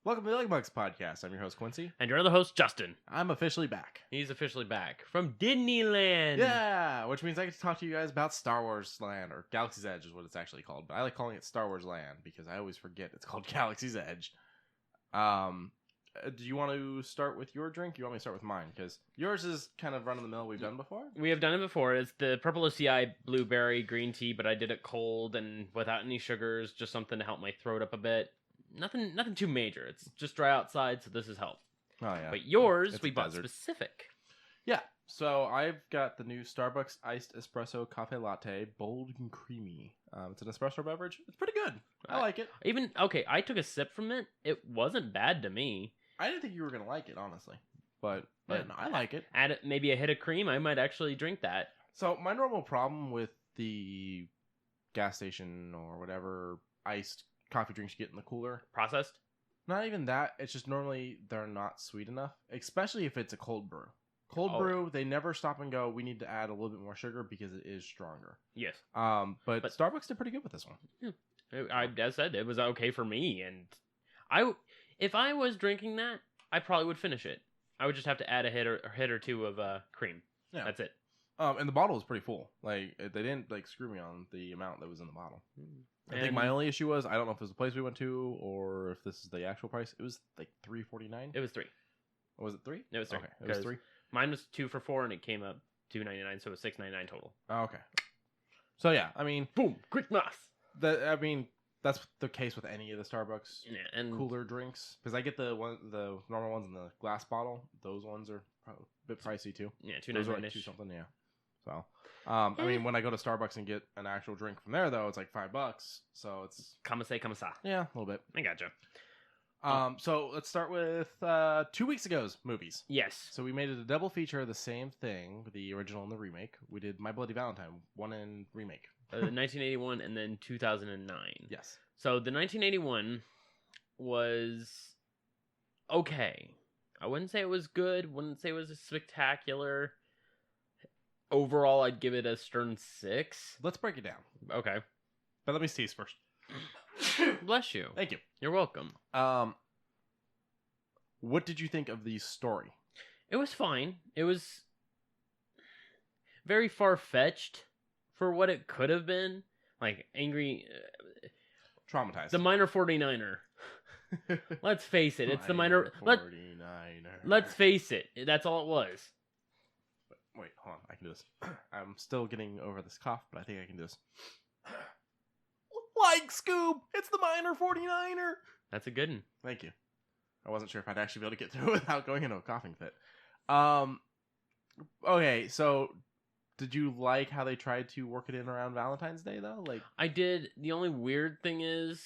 Welcome to the UglyMugsPodcast. I'm your host, Quincy. And your other host, Justin. I'm officially back. He's officially back from Disneyland. Yeah, which means I get to talk to you guys about Star Wars Land, or Galaxy's Edge is what it's actually called. But I like calling it Star Wars Land because I always forget it's called Galaxy's Edge. Do you want to start with your drink? You want me to start with mine? Because yours is kind of run-of-the-mill we've done before. We have done it before. It's the Purple OCI Blueberry Green Tea, but I did it cold and without any sugars, just something to help my throat up a bit. Nothing too major. It's just dry outside, so this has helped. Oh, yeah. But yours, It's we a bought desert. specific. Yeah, so I've got the new Starbucks Iced Espresso Cafe Latte, bold and creamy. It's an espresso beverage. It's pretty good. I like it. I took a sip from it. It wasn't bad to me. I didn't think you were going to like it, honestly. But no, I like it. Add it, maybe a hit of cream, I might actually drink that. So my normal problem with the gas station or whatever iced coffee drinks you get in the cooler, Processed? not even that. It's just normally they're not sweet enough, especially if it's a cold brew. Cold brew, they never stop and go, we need to add a little bit more sugar because it is stronger. Yes. But Starbucks did pretty good with this one. I said it was okay for me, and if I was drinking that, I probably would finish it. I would just have to add a hit or two of cream. Yeah. That's it. And the bottle was pretty full. Like they didn't screw me on the amount that was in the bottle. I think my only issue was I don't know if it was the place we went to or if this is the actual price. It was like $3.49. It was $3. Was it $3? It was $3. Okay, it was $3. Mine was 2 for $4, and it came up $2.99, so it was $6.99 total. Oh, okay. So yeah, I mean, Boom, quick math. That's the case with any of the Starbucks and cooler drinks because I get the normal ones in the glass bottle. Those ones are probably a bit pricey too. Yeah, those are like $2 something. Yeah. So, I mean, when I go to Starbucks and get an actual drink from there, though, it's like $5. So it's Kamasa. Yeah, a little bit. I gotcha. So let's start with 2 weeks ago's movies. Yes. So we made it a double feature of the same thing, the original and the remake. We did My Bloody Valentine, one and remake. 1981 and then 2009. Yes. So the 1981 was okay. I wouldn't say it was good. Wouldn't say it was spectacular. Overall, I'd give it a stern 6. Let's break it down. Okay. But let me sneeze first. Bless you. Thank you. You're welcome. What did you think of the story? It was fine. It was very far-fetched for what it could have been. Like, angry... Traumatized. The minor 49er. Let's face it. It's the minor... 49er. Let's face it. That's all it was. Wait, hold on. I can do this. I'm still getting over this cough, but I think I can do this. Like Scoob! It's the minor 49er! That's a good one. Thank you. I wasn't sure if I'd actually be able to get through it without going into a coughing fit. Okay, so did you like how they tried to work it in around Valentine's Day, though? Like, I did. The only weird thing is,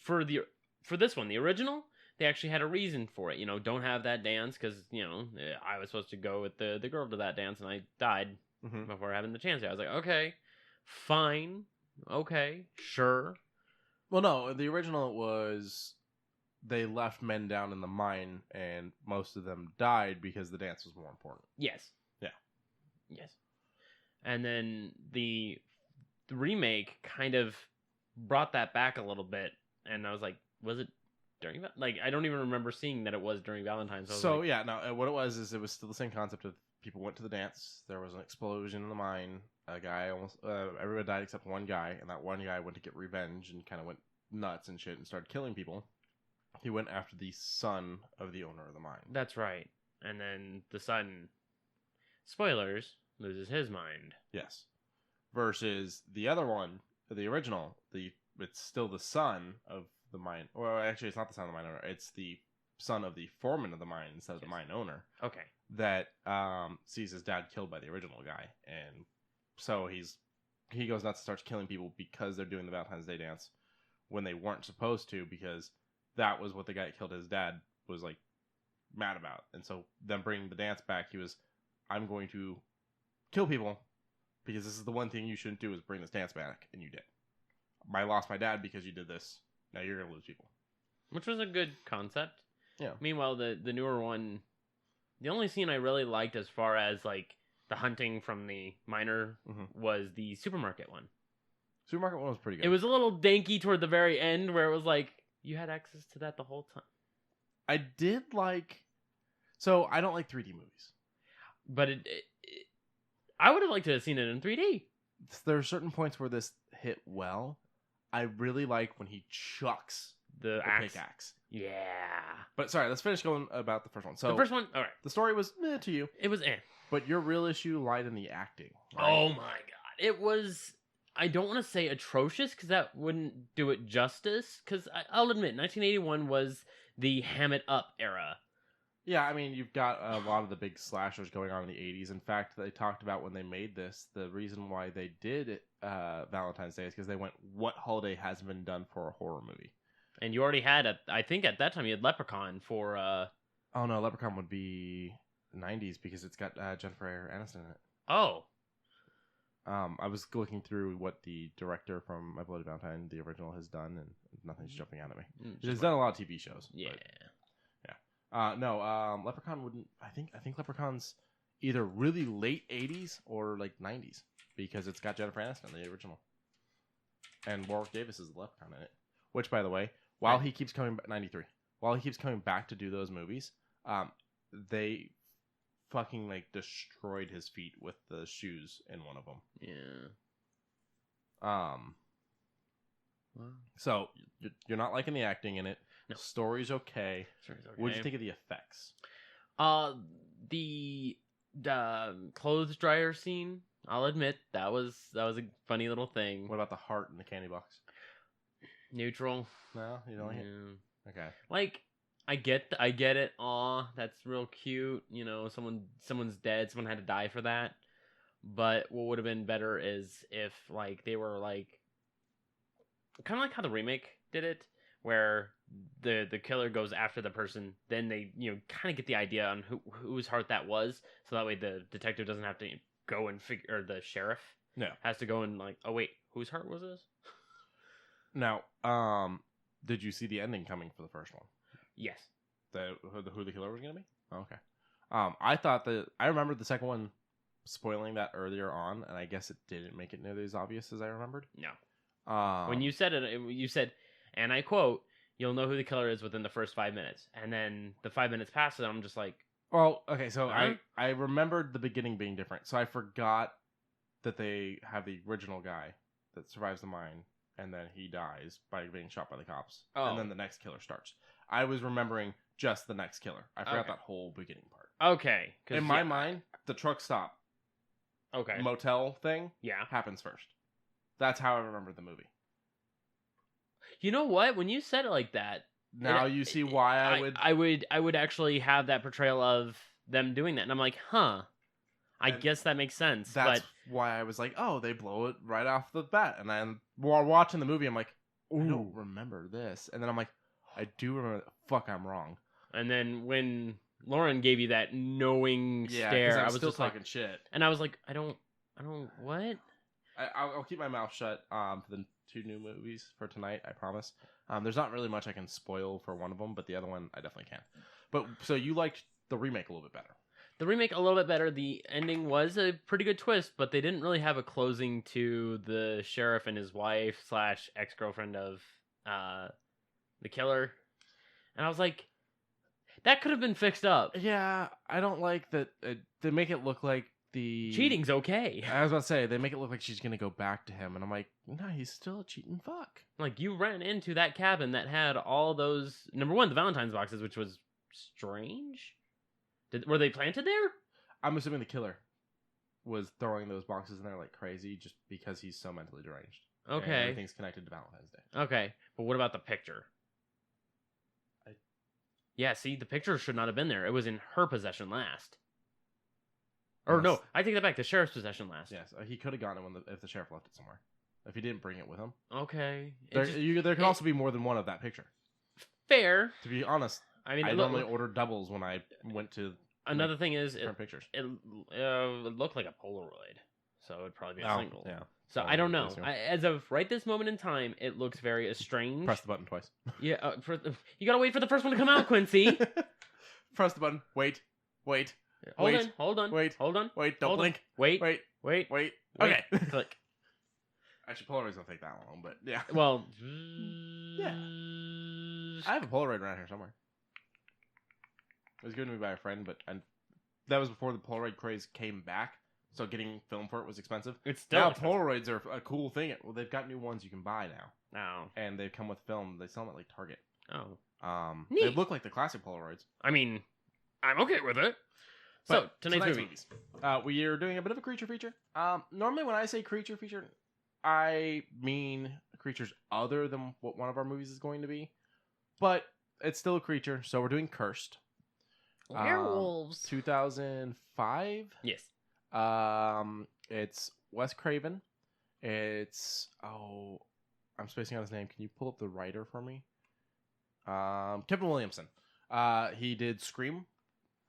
for this one, the original, they actually had a reason for it. You know, don't have that dance, because, you know, I was supposed to go with the girl to that dance, and I died before having the chance. I was like, okay, fine. Okay, sure. Well, no, the original was they left men down in the mine, and most of them died because the dance was more important. Yes. Yeah. Yes. And then the remake kind of brought that back a little bit, and I was like, was it during that? Like, I don't even remember seeing that it was during Valentine's. So, yeah, no, what it was is it was still the same concept of people went to the dance, there was an explosion in the mine, a guy everybody died except one guy, and that one guy went to get revenge and kind of went nuts and shit and started killing people. He went after the son of the owner of the mine. That's right. And then the son, spoilers, loses his mind. Yes. Versus the other one, the original, it's still the son of the mine. Well, actually, it's not the son of the mine owner. It's the son of the foreman of the mine instead of the mine owner. Okay. That sees his dad killed by the original guy, and so he goes nuts and starts killing people because they're doing the Valentine's Day dance when they weren't supposed to, because that was what the guy that killed his dad was like mad about. And so them bringing the dance back, he was, I'm going to kill people because this is the one thing you shouldn't do is bring this dance back, and you did. I lost my dad because you did this. Now you're gonna lose people. Which was a good concept. Yeah. Meanwhile, the newer one, the only scene I really liked as far as like the hunting from the miner was the supermarket one. Supermarket one was pretty good. It was a little danky toward the very end where it was like, you had access to that the whole time. I did like. So I don't like 3D movies. But I would have liked to have seen it in 3D. There are certain points where this hit well. I really like when he chucks The pickaxe. Yeah. But sorry, let's finish going about the first one. So the first one, all right. the story was to you. It was But your real issue lied in the acting. Right? Oh my god. It was, I don't want to say atrocious because that wouldn't do it justice. Because I'll admit, 1981 was the ham it up era. Yeah, I mean, you've got a lot of the big slashers going on in the 80s. In fact, they talked about when they made this, the reason why they did Valentine's Day is because they went, what holiday hasn't been done for a horror movie? And you already had, I think at that time, you had Leprechaun for... Oh, no, Leprechaun would be 90s because it's got Jennifer Aniston in it. Oh. I was looking through what the director from My Bloody Valentine, the original, has done, and nothing's jumping out at me. He's done a lot of TV shows. Yeah. But... No, Leprechaun wouldn't. I think Leprechaun's either really late 80s or like 90s because it's got Jennifer Aniston, the original, and Warwick Davis is the Leprechaun in it. Which, by the way, while he keeps coming back, 93, while he keeps coming back to do those movies, they fucking like destroyed his feet with the shoes in one of them. Yeah. Wow. So you're not liking the acting in it. No. Story's okay. What did you think of the effects? The clothes dryer scene, I'll admit, that was a funny little thing. What about the heart in the candy box? Neutral. No, you don't like it? Okay. Like, I get it. Aw, that's real cute. You know, someone's dead. Someone had to die for that. But what would have been better is if, like, they were, like, kind of like how the remake did it, where the killer goes after the person, then they, you know, kind of get the idea on whose heart that was, so that way the detective doesn't have to go and figure, or the sheriff has to go and like, oh wait, whose heart was this? Now, did you see the ending coming for the first one? Yes. Who the killer was going to be? Oh, okay. I remember the second one spoiling that earlier on, and I guess it didn't make it nearly as obvious as I remembered. No. When you said it, you said, and I quote, "You'll know who the killer is within the first 5 minutes." And then the 5 minutes passes, and I'm just like... Well, okay, so I remembered the beginning being different. So I forgot that they have the original guy that survives the mine, and then he dies by being shot by the cops. Oh. And then the next killer starts. I was remembering just the next killer. I forgot that whole beginning part. Okay. In my mind, the truck stop motel thing happens first. That's how I remember the movie. You know what? When you said it like that, now you see why I would actually have that portrayal of them doing that, and I'm like, huh. I guess that makes sense. That's why I was like, oh, they blow it right off the bat, and then while watching the movie, I'm like, ooh. I don't remember this, and then I'm like, I do remember. Fuck, I'm wrong. And then when Lauren gave you that knowing stare, I was still just talking like, shit, and I was like, I don't what? I'll keep my mouth shut for the 2 new movies for tonight, I promise. There's not really much I can spoil for one of them, but the other one I definitely can. But so you liked the remake a little bit better. The remake a little bit better. The ending was a pretty good twist, but they didn't really have a closing to the sheriff and his wife / ex-girlfriend of the killer. And I was like, that could have been fixed up. Yeah, I don't like that. They make it look like the cheating's okay. I was about to say, they make it look like she's gonna go back to him, and I'm like, no, he's still a cheating fuck. Like, you ran into that cabin that had all those, number one, the Valentine's boxes, which was strange. Were they planted there? I'm assuming the killer was throwing those boxes in there like crazy just because he's so mentally deranged. Okay. And everything's connected to Valentine's Day. Okay, but what about the picture? Yeah, see, the picture should not have been there. It was in her possession last. Or no, I take that back. The sheriff's possession last. Yes, he could have gotten it if the sheriff left it somewhere. If he didn't bring it with him. Okay. There could also be more than one of that picture. Fair. To be honest, I normally order doubles when I went to. Another thing is, pictures. It looked like a Polaroid, so it'd probably be a single. Yeah. So I don't know. As of right this moment in time, it looks very estranged. Press the button twice. Yeah, you gotta wait for the first one to come out, Quincy. Press the button. Wait. Hold on. Wait. Don't blink. Wait. Okay. Click. Actually, Polaroids don't take that long, but yeah. Well, yeah. I have a Polaroid around here somewhere. It was given to me by a friend, but that was before the Polaroid craze came back. So getting film for it was expensive. It's still now expensive. Polaroids are a cool thing. Well, they've got new ones you can buy now. Oh. And they come with film. They sell them at like Target. Oh. They Neat. look like the classic Polaroids. I mean, I'm okay with it. So, tonight's movies. We are doing a bit of a creature feature. Normally when I say creature feature, I mean creatures other than what one of our movies is going to be. But it's still a creature, so we're doing Cursed. Werewolves. 2005? Yes. It's Wes Craven. It's I'm spacing on his name. Can you pull up the writer for me? Kevin Williamson. He did Scream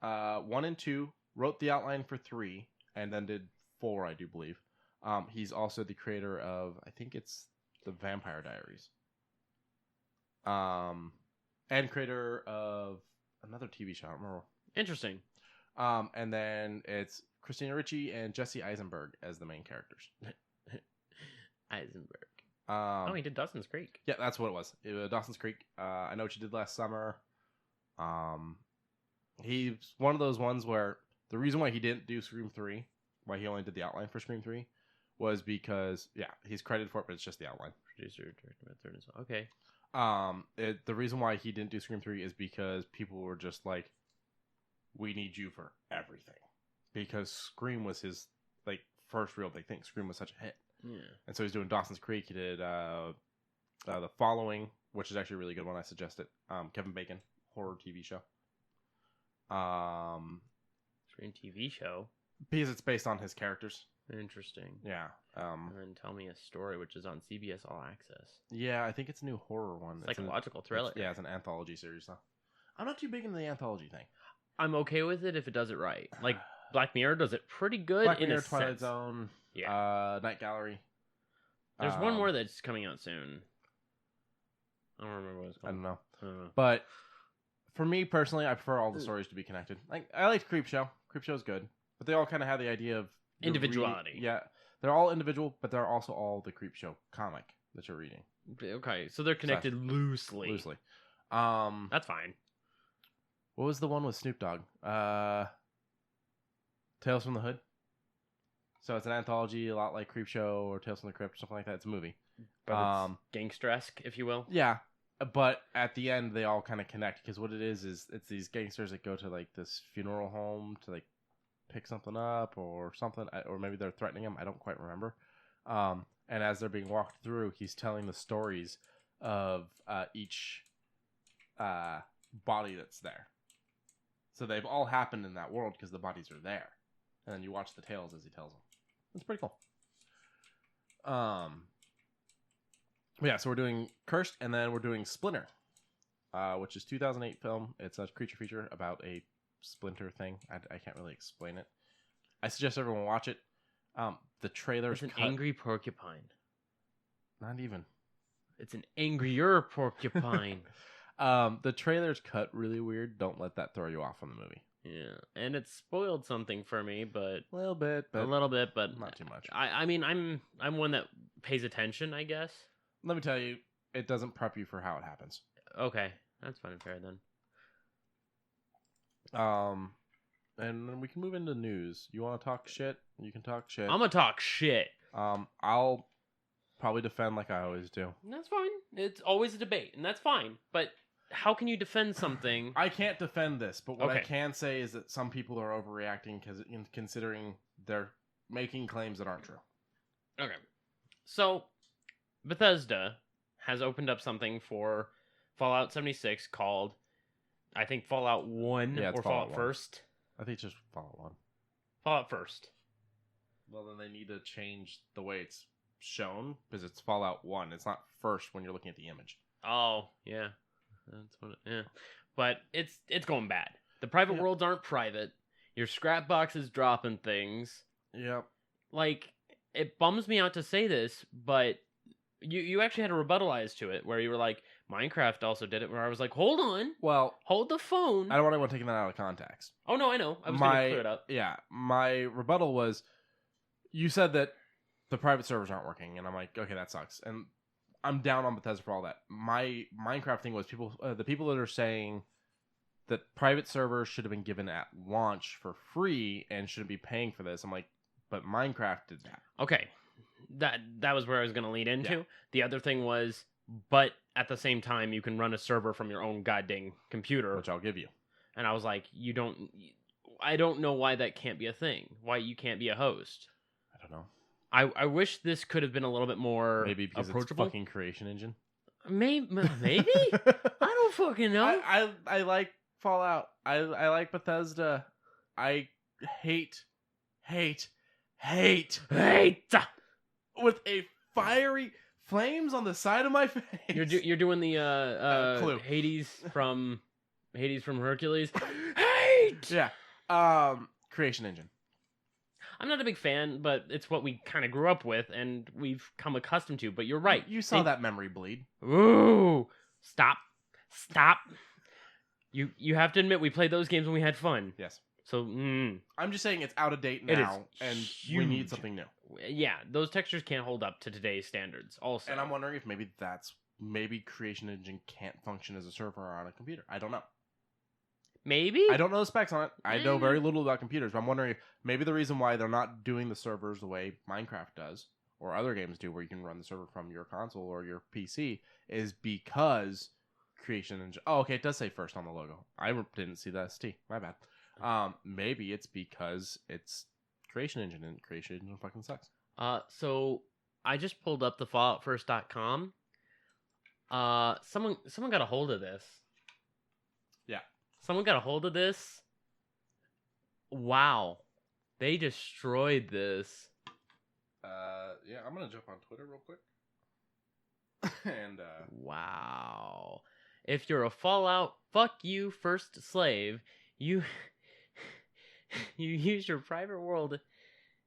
1 and 2, wrote the outline for 3, and then did 4, I do believe. He's also the creator of, I think it's The Vampire Diaries. And creator of another TV show. I don't remember. Interesting. And then it's Christina Ricci and Jesse Eisenberg as the main characters. Eisenberg. He did Dawson's Creek. Yeah, that's what it was. Dawson's Creek. I know what you did last summer. He's one of those ones where the reason why he didn't do Scream 3, why he only did the outline for Scream 3, was because, he's credited for it, but it's just the outline. Producer, director, as well. Okay. The reason why he didn't do Scream 3 is because people were just like, we need you for everything. Because Scream was his, first real big thing. Scream was such a hit. Yeah. And so he's doing Dawson's Creek. He did The Following, which is actually a really good one. I suggest it. Kevin Bacon, horror TV show. Scream TV show? Because it's based on his characters. Interesting. Yeah. And then Tell Me a Story, which is on CBS All Access. Yeah, I think it's a new horror one. Psychological thriller. It's an anthology series, though. I'm not too big into the anthology thing. I'm okay with it if it does it right. Like, Black Mirror does it pretty good Black in Mirror, a Twilight sense. Zone, Night Gallery. There's one more that's coming out soon. I don't remember what it's called. I don't know. But for me personally, I prefer all the stories to be connected. I liked Creepshow. Creepshow's good. But they all kind of have the idea of individuality. Yeah. They're all individual, but they're also all the Creepshow comic that you're reading. Okay, so they're connected loosely. Loosely. That's fine. What was the one with Snoop Dogg? Tales from the Hood. So it's an anthology, a lot like Creepshow or Tales from the Crypt or something like that. It's a movie. But it's gangster-esque, if you will. Yeah. But at the end, they all kind of connect because what it is it's these gangsters that go to this funeral home to pick something up or something, or maybe they're threatening him. I don't quite remember. And as they're being walked through, he's telling the stories of each body that's there. So they've all happened in that world because the bodies are there. And then you watch the tales as he tells them. It's pretty cool. Yeah, so we're doing Cursed, and then we're doing Splinter, which is 2008 film. It's a creature feature about a splinter thing. I can't really explain it. I suggest everyone watch it. The trailer's It's an angry porcupine. Not even. It's an angrier porcupine. The trailer's cut really weird. Don't let that throw you off from the movie. Yeah, and it spoiled something for me, but a little bit, but not too much. I mean, I'm one that pays attention, I guess. Let me tell you, it doesn't prep you for how it happens. Okay, that's fine and fair then. And then we can move into news. You want to talk shit? You can talk shit. I'm gonna talk shit. I'll probably defend like I always do. That's fine. It's always a debate, and that's fine. But how can you defend something? I can't defend this, but what I can say is that some people are overreacting considering they're making claims that aren't true. Okay. So, Bethesda has opened up something for Fallout 76 called, I think, Fallout 1 or Fallout 1st. I think it's just Fallout 1. Fallout 1st. Well, then they need to change the way it's shown because it's Fallout 1. It's not first when you're looking at the image. Oh, yeah. That's what yeah. But it's going bad. The private worlds aren't private. Your scrap box is dropping things. Yep. It bums me out to say this, but you actually had a rebuttal to it where you were like, Minecraft also did it, where I was like, hold on. Well, hold the phone. I don't want anyone taking that out of context. Oh, no, I know. I was going to clear it up. Yeah. My rebuttal was, you said that the private servers aren't working, and I'm like, okay, that sucks. And I'm down on Bethesda for all that. My Minecraft thing was the people that are saying that private servers should have been given at launch for free and shouldn't be paying for this. I'm like, but Minecraft did that. Okay, that was where I was going to lead into. Yeah. The other thing was, but at the same time, you can run a server from your own goddamn computer, Which I'll give you. And I was like, I don't know why that can't be a thing. Why you can't be a host. I don't know. I wish this could have been a little bit more Maybe because approachable. it's fucking Creation Engine. Maybe I don't fucking know. I like Fallout. I like Bethesda. I hate with a fiery flames on the side of my face. You're doing the Clue. Hades from Hercules. Hate. Yeah. Creation Engine. I'm not a big fan, but it's what we kind of grew up with and we've come accustomed to. But you're right. You saw that memory bleed. Ooh! Stop! You have to admit we played those games when we had fun. Yes. So I'm just saying it's out of date It now, is and huge. we need something new. yeah, those textures can't hold up to today's standards. Also, And I'm wondering if maybe Creation Engine can't function as a server on a computer. I don't know. maybe I don't know the specs on it. I know very little about computers, but I'm wondering if maybe the reason why they're not doing the servers the way Minecraft does or other games do, where you can run the server from your console or your PC, is because Creation Engine. Oh, okay, it does say first on the logo. I didn't see the ST. My bad. Maybe it's because it's Creation Engine and Creation Engine fucking sucks. So I just pulled up the FalloutFirst.com. Someone got a hold of this. Yeah. Someone got a hold of this. Wow. They destroyed this. Yeah, I'm gonna jump on Twitter real quick. And Wow. If you're a Fallout, fuck you, first slave. You use your private world.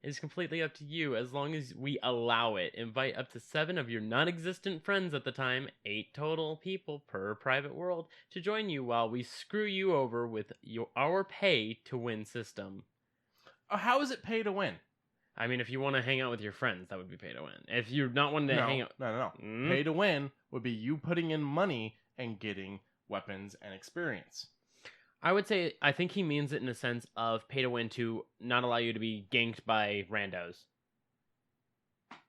It's completely up to you as long as we allow it. Invite up to 7 of your non-existent friends at the time, 8 total people per private world, to join you while we screw you over with our pay to win system. how is it pay to win? I mean, if you want to hang out with your friends, that would be pay to win. If you're not wanting to hang out... No. Mm? Pay to win would be you putting in money and getting weapons and experience. I would say, I think he means it in a sense of pay to win to not allow you to be ganked by randos.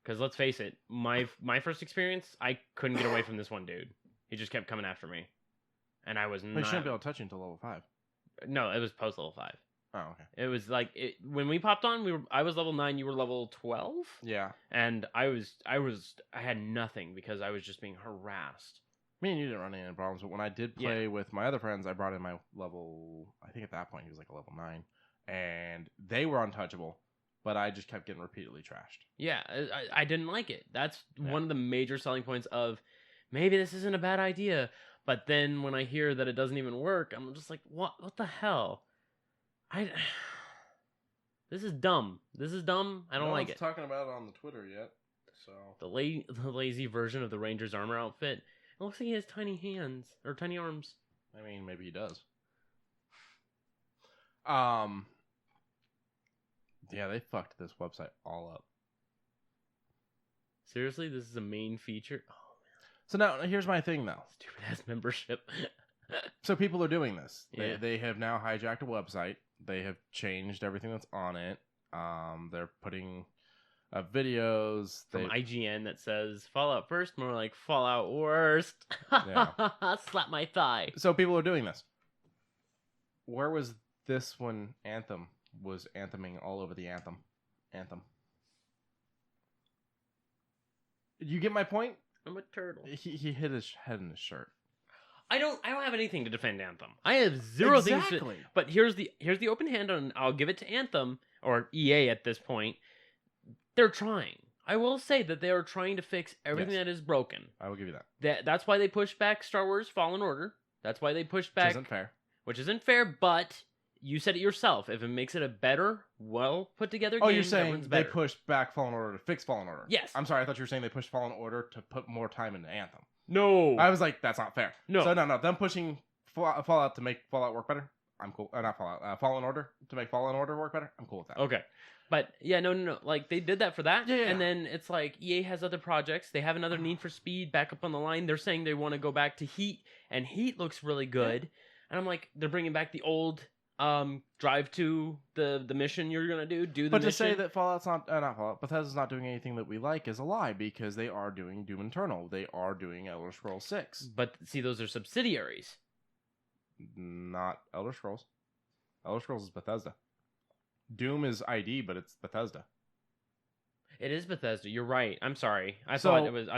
Because let's face it, my first experience, I couldn't get away from this one dude. He just kept coming after me. And I was not... They shouldn't be able to touch you until level 5. No, it was post level 5. Oh, okay. It was like, when we popped on, I was level 9, you were level 12? Yeah. And I had nothing because I was just being harassed. Me and you didn't run into any problems, but when I did play with my other friends, I brought in my level... I think at that point he was like a level 9. And they were untouchable, but I just kept getting repeatedly trashed. Yeah, I didn't like it. That's one of the major selling points of, maybe this isn't a bad idea. But then when I hear that it doesn't even work, I'm just like, what the hell? This is dumb. I don't like it. Talking about it on the Twitter yet, so... The lazy version of the Ranger's armor outfit. It looks like he has tiny hands, or tiny arms. I mean, maybe he does. Yeah, they fucked this website all up. Seriously? This is a main feature? Oh, man. So now, here's my thing, though. Stupid-ass membership. So people are doing this. Yeah. They have now hijacked a website. They have changed everything that's on it. They're putting videos. From IGN that says, Fallout first, more like Fallout worst. Yeah. Slap my thigh. So people are doing this. Where was this when Anthem was antheming all over the Anthem? You get my point? I'm a turtle. He hit his head in his shirt. I don't have anything to defend Anthem. I have zero things to, but here's the open hand on, I'll give it to Anthem or EA at this point. They're trying. I will say that they are trying to fix everything that is broken. I will give you that. That's why they pushed back Star Wars Fallen Order. That's why they pushed back... Which isn't fair, but you said it yourself. If it makes it a better, well put together game, you're saying they pushed back Fallen Order to fix Fallen Order? Yes. I'm sorry, I thought you were saying they pushed Fallen Order to put more time into Anthem. No. I was like, that's not fair. No. So no, them pushing Fallout to make Fallout work better, I'm cool. Not Fallout, Fallen Order to make Fallen Order work better, I'm cool with that. Okay. But yeah, no. Like they did that for that. Yeah. And then it's like EA has other projects. They have another Need for Speed back up on the line. They're saying they want to go back to Heat, and Heat looks really good. Yeah. And I'm like, they're bringing back the old drive to the mission you're gonna do the But mission. to say that Fallout's not Fallout, Bethesda's not doing anything that we like is a lie, because they are doing Doom Eternal. They are doing Elder Scrolls 6. But see, those are subsidiaries. Not Elder Scrolls. Elder Scrolls is Bethesda. Doom is ID, but it's Bethesda. It is Bethesda. You're right. I'm sorry. I So-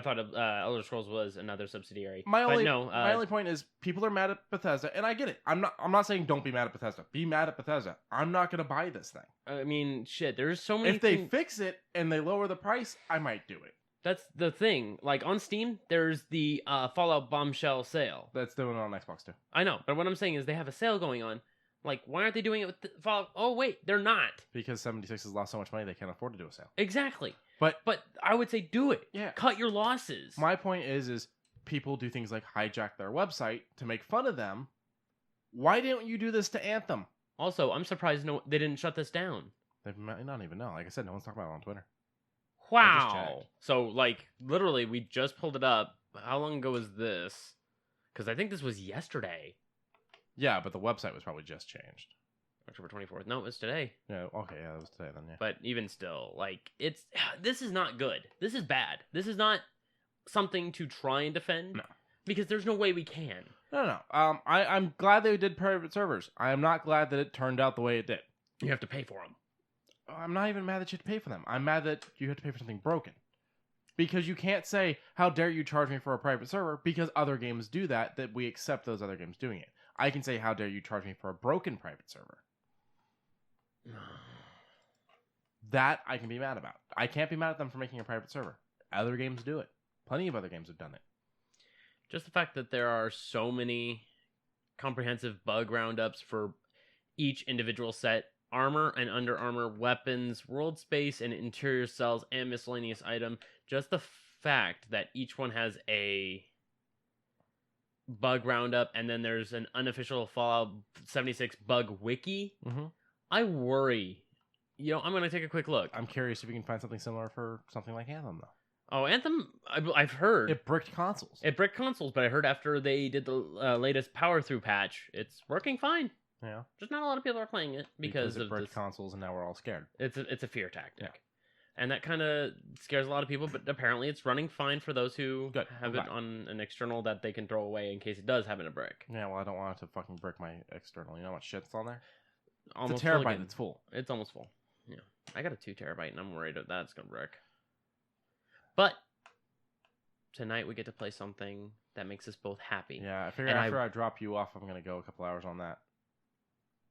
thought Elder Scrolls was another subsidiary. My But only no, my only point is people are mad at Bethesda, and I get it. I'm not saying don't be mad at Bethesda. Be mad at Bethesda. I'm not gonna buy this thing. I mean, shit. There's so many. If they fix it and they lower the price, I might do it. That's the thing. Like on Steam, there's the Fallout Bombshell sale. That's doing it on Xbox too. I know, but what I'm saying is they have a sale going on. Like, why aren't they doing it with Fallout? Oh wait, they're not. Because 76 has lost so much money they can't afford to do a sale. Exactly. But I would say do it. yeah, Cut your losses. my point is people do things like hijack their website to make fun of them. Why didn't you do this to Anthem? Also, I'm surprised they didn't shut this down. They might not even know. Like I said, no one's talking about it on Twitter. just Wow. checked. So, like, literally, we just pulled it up. How long ago was this? Because I think this was yesterday. Yeah, but the website was probably just changed. October 24th. No, it was today. Yeah, okay, yeah, that was today then, yeah. But even still, like, this is not good. This is bad. This is not something to try and defend. No. Because there's no way we can. No. I'm glad they did private servers. I am not glad that it turned out the way it did. You have to pay for them. I'm not even mad that you have to pay for them. I'm mad that you have to pay for something broken. Because you can't say, how dare you charge me for a private server, because other games do that we accept those other games doing it. I can say, how dare you charge me for a broken private server. That I can be mad about. I can't be mad at them for making a private server. Other games do it. Plenty of other games have done it. Just the fact that there are so many comprehensive bug roundups for each individual set, armor and under armor, weapons, world space, and interior cells, and miscellaneous item. Just the fact that each one has a bug roundup, and then there's an unofficial Fallout 76 bug wiki. Mm-hmm. I worry. I'm going to take a quick look. I'm curious if we can find something similar for something like Anthem, though. Oh, Anthem, I've heard. It bricked consoles. It bricked consoles, but I heard after they did the latest power through patch, it's working fine. Yeah. Just not a lot of people are playing it because it of bricked this. consoles, and now we're all scared. It's a fear tactic. Yeah. And that kind of scares a lot of people, but apparently it's running fine for those who have it on an external that they can throw away in case it does happen to brick. Yeah, well, I don't want it to fucking brick my external. You know how much shit's on there? Almost It's a terabyte. full again. It's full. It's almost full. Yeah. I got a 2 terabyte and I'm worried that that's going to brick. But tonight we get to play something that makes us both happy. Yeah, I figure after I drop you off, I'm going to go a couple hours on that.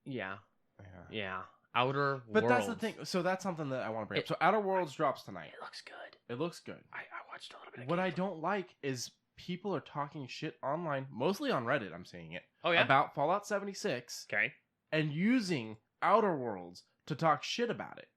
Yeah. Yeah. Yeah. Outer But Worlds. that's the thing. So that's something that I want to bring up. So Outer Worlds drops tonight. It looks good. It looks good. I watched a little bit of What I gameplay. don't like is people are talking shit online, mostly on Reddit, I'm seeing it, Oh, yeah? about Fallout 76 Okay. and using Outer Worlds to talk shit about it.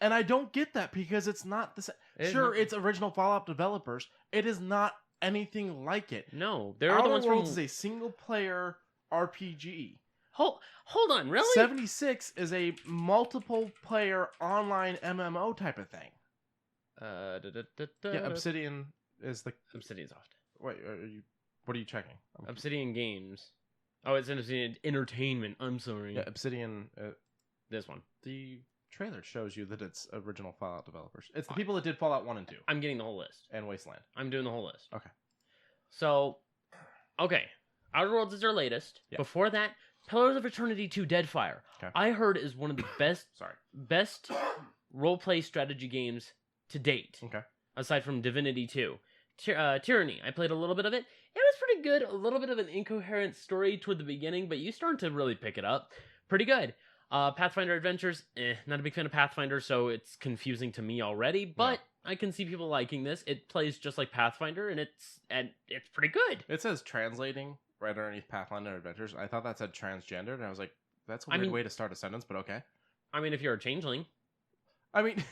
And I don't get that because it's not the same. Sure, it's original Fallout developers. It is not anything like it. No, they're Outer the ones Worlds from... is a single-player RPG. Hold on, really? 76 is a multiple-player online MMO type of thing. Yeah, Obsidian is the... Obsidian's off. Wait, what are you checking? Obsidian Games. Oh, it's Obsidian Entertainment. I'm sorry. Yeah, Obsidian... This one. The trailer shows you that it's original Fallout developers. It's the people that did Fallout 1 and 2. I'm getting the whole list. And Wasteland. I'm doing the whole list. Okay. So, Outer Worlds is their latest. Yeah. Before that, Pillars of Eternity 2 Deadfire. Okay. I heard is one of the best Sorry. best role-play strategy games to date. Okay. Aside from Divinity 2. Tyranny. I played a little bit of it. It was pretty good. A little bit of an incoherent story toward the beginning, but you start to really pick it up. Pretty good. Pathfinder Adventures, not a big fan of Pathfinder, so it's confusing to me already, but I can see people liking this. It plays just like Pathfinder, and it's pretty good. It says translating right underneath Pathfinder Adventures. I thought that said transgendered, and I was like, that's a weird way to start a sentence, but okay. I mean, if you're a changeling. I mean,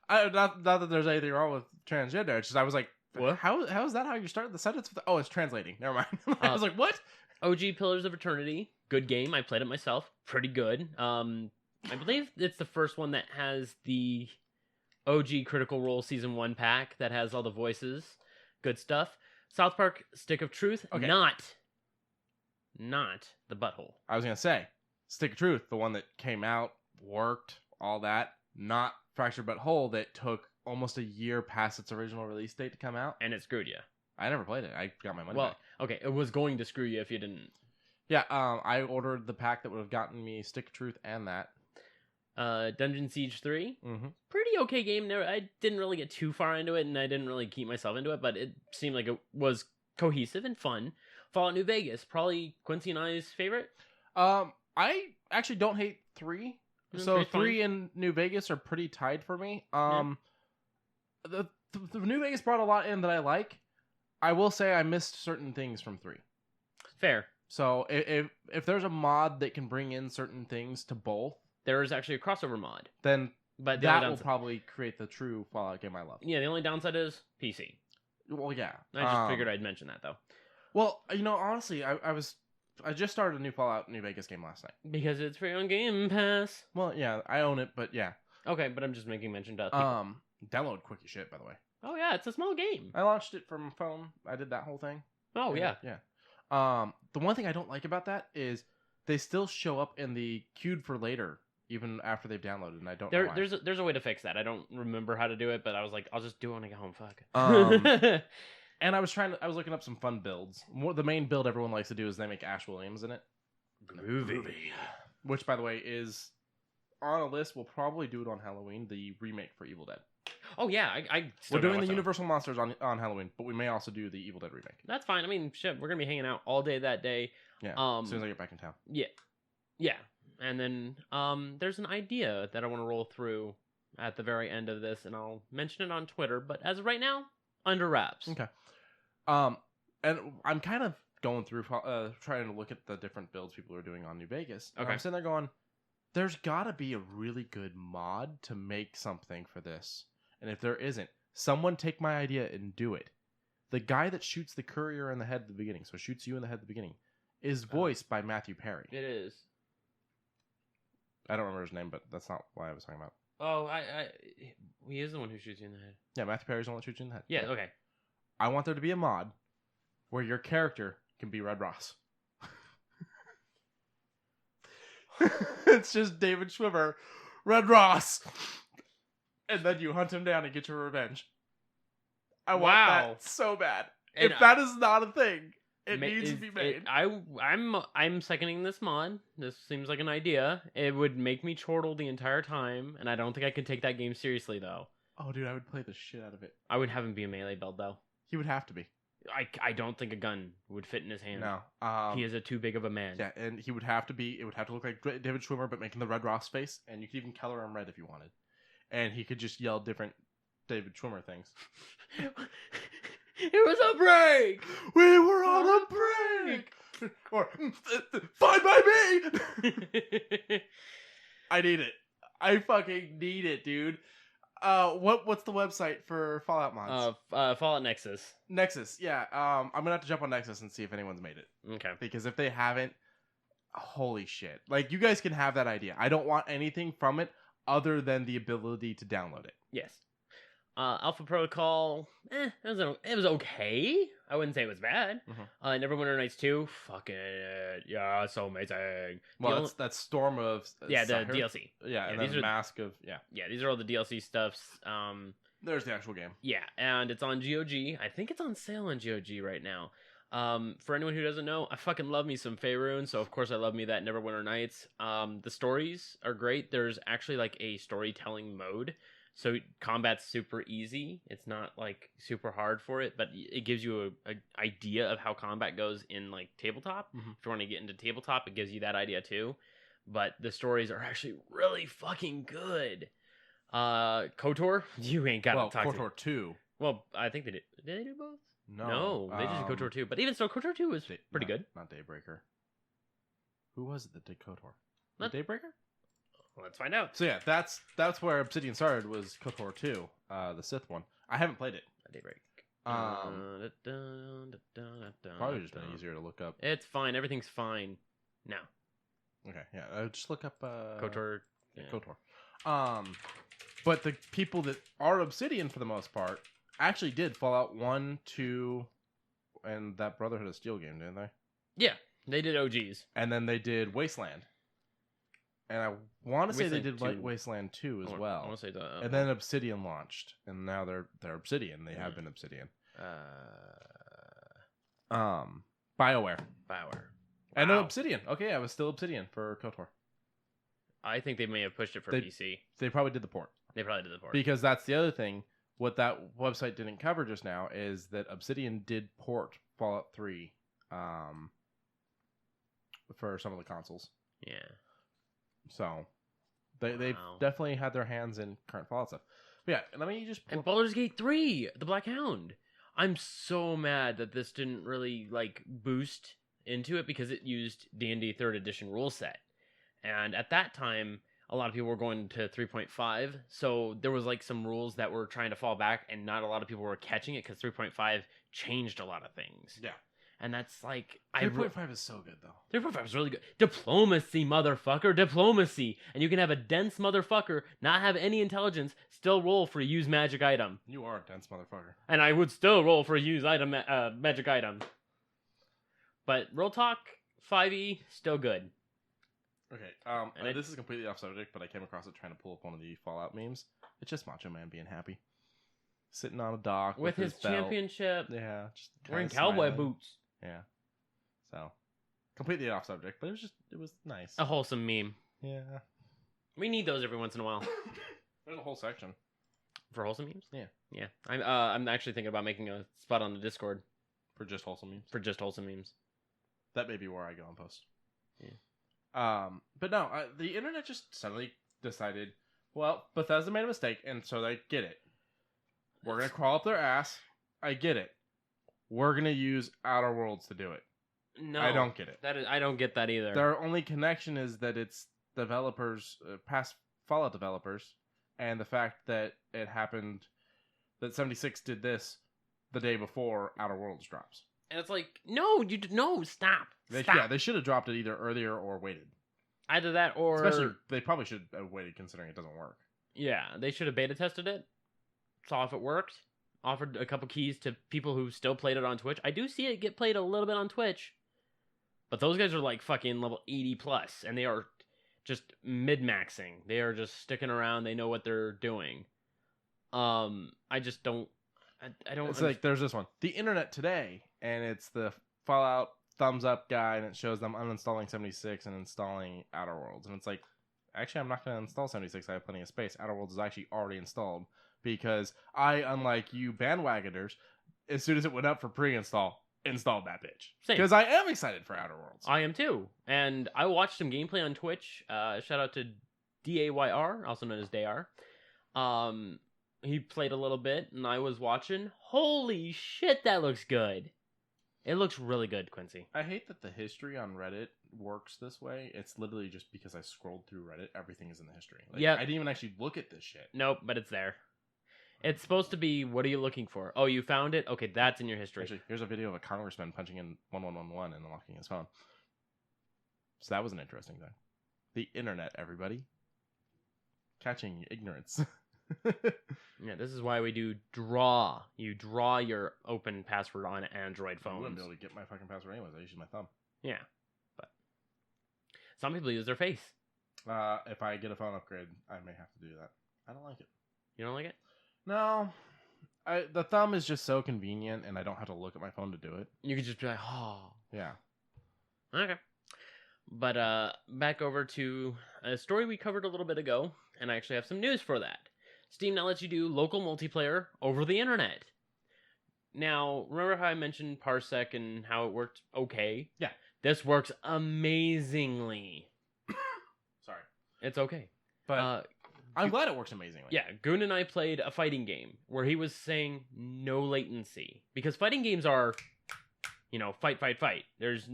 not that there's anything wrong with transgender. It's just I was like, what? How is that how you start the sentence? Oh, it's translating. Never mind. I was like, what? OG Pillars of Eternity, good game. I played it myself. Pretty good. I believe it's the first one that has the OG Critical Role Season 1 pack that has all the voices. Good stuff. South Park Stick of Truth, Okay. not the butthole. I was gonna say, Stick of Truth, the one that came out, worked, all that, not Fractured But Whole, that took almost a year past its original release date to come out. And it screwed you. I never played it. I got my money Well, back. okay, it was going to screw you if you didn't. Yeah, I ordered the pack that would have gotten me Stick of Truth and that. Dungeon Siege 3. Mm-hmm. Pretty okay game. I didn't really get too far into it, and I didn't really keep myself into it, but it seemed like it was cohesive and fun. Fallout New Vegas, probably Quincey and I's favorite. I actually don't hate 3. So 3 fun. and New Vegas are pretty tied for me. Yeah. The New Vegas brought a lot in that I like. I will say I missed certain things from 3. Fair. So if there's a mod that can bring in certain things to both, There is actually a crossover mod, then but that will probably create the true Fallout game I love. Yeah, the only downside is PC. Well, yeah. I just figured I'd mention that though, Well, honestly, I just started a new Fallout New Vegas game last night. because it's free on Game Pass. Well, yeah, I own it, but yeah. Okay, but I'm just making mention to people. Download quick as shit, by the way. Oh yeah, it's a small game. I launched it from phone. I did that whole thing. Oh yeah. The one thing I don't like about that is they still show up in the queued for later, even after they've downloaded, and I don't know why. There's a way to fix that. I don't remember how to do it, but I was like, I'll just do it when I get home. Fuck. And I was looking up some fun builds. The main build everyone likes to do is they make Ash Williams in it. Groovy. Which, by the way, is on a list. We'll probably do it on Halloween, the remake for Evil Dead. Oh yeah, We're doing the Universal Monsters on Halloween, but we may also do the Evil Dead remake. That's fine. I mean, shit, we're gonna be hanging out all day that day. Yeah, as soon as I get back in town. Yeah. And then there's an idea that I want to roll through at the very end of this, and I'll mention it on Twitter. But as of right now, under wraps. Okay. And I'm kind of going through trying to look at the different builds people are doing on New Vegas. Okay. I'm sitting there going, there's got to be a really good mod to make something for this. And if there isn't, someone take my idea and do it. The guy that shoots the courier in the head at the beginning, so shoots you in the head at the beginning, is voiced by Matthew Perry. It is. I don't remember his name, but that's not what I was talking about. Oh, he is the one who shoots you in the head. Yeah, Matthew Perry's the one that shoots you in the head. Yeah, okay. I want there to be a mod where your character can be Red Ross. It's just David Schwimmer, Red Ross, and then you hunt him down and get your revenge. I want that so bad. And if that is not a thing, it needs to be made. I'm seconding this mod. This seems like an idea. It would make me chortle the entire time, and I don't think I could take that game seriously though. Oh, dude, I would play the shit out of it. I would have him be a melee build though. He would have to be. I don't think a gun would fit in his hand. No. He is too big of a man. Yeah, and he would have to be. It would have to look like David Schwimmer, but making the Red Ross face, and you could even color him red if you wanted. And he could just yell different David Schwimmer things. It was a break. We were on a break. Or fine by me. I need it. I fucking need it, dude. What's the website for Fallout mods? Fallout Nexus. Nexus, yeah. I'm gonna have to jump on Nexus and see if anyone's made it. Okay. Because if they haven't, holy shit! Like, you guys can have that idea. I don't want anything from it other than the ability to download it. Yes. Alpha Protocol, it was okay. I wouldn't say it was bad. Mm-hmm. Neverwinter Nights 2, fucking yeah, so amazing. Well, that's Storm of the DLC. Yeah, and then Mask of Yeah, these are all the DLC stuffs. There's the actual game. Yeah, and it's on GOG. I think it's on sale on GOG right now. For anyone who doesn't know, I fucking love me some Faerun, so of course I love me that Neverwinter Nights. The stories are great. There's actually like a storytelling mode. So combat's super easy. It's not like super hard for it, but it gives you a idea of how combat goes in like tabletop. Mm-hmm. If you want to get into tabletop, it gives you that idea too. But the stories are actually really fucking good. KOTOR, you ain't got to talk to. KOTOR 2. Well, I think they did. Did they do both? No, they just did KOTOR 2. But even so, KOTOR 2 was pretty good. Not Daybreaker. Who was it that did KOTOR? Not Daybreaker? Well, let's find out. So yeah, that's where Obsidian started, was KOTOR 2, the Sith one. I haven't played it. Daybreak. Probably just been easier to look up. It's fine. Everything's fine now. Okay, yeah. Just look up KOTOR. Yeah. KOTOR. But the people that are Obsidian for the most part actually did Fallout 1, 2, and that Brotherhood of Steel game, didn't they? Yeah. They did OGs. And then they did Wasteland. And I want to say they Wasteland did 2. Wasteland 2 as well. I want to say that. And then Obsidian launched. And now they're Obsidian. They have been Obsidian. BioWare. And Wow. Obsidian. Okay, I was still Obsidian for KOTOR. I think they may have pushed it for PC. They probably did the port. They probably did the port. Because that's the other thing. What that website didn't cover just now is that Obsidian did port Fallout 3 for some of the consoles. Yeah. So they've definitely had their hands in current Fallout stuff. But yeah, let me just... And Baldur's Gate 3, the Black Hound. I'm so mad that this didn't really boost into it because it used D&D 3rd edition rule set. And at that time, a lot of people were going to 3.5, so there was some rules that were trying to fall back, and not a lot of people were catching it because 3.5 changed a lot of things. Yeah. And that's 3.5 is so good, though. 3.5 is really good. Diplomacy, motherfucker. Diplomacy. And you can have a dense motherfucker, not have any intelligence, still roll for a use magic item. You are a dense motherfucker. And I would still roll for a use item, magic item. But real talk, 5e, still good. Okay, this is completely off subject, but I came across it trying to pull up one of the Fallout memes. It's just Macho Man being happy. Sitting on a dock with his belt. championship. Yeah. Just wearing cowboy boots. Yeah. So, completely off subject, but it was nice. A wholesome meme. Yeah. We need those every once in a while. There's a whole section. For wholesome memes? Yeah. Yeah. I'm actually thinking about making a spot on the Discord. For just wholesome memes? For just wholesome memes. That may be where I go and post. Yeah. But no, the internet just suddenly decided, well, Bethesda made a mistake, and so they get it. We're going to crawl up their ass. I get it. We're going to use Outer Worlds to do it. No. I don't get it. I don't get that either. Their only connection is that it's developers, past Fallout developers, and the fact that it happened, that 76 did this the day before Outer Worlds drops. And it's no, stop. Stop. Yeah, they should have dropped it either earlier or waited. Either that or... Especially, they probably should have waited considering it doesn't work. Yeah, they should have beta tested it, saw if it worked, offered a couple keys to people who still played it on Twitch. I do see it get played a little bit on Twitch, but those guys are fucking level 80 plus, and they are just mid-maxing. They are just sticking around. They know what they're doing. I just don't... I don't... It's there's this one. The internet today, and it's the Fallout thumbs up guy, and it shows them uninstalling 76 and installing Outer Worlds. And it's actually, I'm not going to install 76. I have plenty of space. Outer Worlds is actually already installed because I, unlike you bandwagoners, as soon as it went up for pre-install, installed that bitch. Because I am excited for Outer Worlds. I am too. And I watched some gameplay on Twitch. Shout out to DAYR, also known as Dayr. He played a little bit, and I was watching. Holy shit, that looks good. It looks really good, Quincy. I hate that the history on Reddit works this way. It's literally just because I scrolled through Reddit, everything is in the history. Yeah. I didn't even actually look at this shit. Nope, but it's there. It's supposed to be, what are you looking for? Oh, you found it? Okay, that's in your history. Actually, here's a video of a congressman punching in 1111 and unlocking his phone. So that was an interesting thing. The internet, everybody. Catching ignorance. Yeah, this is why we do draw. You draw your open password on Android phones. I wouldn't be able to get my fucking password anyways. I use my thumb. Yeah, but some people use their face. If I get a phone upgrade, I may have to do that. I don't like it. You don't like it? No. The thumb is just so convenient, and I don't have to look at my phone to do it. You could just be like, oh. Yeah. Okay. But back over to a story we covered a little bit ago, and I actually have some news for that. Steam now lets you do local multiplayer over the internet. Now, remember how I mentioned Parsec and how it worked okay? Yeah. This works amazingly. Sorry. It's okay. But I'm glad it works amazingly. Yeah, Goon and I played a fighting game where he was saying no latency. Because fighting games are, fight. There's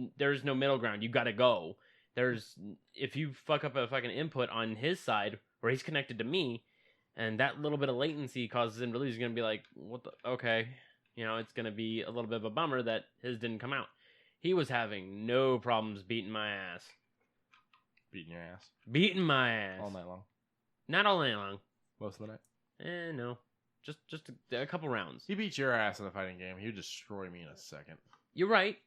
no middle ground. You gotta go. If you fuck up a fucking input on his side where he's connected to me, and that little bit of latency causes him to lose, he's going to be like, what the, okay. It's going to be a little bit of a bummer that his didn't come out. He was having no problems beating my ass. Beating your ass? Beating my ass. All night long? Not all night long. Most of the night? No. Just a couple rounds. He beats your ass in a fighting game. He would destroy me in a second. You're right.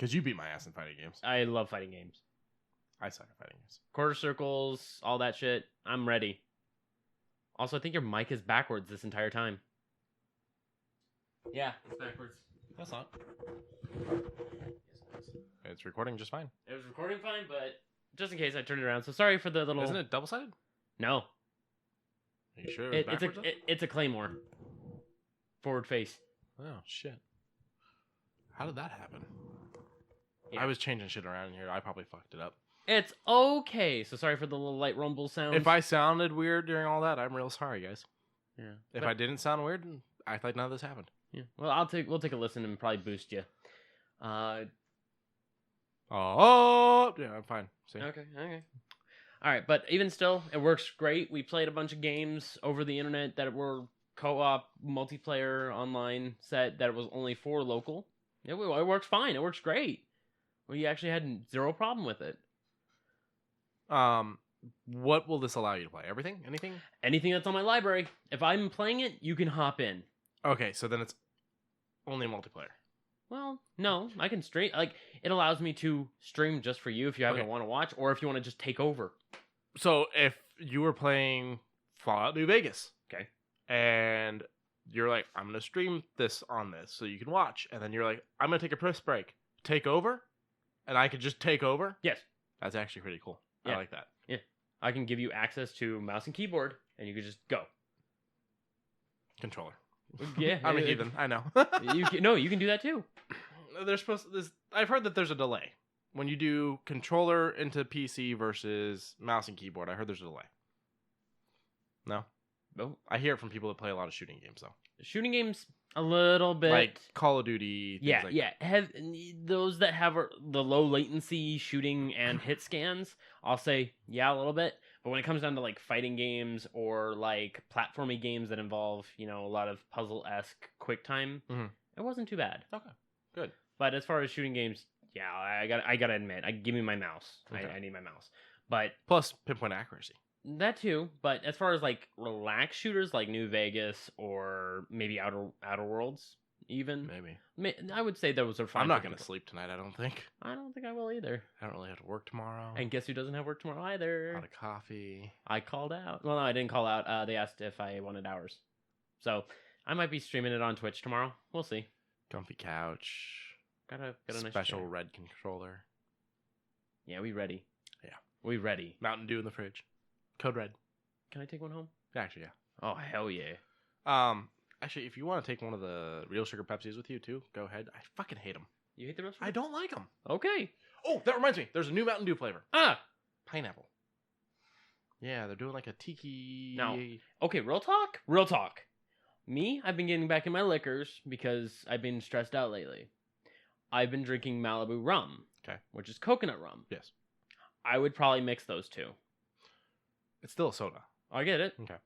Because you beat my ass in fighting games. I love fighting games. I suck at fighting games. Quarter circles, all that shit. I'm ready. Also, I think your mic is backwards this entire time. Yeah, it's backwards. That's not. It's recording just fine. It was recording fine, but just in case I turned it around. So sorry for the little... Isn't it double-sided? No. Are you sure it was backwards? It's a claymore. Forward face. Oh, shit. How did that happen? Yeah. I was changing shit around in here. I probably fucked it up. It's okay. So sorry for the little light rumble sounds. If I sounded weird during all that, I'm real sorry, guys. Yeah. If I didn't sound weird, act like none of this happened. Yeah. Well, we'll take a listen and probably boost you. Yeah, I'm fine. See? Okay. All right, but even still, it works great. We played a bunch of games over the internet that were co-op, multiplayer, online set that was only for local. It works fine. It works great. We actually had zero problem with it. What will this allow you to play? Everything? Anything? Anything that's on my library. If I'm playing it, you can hop in. Okay, so then it's only multiplayer. Well, no, I can stream. Like, it allows me to stream just for you if you haven't want to watch, or if you want to just take over. So if you were playing Fallout New Vegas, okay, and you're like, I'm gonna stream this on this so you can watch, and then you're like, I'm gonna take a press break, take over, and I could just take over. Yes, that's actually pretty cool. Yeah. I like that. Yeah, I can give you access to mouse and keyboard, and you can just go. Controller. Yeah, I'm a heathen. I know. you can do that too. I've heard that there's a delay when you do controller into PC versus mouse and keyboard. I heard there's a delay. No, I hear it from people that play a lot of shooting games though. Shooting games a little bit like Call of Duty. Yeah, like yeah. Have those that have the low latency shooting and hit scans? I'll say yeah, a little bit. But when it comes down to like fighting games or like platformy games that involve, a lot of puzzle-esque quick time, it wasn't too bad. Okay, good. But as far as shooting games, yeah, I gotta admit, give me my mouse. Okay. I need my mouse. But plus pinpoint accuracy. That too. But as far as like relaxed shooters like New Vegas or maybe Outer Worlds, even maybe I would say those are fine. I'm not gonna sleep tonight. I don't think I will either. I don't really have to work tomorrow. And guess who doesn't have work tomorrow either? Not a coffee. I called out. Well, no, I didn't call out. They asked if I wanted hours, so I might be streaming it on Twitch tomorrow. We'll see. Comfy couch. Got a nice special chair. red controller. Yeah, we ready. Yeah, we ready. Mountain Dew in the fridge. Code red. Can I take one home? Actually, yeah. Oh hell yeah. Actually, if you want to take one of the real sugar Pepsis with you too, go ahead. I fucking hate them. You hate the real sugar? I don't like them. Okay. Oh, that reminds me. There's a new Mountain Dew flavor. Pineapple. Yeah, they're doing like a tiki. No. Okay, real talk. Real talk. Me, I've been getting back in my liquors because I've been stressed out lately. I've been drinking Malibu rum. Okay. Which is coconut rum. Yes. I would probably mix those two. It's still a soda. I get it. Okay.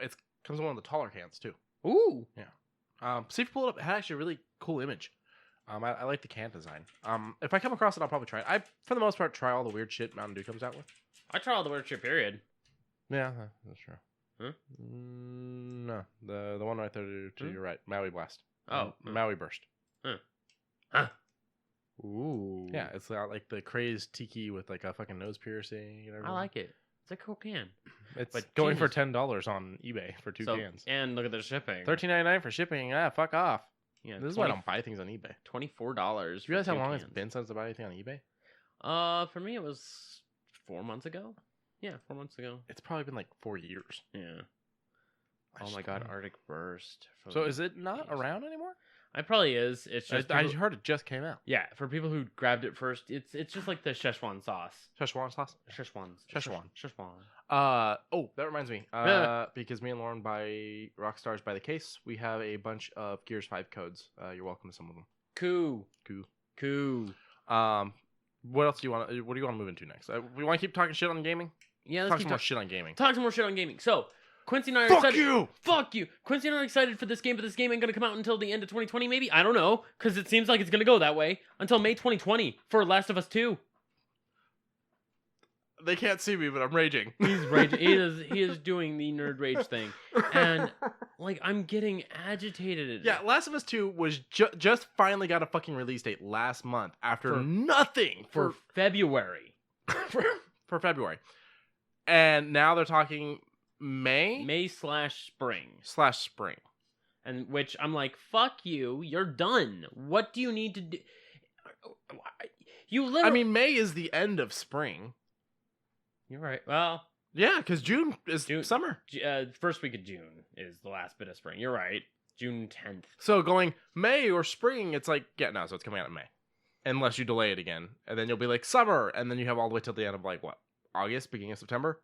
It comes in one of the taller cans too. Ooh. Yeah. See if you pull it up. It had actually a really cool image. I like the can design. If I come across it, I'll probably try it. I, for the most part, try all the weird shit Mountain Dew comes out with. I try all the weird shit, period. Yeah, that's true. Huh? No, the one right there to your right, Maui Blast. Oh, Maui Burst. Huh. Ooh. Yeah, it's got like the crazed tiki with like a fucking nose piercing. I like it. It's a cool can. It's going for $10 on eBay for two cans. And look at the shipping. $13.99 for shipping. Ah, fuck off. Yeah, this is why I don't buy things on eBay. $24. Do you realize how long it's been since I bought anything on eBay? For me it was 4 months ago. Yeah, 4 months ago. It's probably been like 4 years. Yeah. Oh my god, Arctic Burst. So is it not around anymore? It probably is. It's just I heard it just came out. Yeah, for people who grabbed it first, it's just like the Szechuan sauce. Szechuan sauce? Szechuan. Oh, that reminds me. Because me and Lauren buy Rockstars by the case, we have a bunch of Gears 5 codes. You're welcome to some of them. Cool. What else do you want? What do you want to move into next? We want to keep talking shit on gaming. Yeah, let's talk some more shit on gaming. Talk some more shit on gaming. So, Quincy and I are excited. Fuck you! Quincy and I are excited for this game, but this game ain't gonna come out until the end of 2020, maybe? I don't know, because it seems like it's gonna go that way. Until May 2020 for Last of Us 2. They can't see me, but I'm raging. He's raging. He is doing the nerd rage thing. And Like, I'm getting agitated. Yeah, Last of Us 2 was just finally got a fucking release date last month after nothing for February. for February. And now they're talking May/spring. /spring. And which I'm like, fuck you, you're done. What do you need to do? You literally... I mean, May is the end of spring. You're right. Well... Yeah, because June is summer. First week of June is the last bit of spring. You're right. June 10th. So going May or spring, it's like, yeah, no, so it's coming out in May. Unless you delay it again. And then you'll be like summer. And then you have all the way till the end of like, what? August, beginning of September?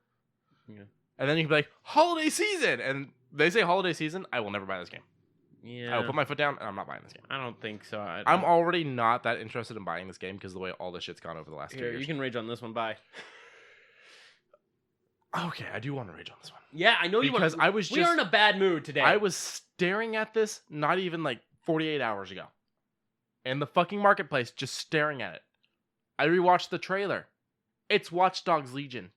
Yeah. And then you can be like, holiday season! And they say holiday season, I will never buy this game. Yeah. I will put my foot down and I'm not buying this game. I don't think so. I'm already not that interested in buying this game because of the way all this shit's gone over the last 2 years. You can rage on this one. Bye. Okay, I do want to rage on this one. Yeah, I know you want to. Because we are in a bad mood today. I was staring at this not even like 48 hours ago. In the fucking marketplace, just staring at it. I rewatched the trailer. It's Watch Dogs Legion.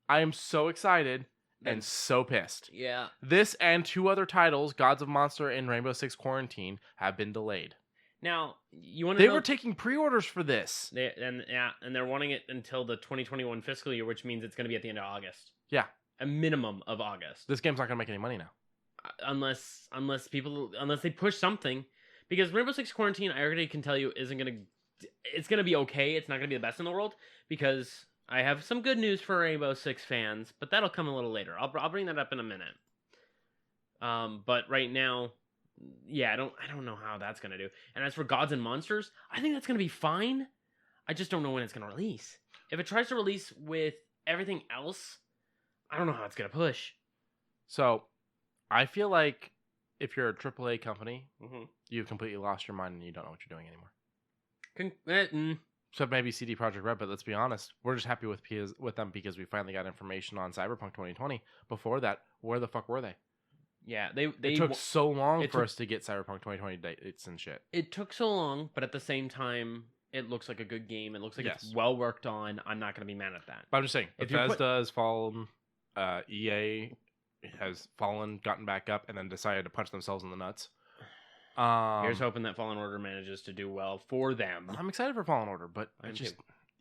I am so excited and so pissed. Yeah. This and 2 other titles, Gods of Monster and Rainbow Six Quarantine, have been delayed. Now, you want to They were taking pre-orders for this. And they're wanting it until the 2021 fiscal year, which means it's going to be at the end of August. Yeah. A minimum of August. This game's not going to make any money now. Unless they push something. Because Rainbow Six Quarantine, I already can tell you, it's going to be okay. It's not going to be the best in the world. Because I have some good news for Rainbow Six fans, but that'll come a little later. I'll bring that up in a minute. But right now... Yeah, I don't know how that's gonna do. And as for Gods and Monsters, I think that's gonna be fine. I just don't know when it's gonna release. If it tries to release with everything else, I don't know how it's gonna push. So, I feel like if you're a AAA company, you've completely lost your mind and you don't know what you're doing anymore. So maybe CD Projekt Red, but let's be honest, we're just happy with them because we finally got information on Cyberpunk 2020. Before that, where the fuck were they? Yeah, it took so long for us to get Cyberpunk 2020 dates and shit. It took so long, but at the same time, it looks like a good game. It looks like it's well worked on. I'm not going to be mad at that. But I'm just saying, Bethesda has fallen, EA has fallen, gotten back up, and then decided to punch themselves in the nuts. Here's hoping that Fallen Order manages to do well for them. I'm excited for Fallen Order, but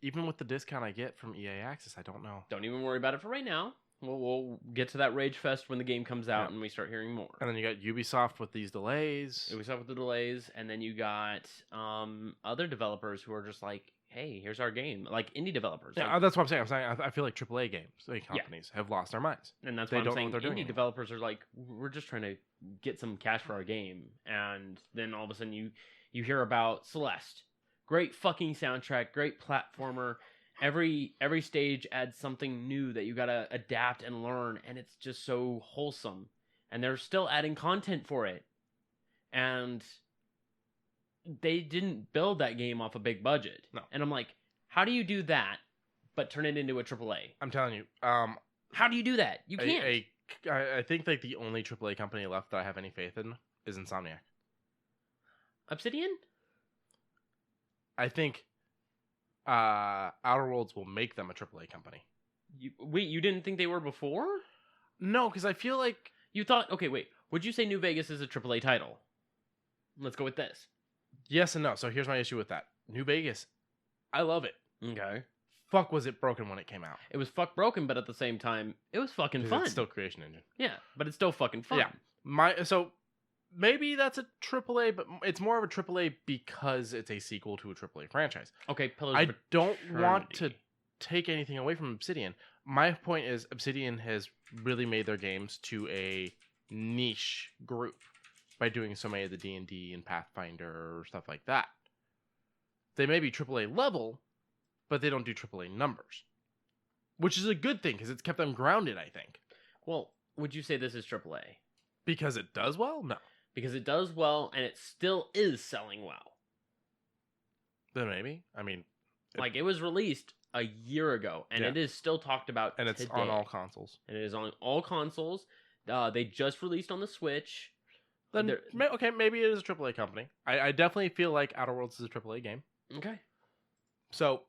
even with the discount I get from EA Access, I don't know. Don't even worry about it for right now. We'll get to that Rage Fest when the game comes out and we start hearing more. And then you got Ubisoft with these delays. And then you got other developers who are just like, hey, here's our game. Like indie developers. Yeah, that's what I'm saying. I feel like AAA games, companies have lost their minds. And that's why I'm saying indie developers are like, we're just trying to get some cash for our game. And then all of a sudden you hear about Celeste. Great fucking soundtrack, great platformer. Every stage adds something new that you gotta adapt and learn, and it's just so wholesome. And they're still adding content for it. And they didn't build that game off a big budget. No. And I'm like, how do you do that, but turn it into a AAA? I'm telling you. How do you do that? You can't. I think like the only AAA company left that I have any faith in is Insomniac. Obsidian? I think Outer Worlds will make them a AAA company. You didn't think they were before? No, because I feel like... You thought... Okay, wait. Would you say New Vegas is a AAA title? Let's go with this. Yes and no. So here's my issue with that. New Vegas, I love it. Okay. Fuck was it broken when it came out. It was fuck broken, but at the same time, it was fucking fun. It's still Creation Engine. Yeah, but it's still fucking fun. Yeah. So maybe that's a AAA, but it's more of a AAA because it's a sequel to a AAA franchise. Okay, I don't want to take anything away from Obsidian. My point is Obsidian has really made their games to a niche group by doing so many of the D&D and Pathfinder stuff like that. They may be AAA level, but they don't do AAA numbers, which is a good thing because it's kept them grounded, I think. Well, would you say this is AAA? Because it does well? No. Because it does well, and it still is selling well. Then maybe. I mean... It was released a year ago, and it is still talked about and it's today. on all consoles. And it is on all consoles. They just released on the Switch. Then, okay, maybe it is a AAA company. I definitely feel like Outer Worlds is a AAA game. Okay. So,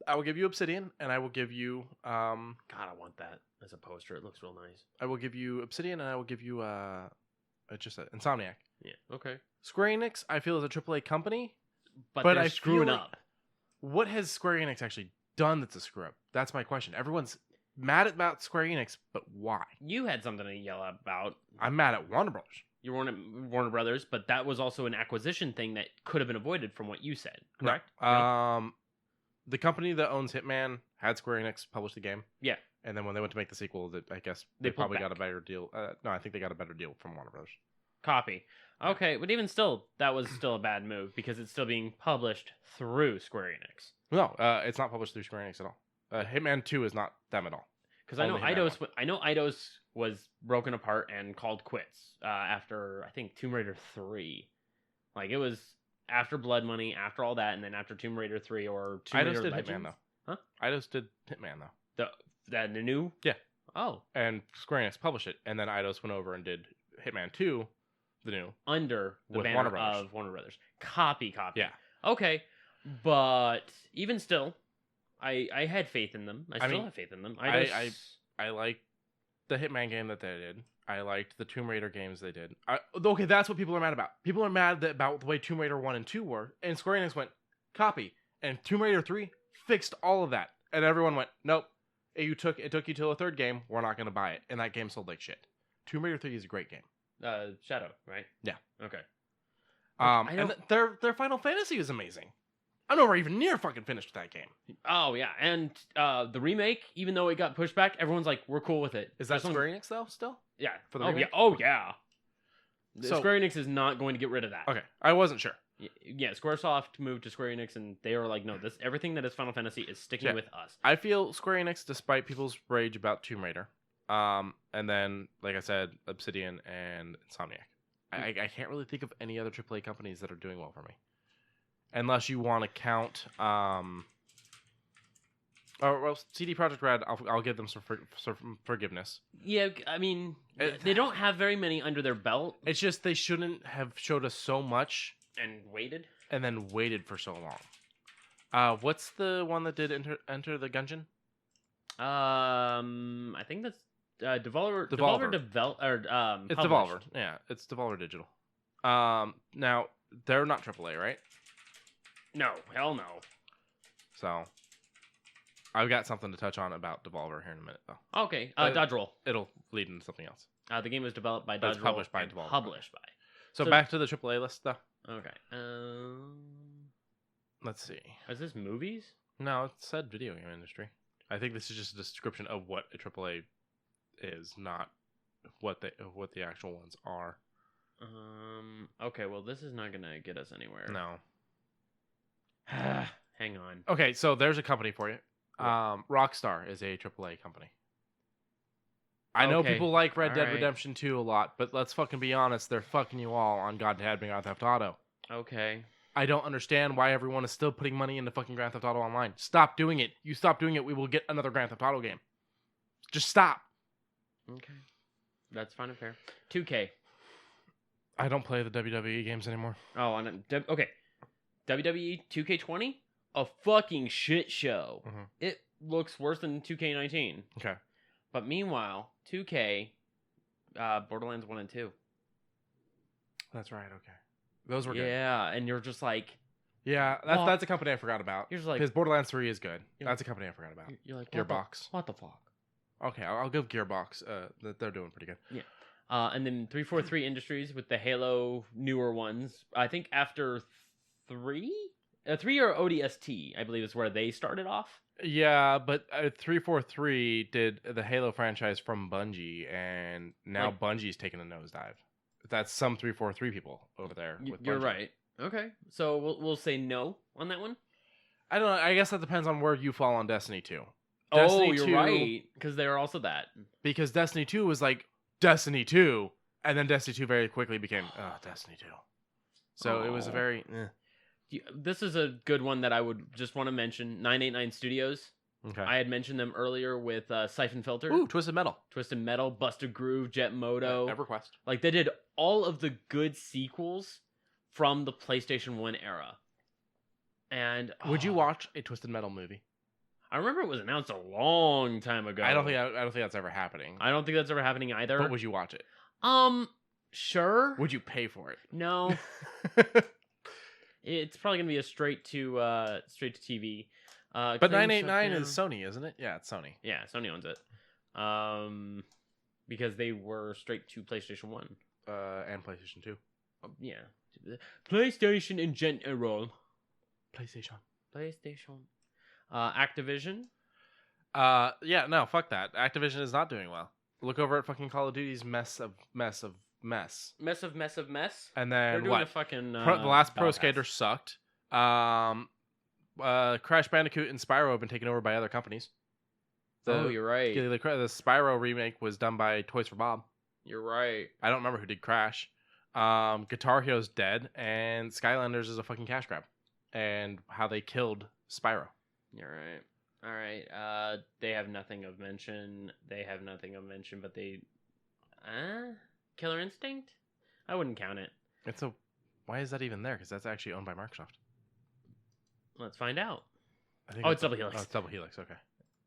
I will give you Obsidian, and I will give you... God, I want that as a poster. It looks real nice. I will give you Obsidian, and I will give you It's just Insomniac. Yeah. Okay. Square Enix, I feel, is a AAA company, But but they're I screwing feel up. what has Square Enix actually done that's a screw up? That's my question. Everyone's mad about Square Enix, but why? You had something to yell about. I'm mad at Warner Brothers. You were Warner Brothers, but that was also an acquisition thing that could have been avoided from what you said, correct? No. The company that owns Hitman had Square Enix publish the game. Yeah. And then when they went to make the sequel, I guess They they pulled probably got a back. better deal. No, I think they got a better deal from Warner Brothers. Copy. Okay, but even still, that was still a bad move because it's still being published through Square Enix. No, it's not published through Square Enix at all. Hitman 2 is not them at all. Because I know Only Hitman Eidos was broken apart and called quits after I think Tomb Raider 3. Like it was after Blood Money, after all that, and then after Tomb Raider 3 or Tomb Eidos Raider did Legends. Hitman though. Huh? Eidos did Hitman though. The new? Yeah. Oh. And Square Enix published it, and then Eidos went over and did Hitman 2, the new. Under the With banner Warner Brothers. of Warner Brothers. Copy. Yeah. Okay, but even still, I had faith in them. I still have faith in them. I like the Hitman game that they did. I liked the Tomb Raider games they did. Okay, that's what people are mad about. People are mad about the way Tomb Raider 1 and 2 were, and Square Enix went, copy. And Tomb Raider 3 fixed all of that. And everyone went, nope. It took you till the third game. We're not going to buy it. And that game sold like shit. Tomb Raider 3 is a great game. Shadow, right? Yeah. Okay. And their Final Fantasy is amazing. I'm nowhere even near fucking finished with that game. Oh yeah, and the remake, even though it got pushed back, everyone's like, "We're cool with it." Is that Square Enix though? Still? Yeah. For the yeah. remake? Oh yeah. So- Square Enix is not going to get rid of that. Okay, I wasn't sure. Yeah, SquareSoft moved to Square Enix, and they were like, "No, everything that is Final Fantasy is sticking with us." I feel Square Enix, despite people's rage about Tomb Raider, and then like I said, Obsidian and Insomniac. I can't really think of any other AAA companies that are doing well for me, unless you want to count. Well, CD Projekt Red, I'll give them some forgiveness. Yeah, I mean, they don't have very many under their belt. It's just they shouldn't have showed us so much and waited, and then waited for so long. What's the one that did Enter the Gungeon? I think that's Devolver. It's published. Devolver. Yeah, it's Devolver Digital. Now they're not AAA, right? No, hell no. So I've got something to touch on about Devolver here in a minute, though. Okay, Dodge Roll. It'll lead into something else. The game was developed by But Dodge it's Roll. published by and Devolver. Published by. So back to the AAA list, though. Okay. Let's see. Is this movies? No, it said video game industry. I think this is just a description of what a AAA is, not what the actual ones are. Okay, well, this is not gonna get us anywhere. No. Hang on. Okay, so there's a company for you. Rockstar is a AAA company. I know people like Red Dead Redemption 2 a lot, but let's fucking be honest, they're fucking you all on Grand Theft Auto. Okay. I don't understand why everyone is still putting money into fucking Grand Theft Auto Online. Stop doing it. You stop doing it, we will get another Grand Theft Auto game. Just stop. Okay. That's fine and fair. 2K. I don't play the WWE games anymore. Oh, okay. WWE 2K20? A fucking shit show. Mm-hmm. It looks worse than 2K19. Okay. But meanwhile, 2K, Borderlands 1 and 2. That's right, okay. Those were good. Yeah, and you're just like... Yeah, that's a company I forgot about. You're just like... Because Borderlands 3 is good. That's a company I forgot about. You're like, Gearbox. What the fuck? Okay, I'll give Gearbox. They're doing pretty good. Yeah. And then 343 Industries with the Halo newer ones. I think after 3 or ODST, I believe is where they started off. Yeah, but 343 did the Halo franchise from Bungie, and now Bungie's taking a nosedive. That's some 343 people over there. You're right. Okay, so we'll say no on that one. I don't know. I guess that depends on where you fall on Destiny 2. Destiny 2, right, because they are also that. Because Destiny 2 was like Destiny 2, and then Destiny 2 very quickly became Destiny 2. So it was a very... This is a good one that I would just want to mention. 989 Studios. Okay. I had mentioned them earlier with Siphon Filter. Ooh, Twisted Metal, Busted Groove, Jet Moto. EverQuest. Like, they did all of the good sequels from the PlayStation 1 era. And would you watch a Twisted Metal movie? I remember it was announced a long time ago. I don't think that's ever happening. I don't think that's ever happening either. But would you watch it? Sure. Would you pay for it? No. It's probably gonna be a straight to TV. But Claim 989 shutdown. is Sony, isn't it? Yeah, it's Sony. Yeah, Sony owns it. Because they were straight to PlayStation 1. And PlayStation 2. Yeah. PlayStation in general. PlayStation. Activision. Yeah, no, fuck that. Activision is not doing well. Look over at fucking Call of Duty's mess. Mess of mess. And They're then doing what? a fucking the last Pro Battle Skater Pass. sucked. Crash Bandicoot and Spyro have been taken over by other companies. You're right. The Spyro remake was done by Toys for Bob. You're right. I don't remember who did Crash. Guitar Hero's dead, and Skylanders is a fucking cash grab. And how they killed Spyro. You're right. All right. They have nothing of mention. But they... Killer Instinct? I wouldn't count it. Why is that even there? Because that's actually owned by Microsoft. Let's find out. It's Double Helix. Oh, it's Double Helix, okay.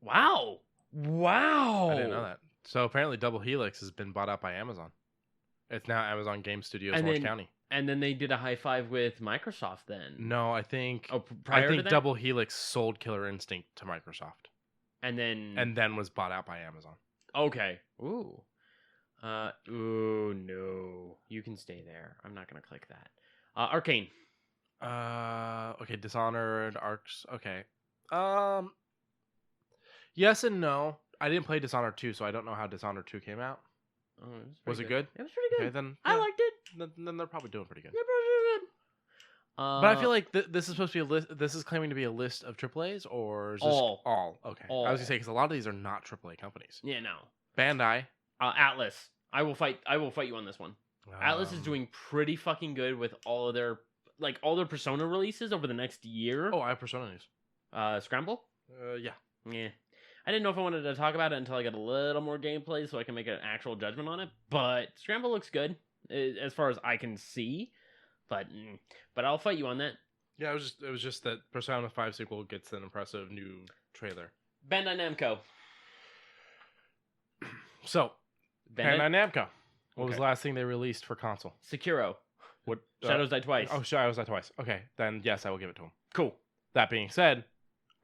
Wow. I didn't know that. So apparently Double Helix has been bought out by Amazon. It's now Amazon Game Studios Orange County. And then they did a high five with Microsoft then. No, I think prior to that? Double Helix sold Killer Instinct to Microsoft. And then was bought out by Amazon. Okay. Ooh. Ooh, no. You can stay there. I'm not going to click that. Arcane. Okay, Dishonored, Arcs. Okay. Yes and no. I didn't play Dishonored 2, so I don't know how Dishonored 2 came out. Was it good? It was pretty good. Okay, then I liked it. Then they're probably doing pretty good. They're pretty good. But I feel like this is supposed to be a list. This is claiming to be a list of AAAs, or is this all? Okay. All. I was gonna say because a lot of these are not AAA companies. Yeah, no. Bandai. Atlas. I will fight you on this one. Atlas is doing pretty fucking good with all their Persona releases over the next year. Oh, I have Persona news. Scramble? Yeah. Yeah. I didn't know if I wanted to talk about it until I got a little more gameplay so I can make an actual judgment on it. But Scramble looks good as far as I can see. But I'll fight you on that. Yeah, it was just that Persona 5 sequel gets an impressive new trailer. Bandai Namco. So, Bandai Namco. What was the last thing they released for console? Sekiro. What? Shadows Die Twice. Oh, Shadows Die Twice. Okay, then yes, I will give it to them. Cool. That being said,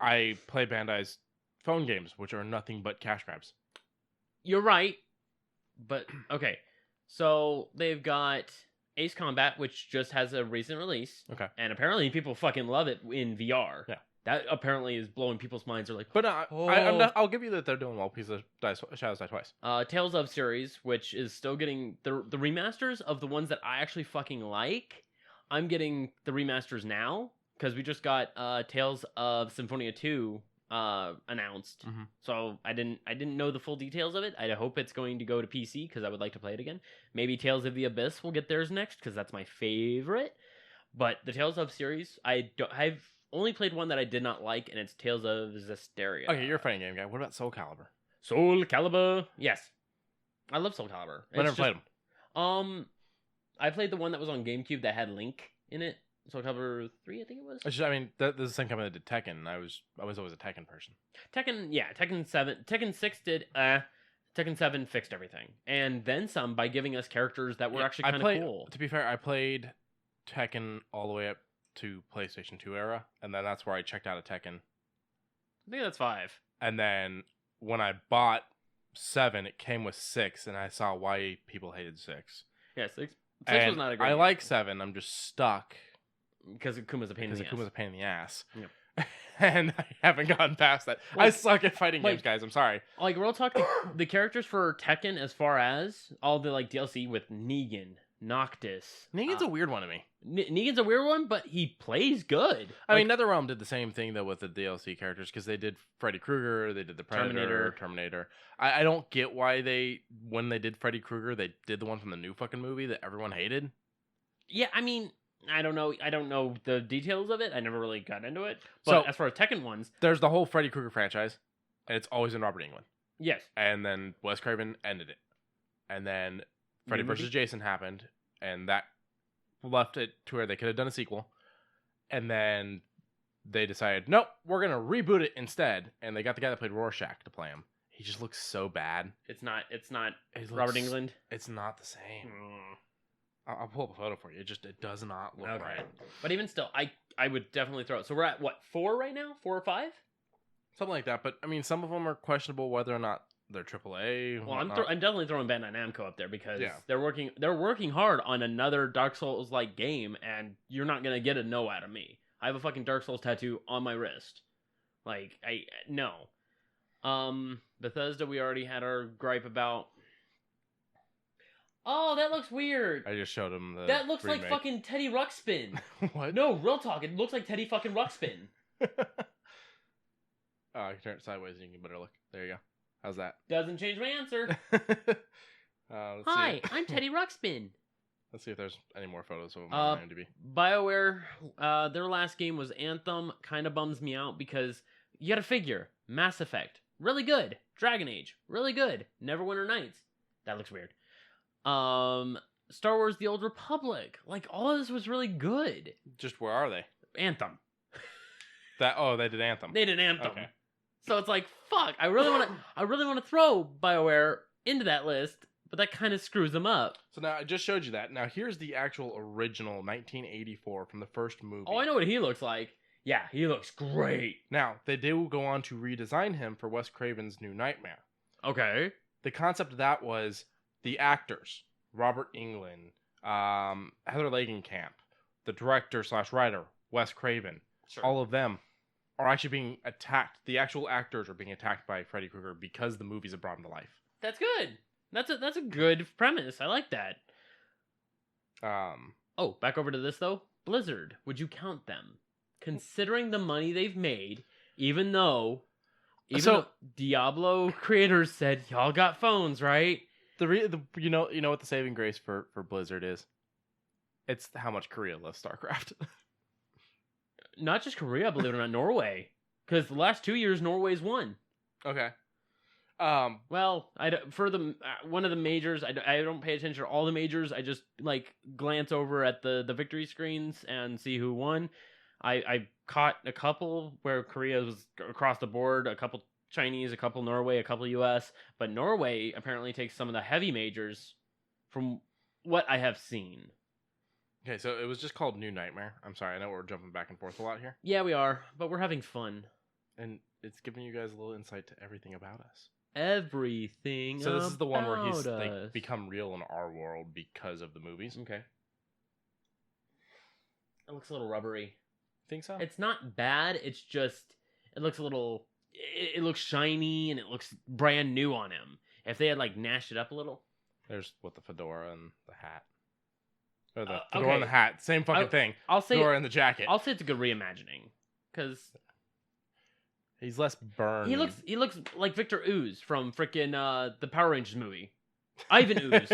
I play Bandai's phone games, which are nothing but cash grabs. You're right. But, okay. So, they've got Ace Combat, which just has a recent release. Okay. And apparently people fucking love it in VR. Yeah. That apparently is blowing people's minds. They're like, but I'll give you that they're doing well. Piece of Shadows Die Twice. Tales of series, which is still getting the remasters of the ones that I actually fucking like. I'm getting the remasters now because we just got Tales of Symphonia 2 announced. Mm-hmm. So I didn't know the full details of it. I hope it's going to go to PC because I would like to play it again. Maybe Tales of the Abyss will get theirs next because that's my favorite. But the Tales of series, I've only played one that I did not like, and it's Tales of Zestiria. Okay, you're a fighting game guy. What about Soul Calibur? Soul Calibur, yes, I love Soul Calibur. I never played them. I played the one that was on GameCube that had Link in it. Soul Calibur 3, I think it was. This is the same company that did Tekken. And I was always a Tekken person. Tekken 7, Tekken 6 did. Tekken 7 fixed everything, and then some by giving us characters that were actually kind of cool. To be fair, I played Tekken all the way up to PlayStation 2 era, and then that's where I checked out of Tekken. I think that's 5. And then when I bought 7, it came with 6, and I saw why people hated 6. Yeah, 6 was not a great I game. like 7. I'm just stuck because Akuma's a pain in the ass. Akuma's a pain in the ass. Yep. And I haven't gotten past that. I suck at fighting games, guys. I'm sorry. Like, real talk, the characters for Tekken, as far as all the DLC with Negan, Noctis. Negan's a weird one to me. Negan's a weird one, but he plays good. I mean, NetherRealm did the same thing, though, with the DLC characters, because they did Freddy Krueger, they did the Predator, Terminator. I don't get why when they did Freddy Krueger, they did the one from the new fucking movie that everyone hated. Yeah, I mean, I don't know the details of it. I never really got into it. But as far as Tekken ones, there's the whole Freddy Krueger franchise, and it's always been Robert Englund. Yes. And then Wes Craven ended it. And then Freddy vs. Jason happened, and that left it to where they could have done a sequel. And then they decided, nope, we're going to reboot it instead. And they got the guy that played Rorschach to play him. He just looks so bad. It's not Robert Englund. It's not the same. I'll pull up a photo for you. It does not look right. But even still, I would definitely throw it. So we're at what, 4 right now? 4 or 5? Something like that. But I mean, some of them are questionable whether or not they're AAA. Well, I'm definitely throwing Bandai Namco up there because Yeah. they're working hard on another Dark Souls like game, and you're not gonna get a no out of me. I have a fucking Dark Souls tattoo on my wrist. Like no. Bethesda, we already had our gripe about. Oh, that looks weird. I just showed him the. That looks remake. like fucking Teddy Ruxpin. What? No, real talk. It looks like Teddy fucking Ruxpin. I can turn it sideways and you can better look. There you go. How's that? Doesn't change my answer. Hi, I'm Teddy Ruxpin. Let's see if there's any more photos of him on IMDb. BioWare, their last game was Anthem. Kind of bums me out because you got to figure Mass Effect, really good. Dragon Age, really good. Neverwinter Nights, that looks weird. Star Wars: The Old Republic, like all of this was really good. Just where are they? Anthem. They did Anthem. They did Anthem. Okay. So it's like, fuck. I really want to throw BioWare into that list, but that kind of screws them up. So now I just showed you that. Now here's the actual original 1984 from the first movie. Oh, I know what he looks like. Yeah, he looks great. Now they did go on to redesign him for Wes Craven's New Nightmare. Okay. The concept of that was the actors, Robert Englund, Heather Langenkamp, the director/writer, Wes Craven. Sure. All of them are actually being attacked. The actual actors are being attacked by Freddy Krueger because the movies have brought him to life. That's good. That's a good premise. I like that. Oh, back over to this though. Blizzard, would you count them? Considering the money they've made, even though Diablo creators said y'all got phones, right? You know what the saving grace for Blizzard is? It's how much Korea loves StarCraft. Not just Korea, believe it or not, Norway. Because the last 2 years, Norway's won. Okay. Well, for one of the majors, I don't pay attention to all the majors. I just glance over at the victory screens and see who won. I caught a couple where Korea was across the board, a couple Chinese, a couple Norway, a couple US, but Norway apparently takes some of the heavy majors from what I have seen. Okay, so it was just called New Nightmare. I'm sorry, I know we're jumping back and forth a lot here. Yeah, we are, but we're having fun. And it's giving you guys a little insight to everything about us. Everything. So this is the one where they us. become real in our world because of the movies. Okay. It looks a little rubbery. Think so? It's not bad. It's just it looks a little. It looks shiny and it looks brand new on him. If they had gnashed it up a little. There's the fedora and the hat. Or the fedora and the hat, same fucking thing. I'll say fedora and the jacket. I'll say it's a good reimagining because he's less burned. He looks like Victor Ooze from frickin' the Power Rangers movie. Ivan Ooze.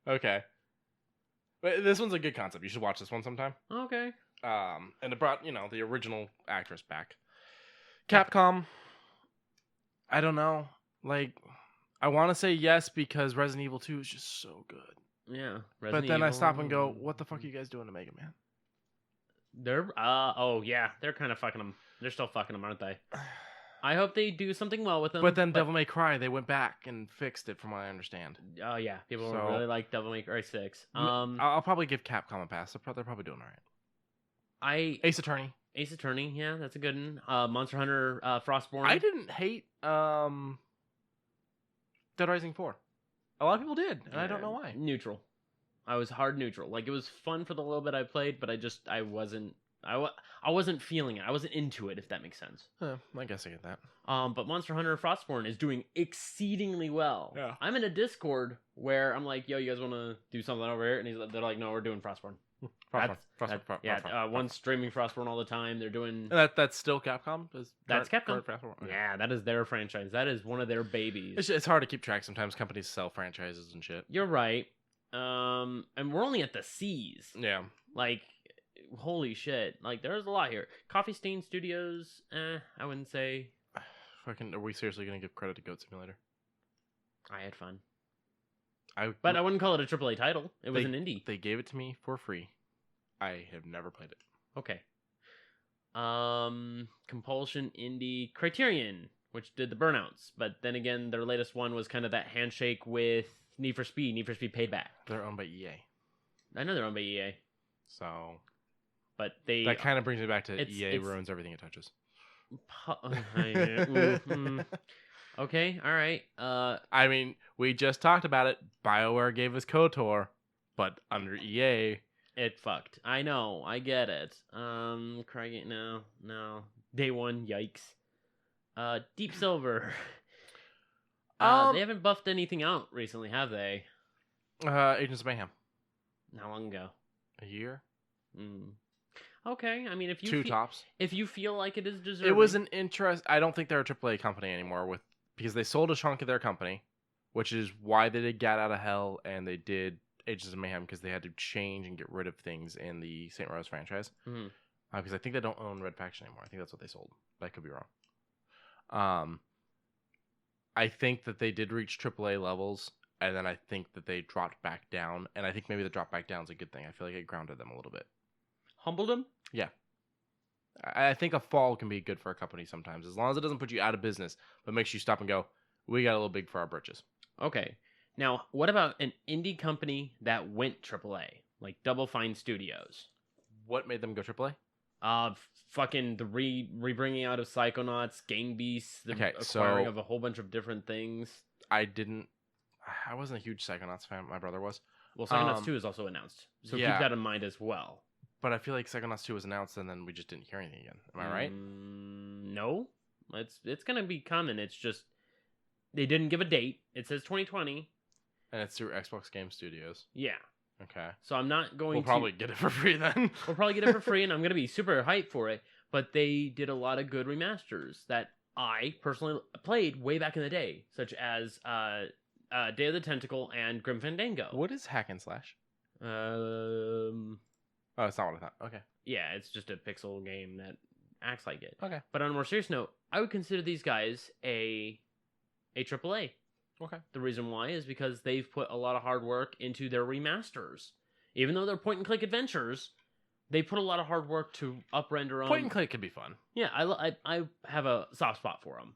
Okay, but this one's a good concept. You should watch this one sometime. Okay. And it brought the original actress back. Capcom. I don't know. I want to say yes because Resident Evil 2 is just so good. Yeah, but then I stop and go, what the fuck are you guys doing to Mega Man? They're they're kind of fucking them. They're still fucking them, aren't they? I hope they do something well with them. But then Devil May Cry, they went back and fixed it, from what I understand. Oh yeah, people really like Devil May Cry 6. I'll probably give Capcom a pass. They're probably doing all right. Ace Attorney, yeah, that's a good one. Monster Hunter, Frostborn. I didn't hate Dead Rising 4. A lot of people did, and I don't know why. Neutral. I was hard neutral. It was fun for the little bit I played, but I wasn't feeling it. I wasn't into it, if that makes sense. I guess I get that. But Monster Hunter Frostborn is doing exceedingly well. Yeah. I'm in a Discord where I'm like, yo, you guys want to do something over here? And they're like, no, we're doing Frostborn. Frostborn. One's streaming Frostborn all the time. They're doing... And that's still Capcom? That's Capcom. Okay. Yeah, that is their franchise. That is one of their babies. It's hard to keep track. Sometimes companies sell franchises and shit. You're right. And we're only at the C's. Yeah. Holy shit. There's a lot here. Coffee Stain Studios, I wouldn't say. Are we seriously going to give credit to Goat Simulator? I had fun. But I wouldn't call it a AAA title. It was an indie. They gave it to me for free. I have never played it. Okay. Compulsion Indie Criterion, which did the Burnouts. But then again, their latest one was kind of that handshake with Need for Speed Paid Back. They're owned by EA. I know they're owned by EA, So but they that kind of brings me back to it's- EA it's- ruins everything it touches. Okay, all right. I mean, we just talked about it. BioWare gave us KOTOR, but under EA, It fucked. I know. I get it. Craig, no. Day one, yikes. Deep Silver. They haven't buffed anything out recently, have they? Agents of Mayhem. How long ago? A year? Okay, I mean, if you Two tops. if you feel like it is deserving, It was an interest. I don't think they're a AAA company anymore because they sold a chunk of their company, which is why they did Gat Out of Hell and they did Agents of Mayhem, because they had to change and get rid of things in the St. Rose franchise. Because I think they don't own Red Faction anymore. I think that's what they sold. But I could be wrong. I think that they did reach AAA levels, and then I think that they dropped back down. And I think maybe the drop back down is a good thing. I feel like it grounded them a little bit. humbled them. Yeah. I think a fall can be good for a company sometimes, as long as it doesn't put you out of business, but makes you stop and go, we got a little big for our britches. Okay. Now, what about an indie company that went AAA, like Double Fine Studios? What made them go AAA? Fucking the rebringing out of Psychonauts, Gang Beasts, the acquiring of a whole bunch of different things. I wasn't a huge Psychonauts fan. My brother was. Well, Psychonauts 2 is also announced, so keep that in mind as well. But I feel like Psychonauts 2 was announced, and then we just didn't hear anything again. Am I right? No. It's going to be coming. It's just, they didn't give a date. It says 2020. And it's through Xbox Game Studios. Yeah. Okay. So I'm not going We'll probably get it for free then. We'll probably get it for free, and I'm going to be super hyped for it. But they did a lot of good remasters that I personally played way back in the day, such as Day of the Tentacle and Grim Fandango. What is hack and slash? Oh, it's not what I thought. Okay. Yeah, it's just a pixel game that acts like it. Okay. But on a more serious note, I would consider these guys a AAA. Okay. The reason why is because they've put a lot of hard work into their remasters. Even though they're point-and-click adventures, they put a lot of hard work to up-render them. Point-and-click can be fun. Yeah, I have a soft spot for them.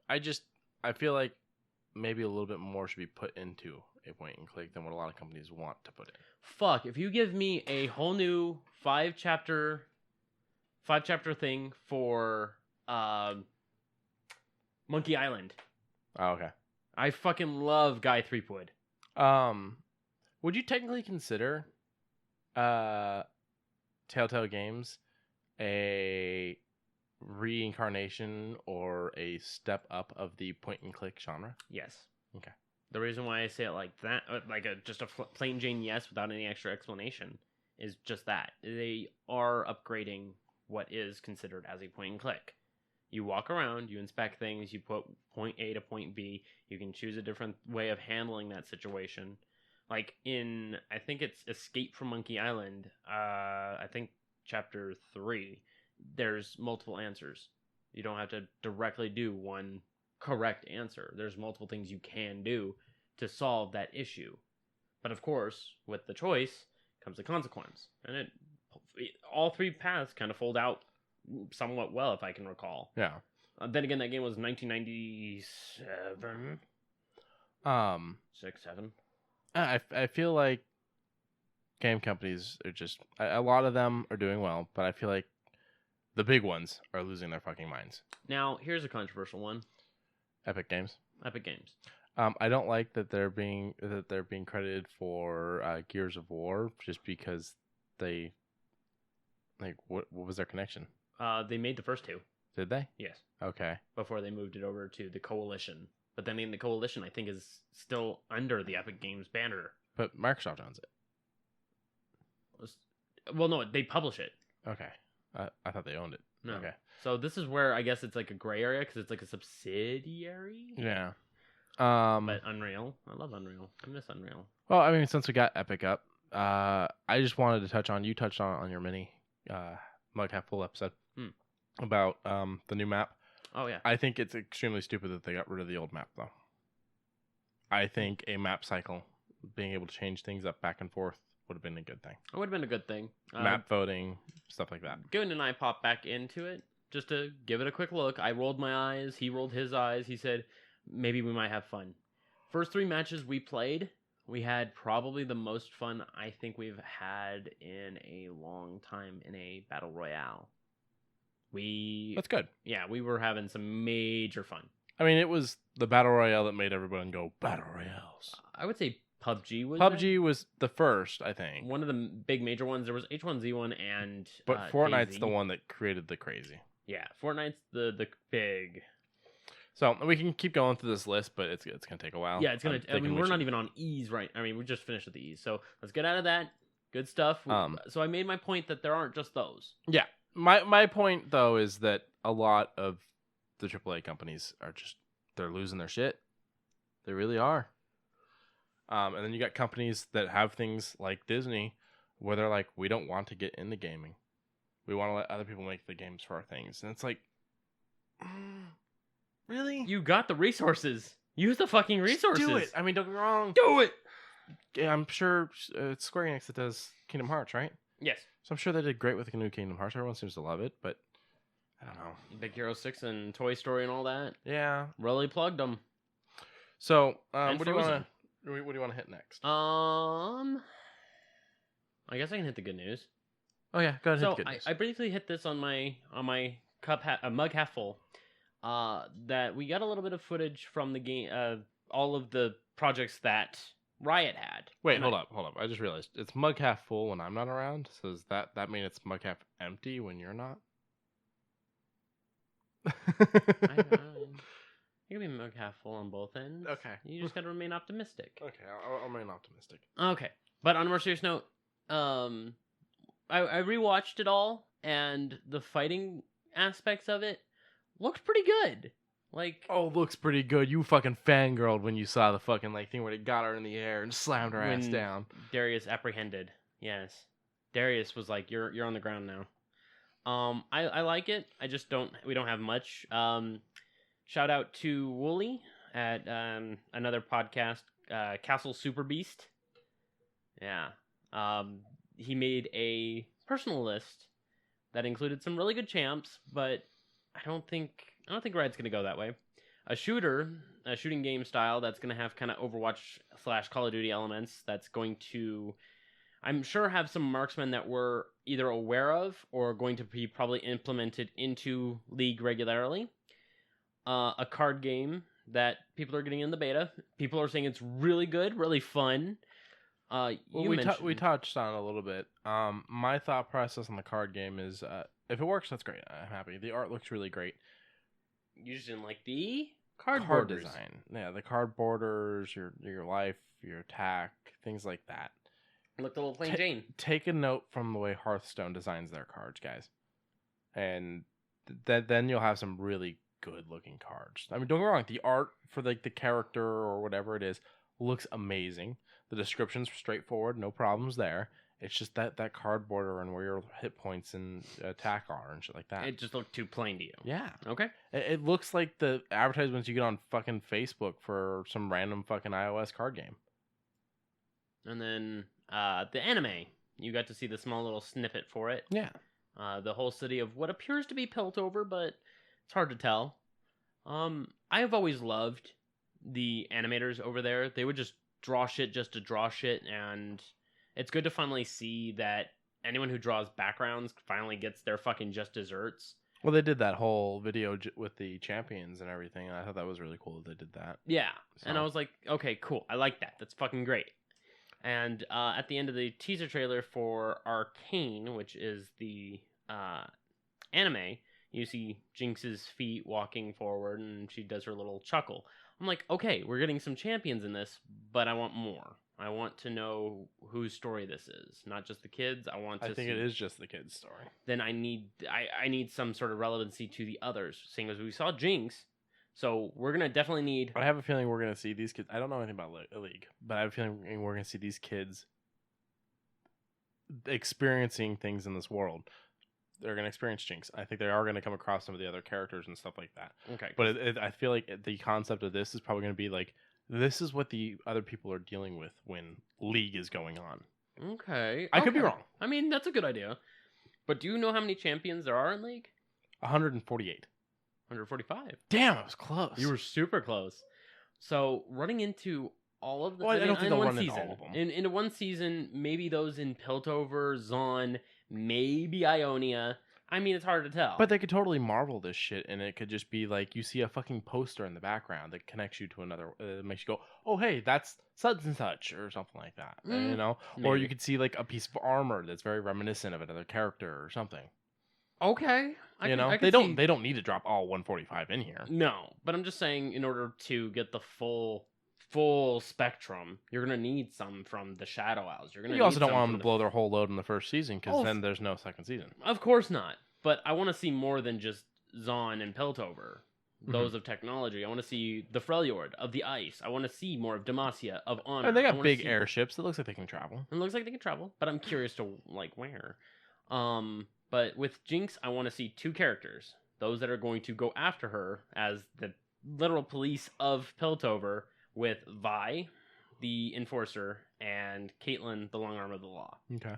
I feel like maybe a little bit more should be put into a point-and-click than what a lot of companies want to put in. Fuck, if you give me a whole new five chapter thing for Monkey Island. Oh, okay. I fucking love Guy Threepwood. Would you technically consider Telltale Games a reincarnation or a step up of the point-and-click genre? Yes. Okay. The reason why I say it like that, like just a plain Jane yes without any extra explanation, is just that. They are upgrading what is considered as a point-and-click. You walk around, you inspect things, you put point A to point B. You can choose a different way of handling that situation. Like in, I think it's Escape from Monkey Island, I think chapter 3, there's multiple answers. You don't have to directly do one correct answer. There's multiple things you can do to solve that issue. But of course, with the choice comes the consequence. And all three paths kind of fold out somewhat well, if I can recall. Yeah. Then again, that game was 1997. 6, 7. I feel like game companies are just a lot of them are doing well, but I feel like the big ones are losing their fucking minds. Now, here's a controversial one. Epic Games. Epic Games. I don't like that they're being credited for Gears of War just because they what was their connection? They made the first two. Did they? Yes. Okay. Before they moved it over to the Coalition. But then the Coalition, I think, is still under the Epic Games banner. But Microsoft owns it. Well, no, they publish it. Okay. I thought they owned it. No. Okay. So this is where I guess it's like a gray area because it's like a subsidiary. Yeah. But Unreal. I love Unreal. I miss Unreal. Well, I mean, since we got Epic up, I just wanted to touch on, you touched on your mini Mug Half Full episode about the new map. Oh, yeah. I think it's extremely stupid that they got rid of the old map, though. I think a map cycle, being able to change things up back and forth, would have been a good thing. It would have been a good thing. Map voting, stuff like that. Goon and I popped back into it just to give it a quick look. I rolled my eyes. He rolled his eyes. He said, maybe we might have fun. First 3 matches we played, We had probably the most fun I think we've had in a long time in a battle royale. That's good. Yeah, we were having some major fun. I mean, it was the battle royale that made everyone go battle royales. I would say PUBG was was the first, I think. one of the big major ones. There was H1Z1 and But Fortnite's DayZ. the one that created the crazy. Yeah, Fortnite's the big. So we can keep going through this list, but it's gonna take a while. Yeah, it's gonna. I mean, we're not even on E's right. I mean, we just finished with the E's, so let's get out of that. Good stuff. So I made my point that there aren't just those. Yeah, my point though is that a lot of the AAA companies are they're losing their shit. They really are. And then you got companies that have things like Disney, where they're like, we don't want to get into gaming. We want to let other people make the games for our things, and it's like, really? You got the resources. Use the fucking resources. Just do it. I mean, don't get me wrong. Do it. Yeah, I'm sure it's Square Enix that does Kingdom Hearts, right? Yes. So I'm sure they did great with the new Kingdom Hearts. Everyone seems to love it, but I don't know. Big Hero 6 and Toy Story and all that. Yeah. Really plugged them. So, And what do you want to hit next? I guess I can hit the good news. Oh yeah, go ahead. So hit the good news. I briefly hit this on my mug half full. That we got a little bit of footage from the game, all of the projects that Riot had. Wait, hold up. I just realized it's mug half full when I'm not around. So does that mean it's mug half empty when you're not? You can be mug half full on both ends. Okay. You just gotta remain optimistic. Okay, I'll remain optimistic. Okay, but on a more serious note, I rewatched it all, and the fighting aspects of it looked pretty good. Like, oh, looks pretty good. You fucking fangirled when you saw the fucking thing where they got her in the air and slammed her ass down. Darius apprehended. Yes, Darius was like, "You're on the ground now." I like it. I just we don't have much. Shout out to Wooly at another podcast, Castle Super Beast. Yeah. He made a personal list that included some really good champs, but I don't think Riot's gonna go that way. A shooting game style that's gonna have kind of Overwatch / Call of Duty elements. That's going to, I'm sure, have some marksmen that we're either aware of or going to be probably implemented into League regularly. A card game that people are getting in the beta. People are saying it's really good, really fun. We touched on it a little bit. My thought process on the card game is, if it works, that's great. I'm happy. The art looks really great. You just didn't like the card borders. Design. Yeah, the card borders, your life, your attack, things like that. It looked a little plain Jane. Take a note from the way Hearthstone designs their cards, guys, and then you'll have some really good looking cards. I mean, don't get me wrong. The art for the character or whatever it is looks amazing. The description's straightforward, no problems there. It's just that card border and where your hit points and attack are and shit like that. It just looked too plain to you. Yeah. Okay. It looks like the advertisements you get on fucking Facebook for some random fucking iOS card game. And then the anime. You got to see the small little snippet for it. Yeah. The whole city of what appears to be Piltover, but it's hard to tell. I have always loved the animators over there. They would just draw shit just to draw shit, and it's good to finally see that anyone who draws backgrounds finally gets their fucking just desserts. Well, they did that whole video with the champions and everything, and I thought that was really cool that they did that. Yeah, so. And I was like, okay, cool. I like that. That's fucking great. And at the end of the teaser trailer for Arcane, which is the anime, you see Jinx's feet walking forward, and she does her little chuckle. I'm like, okay, we're getting some champions in this, but I want more. I want to know whose story this is, not just the kids. I think it is just the kids' story. Then I need some sort of relevancy to the others, seeing as we saw Jinx. So we're gonna definitely need. I have a feeling we're gonna see these kids. I don't know anything about League, but I have a feeling we're gonna see these kids experiencing things in this world. They're going to experience Jinx. I think they are going to come across some of the other characters and stuff like that. Okay. But I feel like the concept of this is probably going to be like, this is what the other people are dealing with when League is going on. Okay. I could be wrong. I mean, that's a good idea. But do you know how many champions there are in League? 148. 145. Damn, I was close. You were super close. So running into all of them. Well, I don't think they'll one run into season. all of them. In one season, maybe those in Piltover, Zon, maybe Ionia. I mean, it's hard to tell. But they could totally Marvel this shit, and it could just be like you see a fucking poster in the background that connects you to another, makes you go, "Oh, hey, that's such and such," or something like that. You know, maybe. or you could see like a piece of armor that's very reminiscent of another character or something. Okay, They don't need to drop all 145 in here. No, but I'm just saying, in order to get the full spectrum, you're gonna need some from the Shadow Owls. You also don't want them to blow their whole load in the first season, because then there's no second season. Of course not. But I want to see more than just Zon and Piltover, those of technology. I want to see the Freljord of the ice. I want to see more of Demacia of Honor. And they got big airships. It looks like they can travel. It looks like they can travel, but I'm curious to like where. But with Jinx, I want to see 2 characters. Those that are going to go after her as the literal police of Piltover, with Vi, the enforcer, and Caitlyn, the long arm of the law. Okay.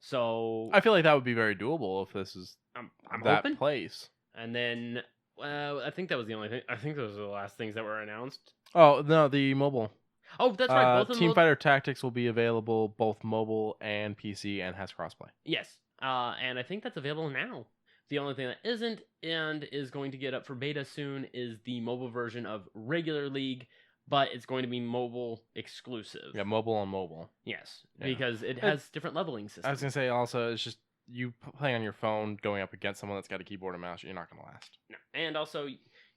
So I feel like that would be very doable if this is I'm that hoping. place. And then I think that was the only thing. I think those were the last things that were announced. Oh no, the mobile. Oh, that's right. Both of them. Teamfighter Tactics will be available both mobile and PC, and has crossplay. Yes. And I think that's available now. The only thing that isn't and is going to get up for beta soon is the mobile version of regular League, but it's going to be mobile exclusive. Yeah, mobile on mobile. Yes, Yeah. because it has different leveling systems. I was gonna say also, it's just you playing on your phone, going up against someone that's got a keyboard and mouse. You're not gonna last. No. And also,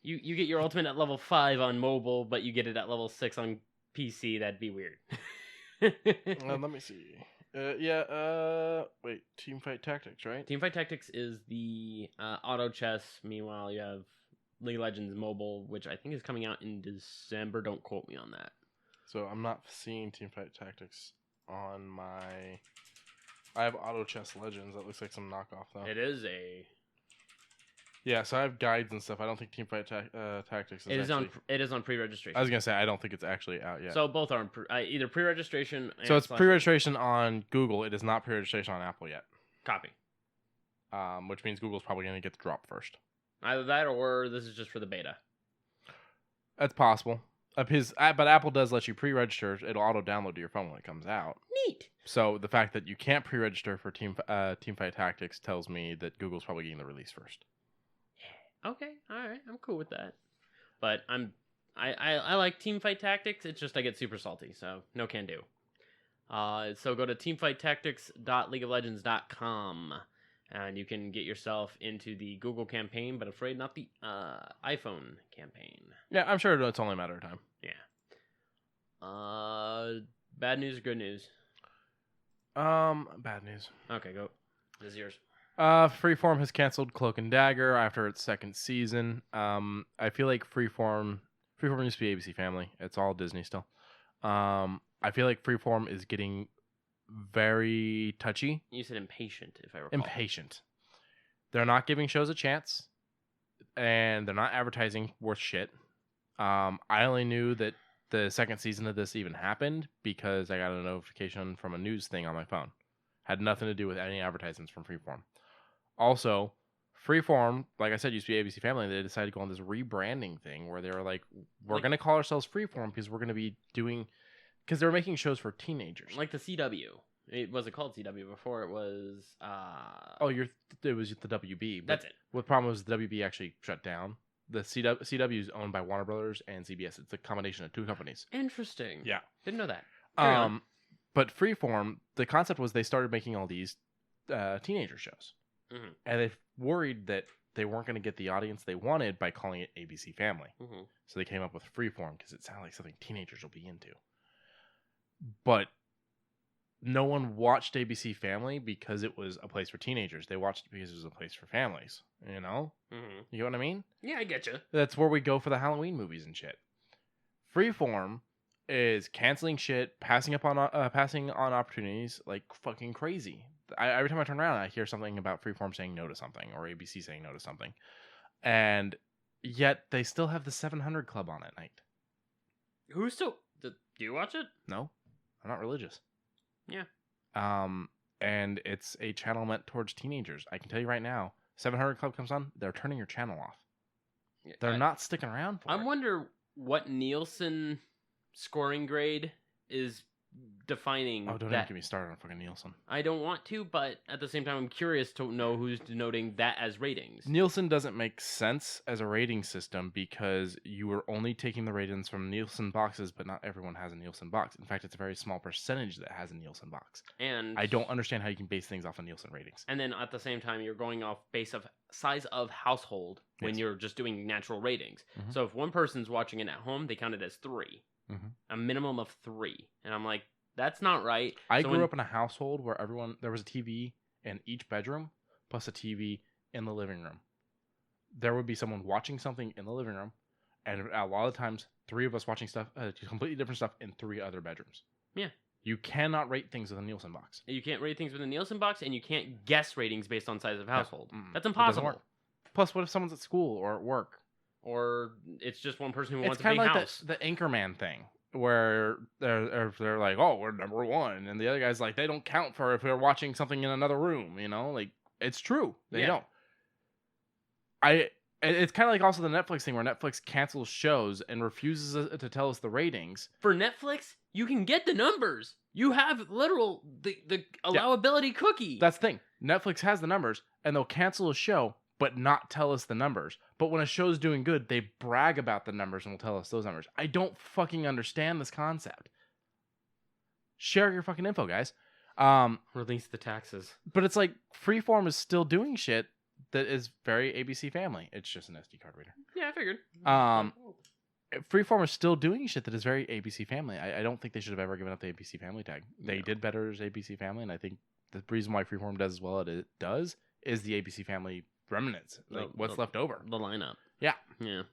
you get your ultimate at level 5 on mobile, but you get it at level 6 on PC. That'd be weird. Let me see. Wait, Teamfight Tactics, right? Teamfight Tactics is the auto chess. Meanwhile, you have League of Legends Mobile, which I think is coming out in December. Don't quote me on that. So I'm not seeing Teamfight Tactics on my... I have Auto Chess Legends. That looks like some knockoff, though. It is a... Yeah, so I have guides and stuff. I don't think Teamfight Tactics is actually... It is on pre-registration. I was going to say, I don't think it's actually out yet. So both are either pre-registration... So it's pre-registration on Google. It is not pre-registration on Apple yet. Copy. Which means Google's probably going to get the drop first. Either that or this is just for the beta. That's possible. But Apple does let you pre-register. It'll auto-download to your phone when it comes out. Neat. So the fact that you can't pre-register for Teamfight Tactics tells me that Google's probably getting the release first. Okay, all right, I'm cool with that. But I like Teamfight Tactics. It's just I get super salty, so no can do. So go to teamfighttactics.leagueoflegends.com and you can get yourself into the Google campaign, but afraid not the iPhone campaign. Yeah, I'm sure it's only a matter of time. Yeah. Bad news or good news? Bad news. Okay, go. This is yours. Freeform has canceled Cloak and Dagger after its second season. I feel like Freeform used to be ABC Family. It's all Disney still. I feel like Freeform is getting very touchy. You said impatient, if I recall. Impatient. They're not giving shows a chance, and they're not advertising worth shit. I only knew that the second season of this even happened because I got a notification from a news thing on my phone. Had nothing to do with any advertisements from Freeform. Also, Freeform, like I said, used to be ABC Family. They decided to go on this rebranding thing where they were like, we're going to call ourselves Freeform because we're going to be doing... Because they were making shows for teenagers. Like the CW. It wasn't called CW before. It was... It was the WB. That's it. What the problem was the WB actually shut down. The CW is owned by Warner Brothers and CBS. It's a combination of 2 companies. Interesting. Yeah. Didn't know that. But Freeform, the concept was they started making all these teenager shows. Mm-hmm. And they worried that they weren't going to get the audience they wanted by calling it ABC Family. Mm-hmm. So they came up with Freeform because it sounded like something teenagers will be into. But no one watched ABC Family because it was a place for teenagers. They watched it because it was a place for families. You know? Mm-hmm. You know what I mean? Yeah, I get you. That's where we go for the Halloween movies and shit. Freeform is canceling shit, passing on opportunities like fucking crazy. Every time I turn around, I hear something about Freeform saying no to something or ABC saying no to something. And yet they still have the 700 Club on at night. Do you watch it? No, I'm not religious. Yeah. And it's a channel meant towards teenagers. I can tell you right now, 700 Club comes on, they're turning your channel off. They're not sticking around for it. I wonder what Nielsen scoring grade is defining Oh, don't even that. get me started on fucking Nielsen. I don't want to, but at the same time, I'm curious to know who's denoting that as ratings. Nielsen doesn't make sense as a rating system because you are only taking the ratings from Nielsen boxes, but not everyone has a Nielsen box. In fact, it's a very small percentage that has a Nielsen box. And I don't understand how you can base things off of Nielsen ratings. And then at the same time, you're going off base of size of household when Yes. you're just doing natural ratings. Mhm. So if one person's watching it at home, they count it as 3, Mhm. a minimum of 3. And I'm like, that's not right. I So grew when- up in a household where there was a TV in each bedroom plus a TV in the living room. There would be someone watching something in the living room, and a lot of times, 3 of us watching stuff, completely different stuff in 3 other bedrooms. Yeah. You cannot rate things with a Nielsen box. You can't rate things with a Nielsen box, and you can't guess ratings based on size of household. Mm-mm. That's It doesn't impossible. work. Plus, what if someone's at school or at work? Or it's just one person who It's wants a kind big of like house. the Anchorman thing, where they're like, "Oh, we're number 1," and the other guy's like, "They don't count for if they're watching something in another room." You know, like it's true, they Yeah. don't. It's kind of like also the Netflix thing, where Netflix cancels shows and refuses to tell us the ratings. For Netflix, you can get the numbers. You have literal the allowability cookie. That's the thing. Netflix has the numbers, and they'll cancel a show, but not tell us the numbers. But when a show's doing good, they brag about the numbers and will tell us those numbers. I don't fucking understand this concept. Share your fucking info, guys. Release the taxes. But it's like Freeform is still doing shit that is very ABC Family. It's just an SD card reader. Yeah, I figured. Freeform is still doing shit that is very ABC Family. I don't think they should have ever given up the ABC Family tag. They No. did better as ABC Family, and I think the reason why Freeform does as well as it does is the ABC Family remnants, like what's left over. The lineup. Yeah. Yeah.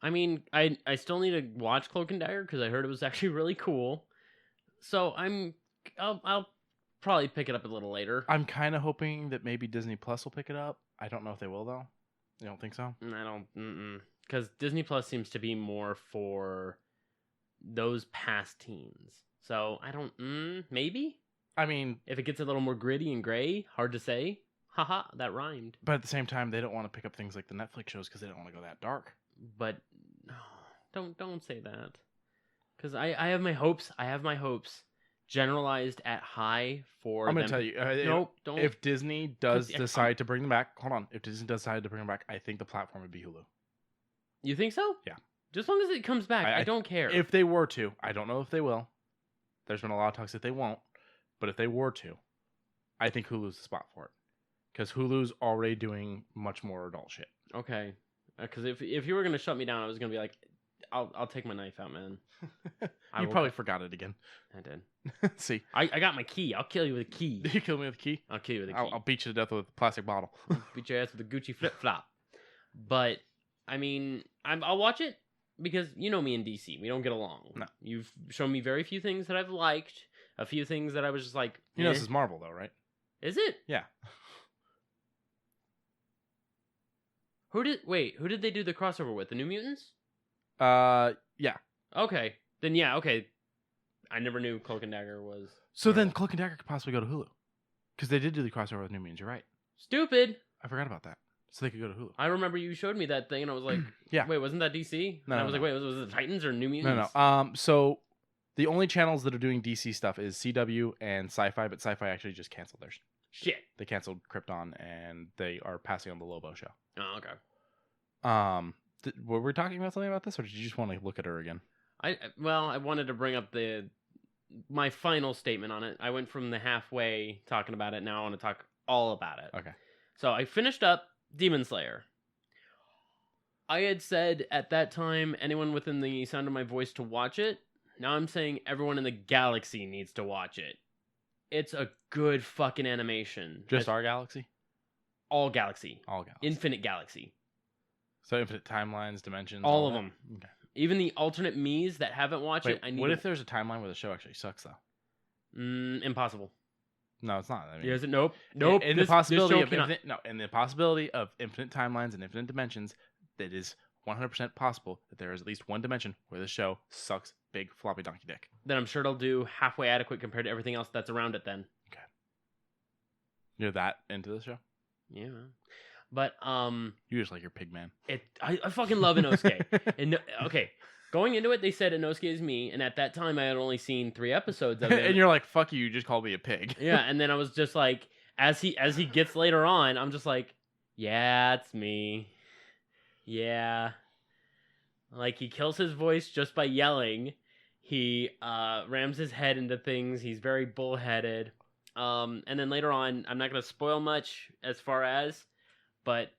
I mean, I still need to watch Cloak and Dagger because I heard it was actually really cool. So I'll probably pick it up a little later. I'm kind of hoping that maybe Disney Plus will pick it up. I don't know if they will though. You don't think so? I don't, because Disney Plus seems to be more for those past teens. So I don't, maybe I mean, if it gets a little more gritty and gray, hard to say. Haha, that rhymed. but at the same time, they don't want to pick up things like the Netflix shows because they don't want to go that dark. But don't say that, because I have my hopes. I have my hopes generalized at high for. I'm going them. to tell you. Nope, don't. If Disney does 'Cause, decide to bring them back, hold on. If Disney does decide to bring them back, I think the platform would be Hulu. You think so? Yeah. Just as long as it comes back, I don't care. If they were to, I don't know if they will. There's been a lot of talks that they won't, but if they were to, I think Hulu's the spot for it, because Hulu's already doing much more adult shit. Okay, because if you were gonna shut me down, I was gonna be like, I'll take my knife out, man. I You will probably forgot it again. I did. See, I got my key. I'll kill you with a key. you kill me with a key. I'll kill you with a key. I'll beat you to death with a plastic bottle. Beat your ass with a Gucci flip flop. But I mean, I'll watch it because you know me and DC. We don't get along. No. You've shown me very few things that I've liked. A few things that I was just like, You know eh. this is Marvel though, right? Is it? Yeah. Who did they do the crossover with? The New Mutants? Yeah. Okay. Then yeah, okay. I never knew Cloak and Dagger was So then Cloak and Dagger could possibly go to Hulu, because they did do the crossover with New Mutants. You're right. stupid. I forgot about that. So they could go to Hulu. I remember you showed me that thing and I was like, Yeah. wait, wasn't that DC? No, And I no, was like, no. wait, was it the Titans or New Mutants? No. So the only channels that are doing DC stuff is CW and Sci-Fi, but Sci-Fi actually just canceled theirs. Shit. They canceled Krypton, and they are passing on the Lobo show. Oh, okay. Were we talking about something about this, or did you just want to look at her again? I wanted to bring up my final statement on it. I went from the halfway talking about it. Now I want to talk all about it. Okay. So I finished up Demon Slayer. I had said at that time anyone within the sound of my voice to watch it. Now I'm saying everyone in the galaxy needs to watch it. It's a good fucking animation. Just It's our galaxy? all galaxy. All galaxy. Infinite galaxy. So infinite timelines, dimensions. All of that? them. Okay. Even the alternate me's that haven't watched Wait, it, I need what to... if there's a timeline where the show actually sucks, though? Impossible. No, it's not. I mean, Is it? Nope. Nope. In This the possibility show of cannot- infinite timelines and infinite dimensions, that is 100% possible that there is at least one dimension where the show sucks big floppy donkey dick. Then I'm sure it'll do halfway adequate compared to everything else that's around it then. You're that into the show? Yeah. But You just like your pig man. I fucking love Inosuke. And okay, Going into it, they said Inosuke is me, and at that time I had only seen 3 episodes of it. And you're like, fuck you just called me a pig. Yeah, and then I was just like, as he gets later on, I'm just like, yeah, it's me. Yeah. Like, he kills his voice just by yelling. He rams his head into things. He's very bullheaded. And then later on, I'm not going to spoil much as far as, but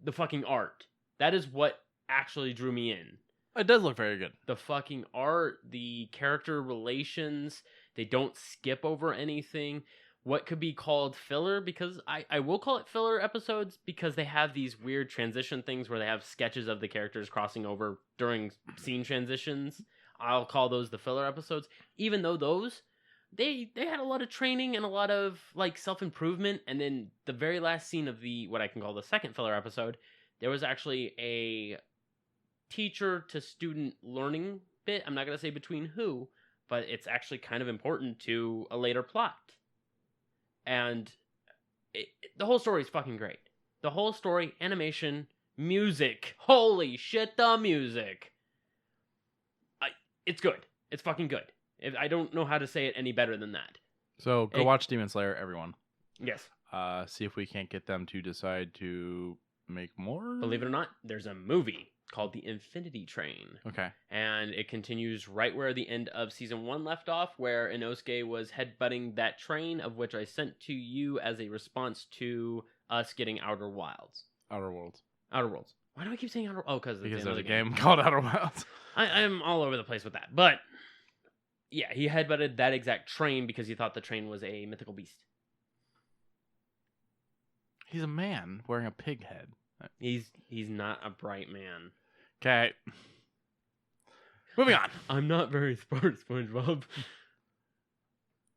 the fucking art. That is what actually drew me in. It does look very good. The fucking art, the character relations, they don't skip over anything. What could be called filler, because I will call it filler episodes, because they have these weird transition things where they have sketches of the characters crossing over during scene transitions. I'll call those the filler episodes, even though those, they had a lot of training and a lot of like self-improvement. And then the very last scene of the, what I can call the second filler episode, there was actually a teacher to student learning bit. I'm not going to say between who, but it's actually kind of important to a later plot. And the whole story is fucking great. The whole story, animation, music. Holy shit, the music. It's good. It's fucking good. I don't know how to say it any better than that. So go watch Demon Slayer, everyone. Yes. See if we can't get them to decide to make more. Believe it or not, there's a movie called The Infinity Train. Okay. And it continues right where the end of season 1 left off, where Inosuke was headbutting that train, of which I sent to you as a response to us getting Outer Worlds. Outer Worlds. Why do I keep saying Outer? Oh, because there's a game called Outer Worlds. I'm all over the place with that. But yeah, he headbutted that exact train because he thought the train was a mythical beast. He's a man wearing a pig head. He's not a bright man. Okay. Moving on. I'm not very smart, SpongeBob.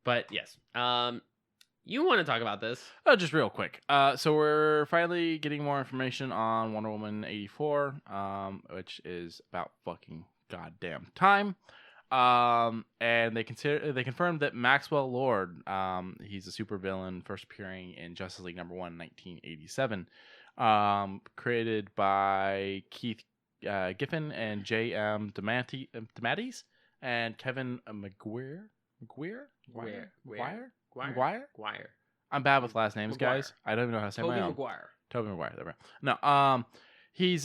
But yes. You want to talk about this? Just real quick. So we're finally getting more information on Wonder Woman 84, which is about fucking goddamn time. And they confirmed that Maxwell Lord, he's a supervillain first appearing in Justice League number 1 in 1987, created by Keith Giffen and J.M. DeMatteis and Kevin McGuire. I'm bad with last names, guys. I don't even know how to say my own. Tobey Maguire. There we go. No, he's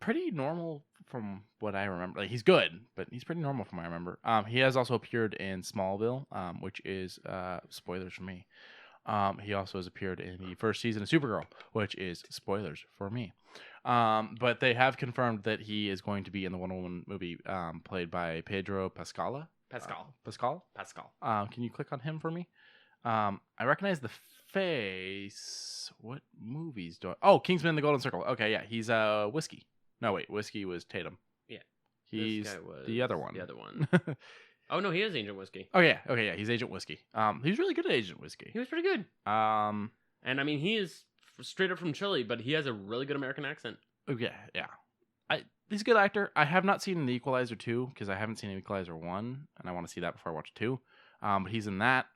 pretty normal from what I remember. Like, he's good, but he's pretty normal from what I remember. He has also appeared in Smallville, which is spoilers for me. He also has appeared in the first season of Supergirl, which is spoilers for me. But they have confirmed that he is going to be in the Wonder Woman movie, played by Pedro Pascal. Can you click on him for me? I recognize the face. What movies do I... Oh, Kingsman and the Golden Circle. Okay, yeah. He's Whiskey. No, wait. Whiskey was Tatum. Yeah. He's the other one. The other one. Oh, no, he is Agent Whiskey. Oh, yeah. Okay, yeah. He's Agent Whiskey. He's really good at Agent Whiskey. He was pretty good. And, I mean, he is straight up from Chile, but he has a really good American accent. Oh, yeah, yeah. He's a good actor. I have not seen The Equalizer 2, because I haven't seen Equalizer 1, and I want to see that before I watch 2. But he's in that.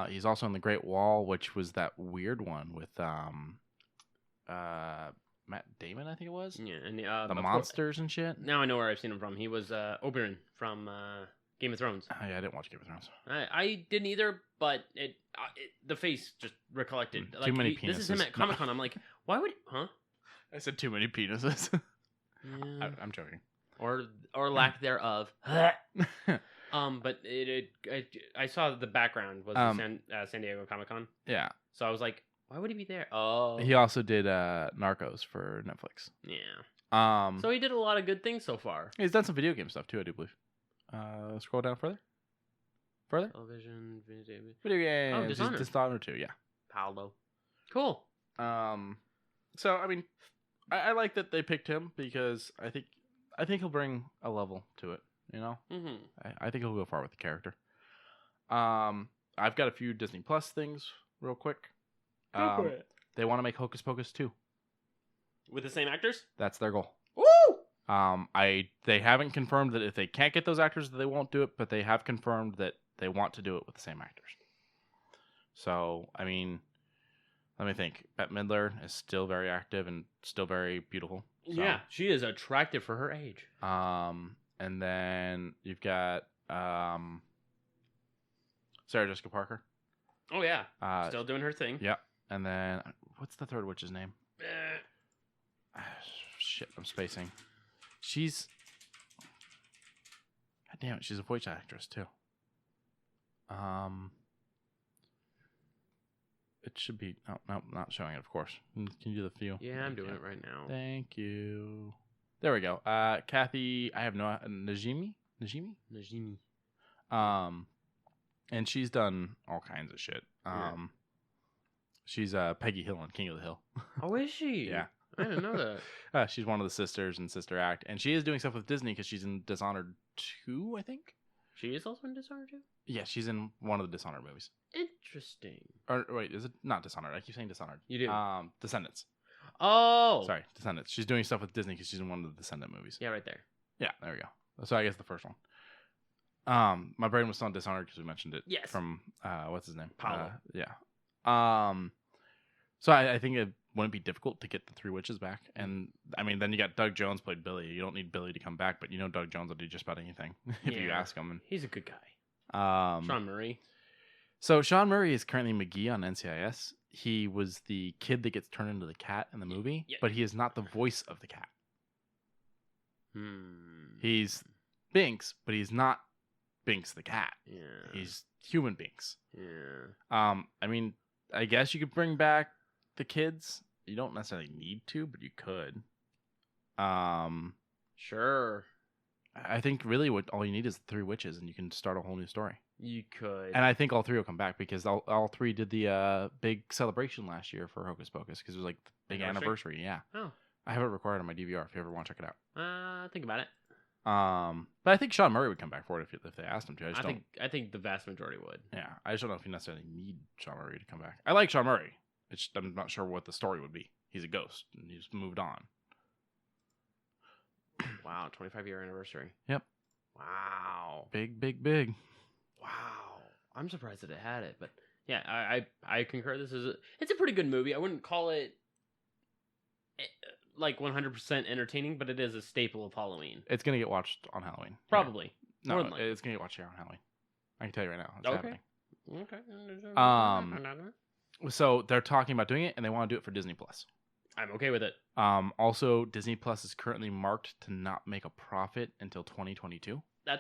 He's also in The Great Wall, which was that weird one with Matt Damon, I think it was. Yeah, and the monsters and shit. Now I know where I've seen him from. He was Oberyn from Game of Thrones. Oh, yeah, I didn't watch Game of Thrones. I didn't either, but the face just recollected. Like, too many penises. This is him at Comic-Con. I'm like, why would... Huh? I said too many penises. Yeah. I'm joking. Or lack thereof. But I saw the background was San Diego Comic-Con. Yeah. So I was like, why would he be there? Oh. He also did Narcos for Netflix. Yeah. So he did a lot of good things so far. He's done some video game stuff too, I do believe. Scroll down further. Television, video games. Oh, Dishonored. Dishonored 2, yeah. Paolo. Cool. So I mean, I like that they picked him because I think he'll bring a level to it. You know, I think he'll go far with the character. I've got a few Disney Plus things real quick. Go for it. They want to make Hocus Pocus 2 with the same actors. That's their goal. Woo! They haven't confirmed that if they can't get those actors, that they won't do it, but they have confirmed that they want to do it with the same actors. So, I mean, let me think. Bette Midler is still very active and still very beautiful. So, Yeah, she is attractive for her age. And then you've got Sarah Jessica Parker. Oh yeah, still doing her thing. Yeah. And then what's the third witch's name? Shit, I'm spacing. She's God damn it, she's a voice actress too. It should be no, not showing it, of course. Can you do the view? Yeah, I'm doing it right now. Thank you. There we go. Kathy, I have no Najimy. And she's done all kinds of shit. She's Peggy Hill in King of the Hill. Oh, is she? Yeah. I didn't know that. She's one of the sisters in Sister Act, and she is doing stuff with Disney because she's in Dishonored 2, I think. She is also in Dishonored 2? Yeah, she's in one of the Dishonored movies. Interesting. Or wait, is it not Dishonored? I keep saying Dishonored. You do. Descendants. Oh. Sorry, Descendants. She's doing stuff with Disney because she's in one of the Descendant movies. Yeah, right there. Yeah, there we go. So I guess the first one. My brain was still on Dishonored because we mentioned it. Yes. From what's his name? Paolo. Yeah. So I think it wouldn't be difficult to get the three witches back, and I mean, then you got Doug Jones played Billy. You don't need Billy to come back, but you know Doug Jones will do just about anything if you ask him. He's a good guy. Sean Murray. So Sean Murray is currently McGee on NCIS. He was the kid that gets turned into the cat in the movie, but he is not the voice of the cat. He's Binks, but he's not Binks the cat. Yeah. He's human Binks. Yeah. I mean, I guess you could bring back the kids. You don't necessarily need to, but you could. Sure. I think really what all you need is the three witches, and you can start a whole new story. You could. And I think all three will come back because all three did the big celebration last year for Hocus Pocus because it was like the big anniversary. Yeah. Oh. I have it recorded on my DVR if you ever want to check it out. Think about it. But I think Sean Murray would come back for it if they asked him to. I think the vast majority would. Yeah, I just don't know if you necessarily need Sean Murray to come back. I like Sean Murray. I'm not sure what the story would be. He's a ghost, and he's moved on. Wow, 25-year anniversary. Yep. Wow. Big. Wow. I'm surprised that it had it, but yeah, I concur. It's a pretty good movie. I wouldn't call it like 100% entertaining, but it is a staple of Halloween. It's gonna get watched on Halloween. Probably. Yeah. No, it's gonna get watched here on Halloween. I can tell you right now. It's happening. Okay. So they're talking about doing it, and they want to do it for Disney Plus. I'm okay with it. Also, Disney Plus is currently marked to not make a profit until 2022. To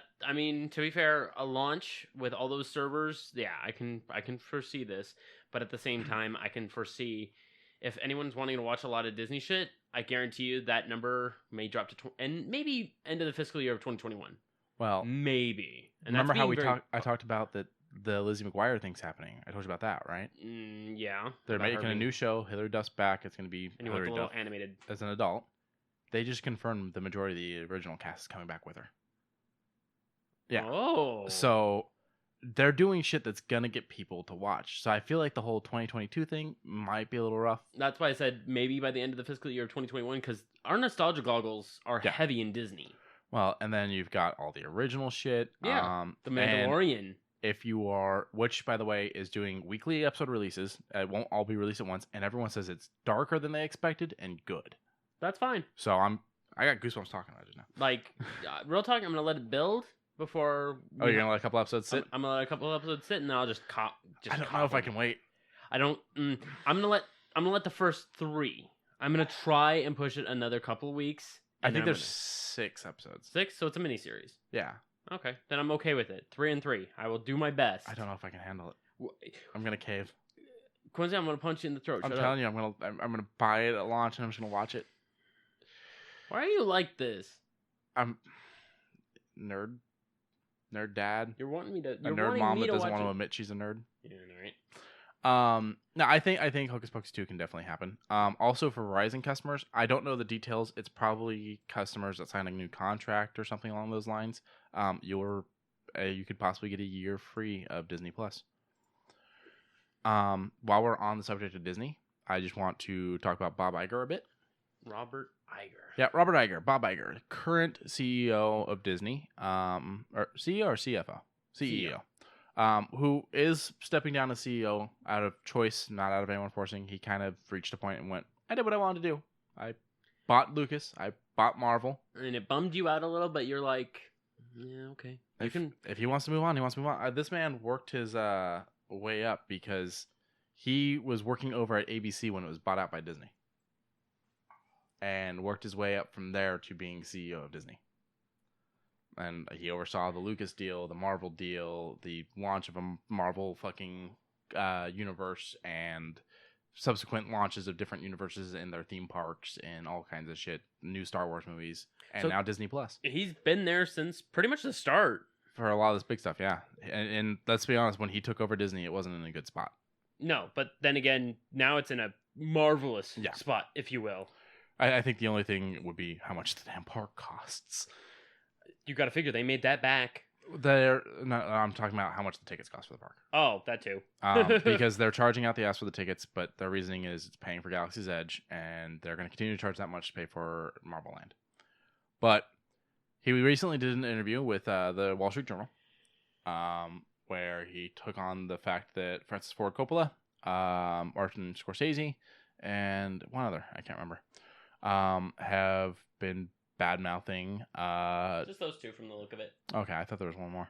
be fair, a launch with all those servers, yeah, I can foresee this, but at the same time, I can foresee if anyone's wanting to watch a lot of Disney shit, I guarantee you that number may drop to and maybe end of the fiscal year of 2021. Well, maybe. And remember how I talked about that the Lizzie McGuire thing's happening. I told you about that, right? Yeah. They're making a new show. Hilary Duff's back. It's going to be Hilary Duff animated as an adult. They just confirmed the majority of the original cast is coming back with her. Yeah. Oh. So they're doing shit that's going to get people to watch. So I feel like the whole 2022 thing might be a little rough. That's why I said maybe by the end of the fiscal year of 2021, because our nostalgia goggles are heavy in Disney. Well, and then you've got all the original shit. Yeah. The Mandalorian. If you are, which by the way is doing weekly episode releases, it won't all be released at once, and everyone says it's darker than they expected and good. That's fine. So I got goosebumps talking about it just now. Like, real talk, I'm gonna let it build before. You're gonna let a couple episodes sit? I'm gonna let a couple episodes sit, and then I'll just cop. I don't know if I can wait. I don't. I'm gonna let the first 3. I'm gonna try and push it another couple of weeks. I think there's 6 episodes. 6, so it's a miniseries. Yeah. Okay, then I'm okay with it. 3 and 3. I will do my best. I don't know if I can handle it. I'm gonna cave. Quincy, I'm gonna punch you in the throat. I'm telling you, I'm gonna buy it at launch and I'm just gonna watch it. Why are you like this? I'm nerd dad. You're wanting me to. A nerd mom that doesn't want to admit she's a nerd. Yeah, right. No, I think Hocus Pocus 2 can definitely happen. Also for Verizon customers, I don't know the details. It's probably customers that sign a new contract or something along those lines. You could possibly get a year free of Disney Plus. While we're on the subject of Disney, I just want to talk about Bob Iger a bit. Robert Iger. Yeah, Robert Iger. Bob Iger, current CEO of Disney. Or CEO or CFO? CEO. Who is stepping down as CEO out of choice, not out of anyone forcing. He kind of reached a point and went, I did what I wanted to do. bought Lucas. I bought Marvel. And it bummed you out a little, but you're like, yeah, okay. If he wants to move on, he wants to move on. This man worked his way up because he was working over at ABC when it was bought out by Disney. And worked his way up from there to being CEO of Disney. And he oversaw the Lucas deal, the Marvel deal, the launch of a Marvel fucking universe, and subsequent launches of different universes in their theme parks and all kinds of shit. New Star Wars movies, and now Disney Plus. He's been there since pretty much the start. For a lot of this big stuff, yeah. And let's be honest, when he took over Disney, it wasn't in a good spot. No, but then again, now it's in a marvelous spot, if you will. I think the only thing would be how much the damn park costs. You got to figure they made that back. I'm talking about how much the tickets cost for the park. Oh, that too. Because they're charging out the ass for the tickets, but their reasoning is it's paying for Galaxy's Edge, and they're going to continue to charge that much to pay for Marvel Land. But he recently did an interview with the Wall Street Journal, where he took on the fact that Francis Ford Coppola, Martin Scorsese, and one other, I can't remember, have been bad-mouthing. Just those two from the look of it. Okay, I thought there was one more.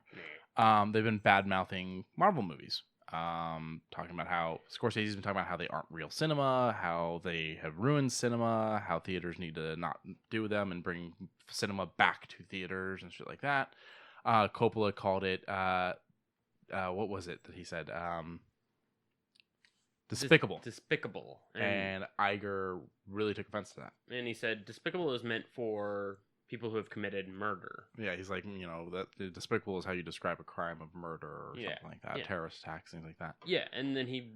Yeah. They've been bad-mouthing Marvel movies. Talking about how Scorsese's been talking about how they aren't real cinema, how they have ruined cinema, how theaters need to not do them and bring cinema back to theaters and shit like that. Coppola called it, what was it that he said? Despicable. Despicable. And Iger really took offense to that. And he said, despicable is meant for people who have committed murder. Yeah, he's like, that despicable is how you describe a crime of murder or something like that. Terrorist attacks, things like that. Yeah, and then he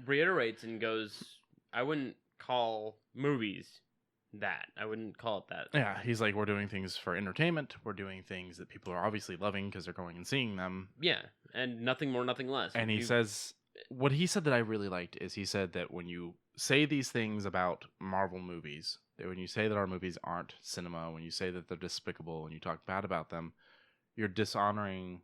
reiterates and goes, I wouldn't call movies that. I wouldn't call it that. Yeah, he's like, we're doing things for entertainment. We're doing things that people are obviously loving because they're going and seeing them. Yeah, and nothing more, nothing less. And he says... What he said that I really liked is he said that when you say these things about Marvel movies, that when you say that our movies aren't cinema, when you say that they're despicable and you talk bad about them, you're dishonoring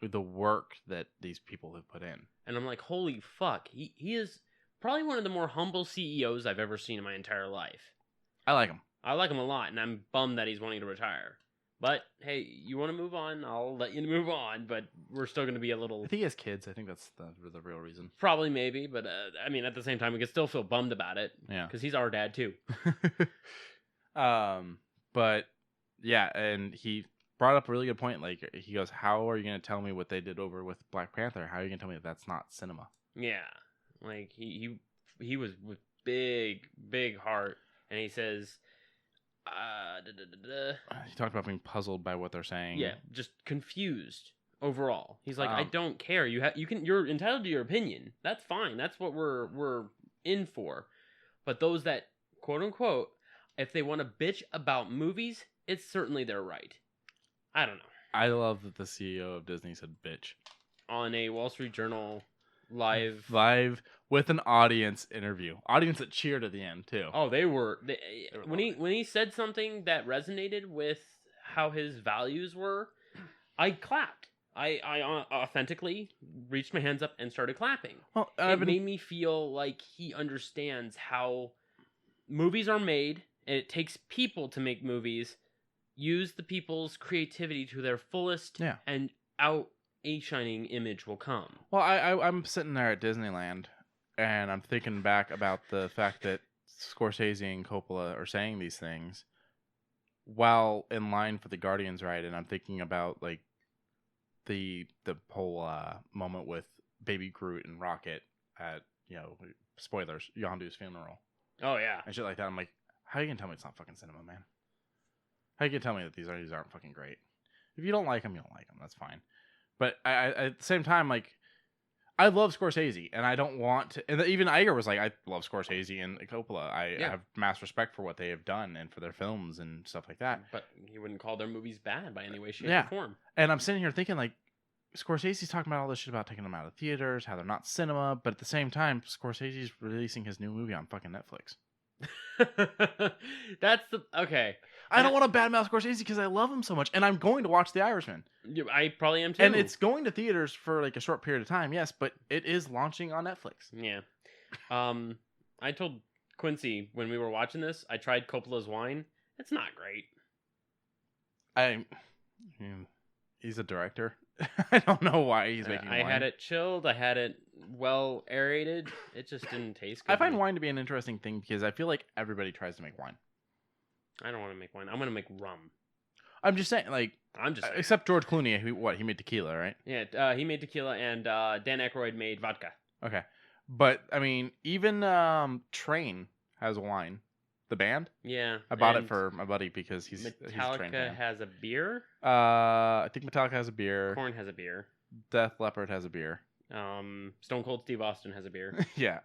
the work that these people have put in. And I'm like, holy fuck. He is probably one of the more humble CEOs I've ever seen in my entire life. I like him. I like him a lot, and I'm bummed that he's wanting to retire. But, hey, you want to move on? I'll let you move on, but we're still going to be a little... I think he has kids. I think that's the real reason. Probably, maybe, but, I mean, at the same time, we can still feel bummed about it. Yeah. Because he's our dad, too. But, yeah, and he brought up a really good point. Like, he goes, how are you going to tell me what they did over with Black Panther? How are you going to tell me that that's not cinema? Yeah. Like, he was with big heart, and he says... He talked about being puzzled by what they're saying. Yeah, just confused overall. He's like, I don't care. You're entitled to your opinion. That's fine. That's what we're in for. But those that quote unquote, if they want to bitch about movies, it's certainly their right. I don't know. I love that the CEO of Disney said bitch on a Wall Street Journal live with an audience interview. Audience that cheered at the end too. Oh, they were when he said something that resonated with how his values were, I clapped. I authentically reached my hands up and started clapping. Well, it made me feel like he understands how movies are made, and it takes people to make movies. Use the people's creativity to their fullest, and out a shining image will come. Well, I'm sitting there at Disneyland, and I'm thinking back about the fact that Scorsese and Coppola are saying these things while in line for the Guardians ride, and I'm thinking about like the whole moment with Baby Groot and Rocket at, spoilers, Yondu's funeral. Oh yeah, and shit like that. I'm like, how are you gonna tell me it's not fucking cinema, man? How are you gonna tell me that these aren't fucking great? If you don't like them, you don't like them. That's fine. But I at the same time, like, I love Scorsese, and I don't want to... And even Iger was like, I love Scorsese and Coppola. I have mass respect for what they have done and for their films and stuff like that. But he wouldn't call their movies bad by any way, shape, or form. And I'm sitting here thinking, like, Scorsese's talking about all this shit about taking them out of theaters, how they're not cinema, but at the same time, Scorsese's releasing his new movie on fucking Netflix. That's the... Okay. I don't want to badmouth Scorsese because I love him so much, and I'm going to watch The Irishman. I probably am too. And it's going to theaters for like a short period of time, yes, but it is launching on Netflix. Yeah. I told Quincy, when we were watching this, I tried Coppola's wine. It's not great. He's a director. I don't know why he's making wine. I had it chilled. I had it well aerated. It just didn't taste good. I find wine to be an interesting thing because I feel like everybody tries to make wine. I don't want to make wine. I'm going to make rum. I'm just saying, except George Clooney, he made tequila, right? Yeah, he made tequila, and Dan Aykroyd made vodka. Okay. But, I mean, even Train has wine. The band? Yeah. I bought it for my buddy because he's a Train fan. Metallica has a beer? I think Metallica has a beer. Korn has a beer. Def Leppard has a beer. Stone Cold Steve Austin has a beer. Yeah.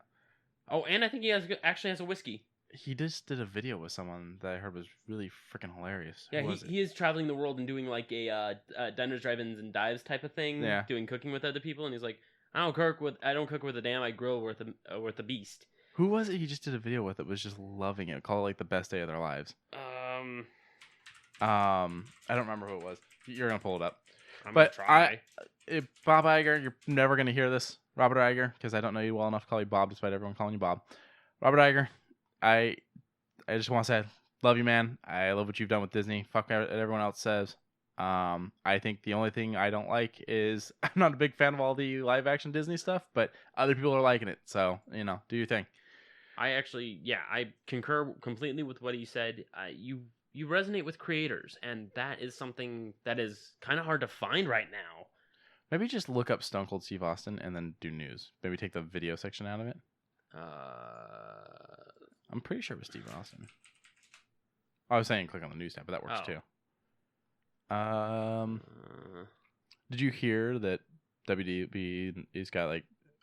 Oh, and I think he actually has a whiskey. He just did a video with someone that I heard was really freaking hilarious. Yeah, he is traveling the world and doing like a diners, drive-ins, and dives type of thing. Yeah. Doing cooking with other people, and he's like, I don't cook with a dam. I grill with a beast. Who was it he just did a video with that was just loving it? Called it like the best day of their lives. I don't remember who it was. You're gonna pull it up. I'm gonna try. Bob Iger, you're never gonna hear this, Robert Iger, because I don't know you well enough to call you Bob, despite everyone calling you Bob. Robert Iger, I just want to say, love you, man. I love what you've done with Disney. Fuck what everyone else says. I think the only thing I don't like is I'm not a big fan of all the live action Disney stuff, but other people are liking it. So, do your thing. I concur completely with what he said. You resonate with creators, and that is something that is kind of hard to find right now. Maybe just look up Stone Cold Steve Austin and then do news. Maybe take the video section out of it. I'm pretty sure it was Steve Austin. I was saying click on the news tab, but that works too. Did you hear that WWE has got I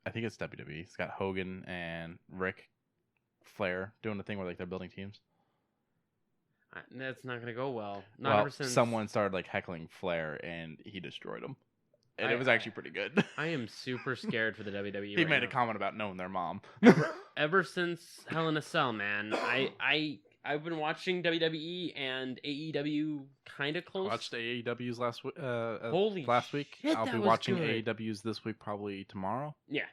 think it's WWE. It's got Hogan and Ric Flair doing the thing where they're building teams. That's not gonna go well. Not ever since someone started heckling Flair and he destroyed him, and it was actually pretty good. I am super scared for the WWE. He made a comment about knowing their mom. Ever since Hell in a Cell, man, I've been watching WWE and AEW kind of close. I watched AEW's last week. Last week. Shit, I'll be watching AEW's this week, probably tomorrow. Yeah.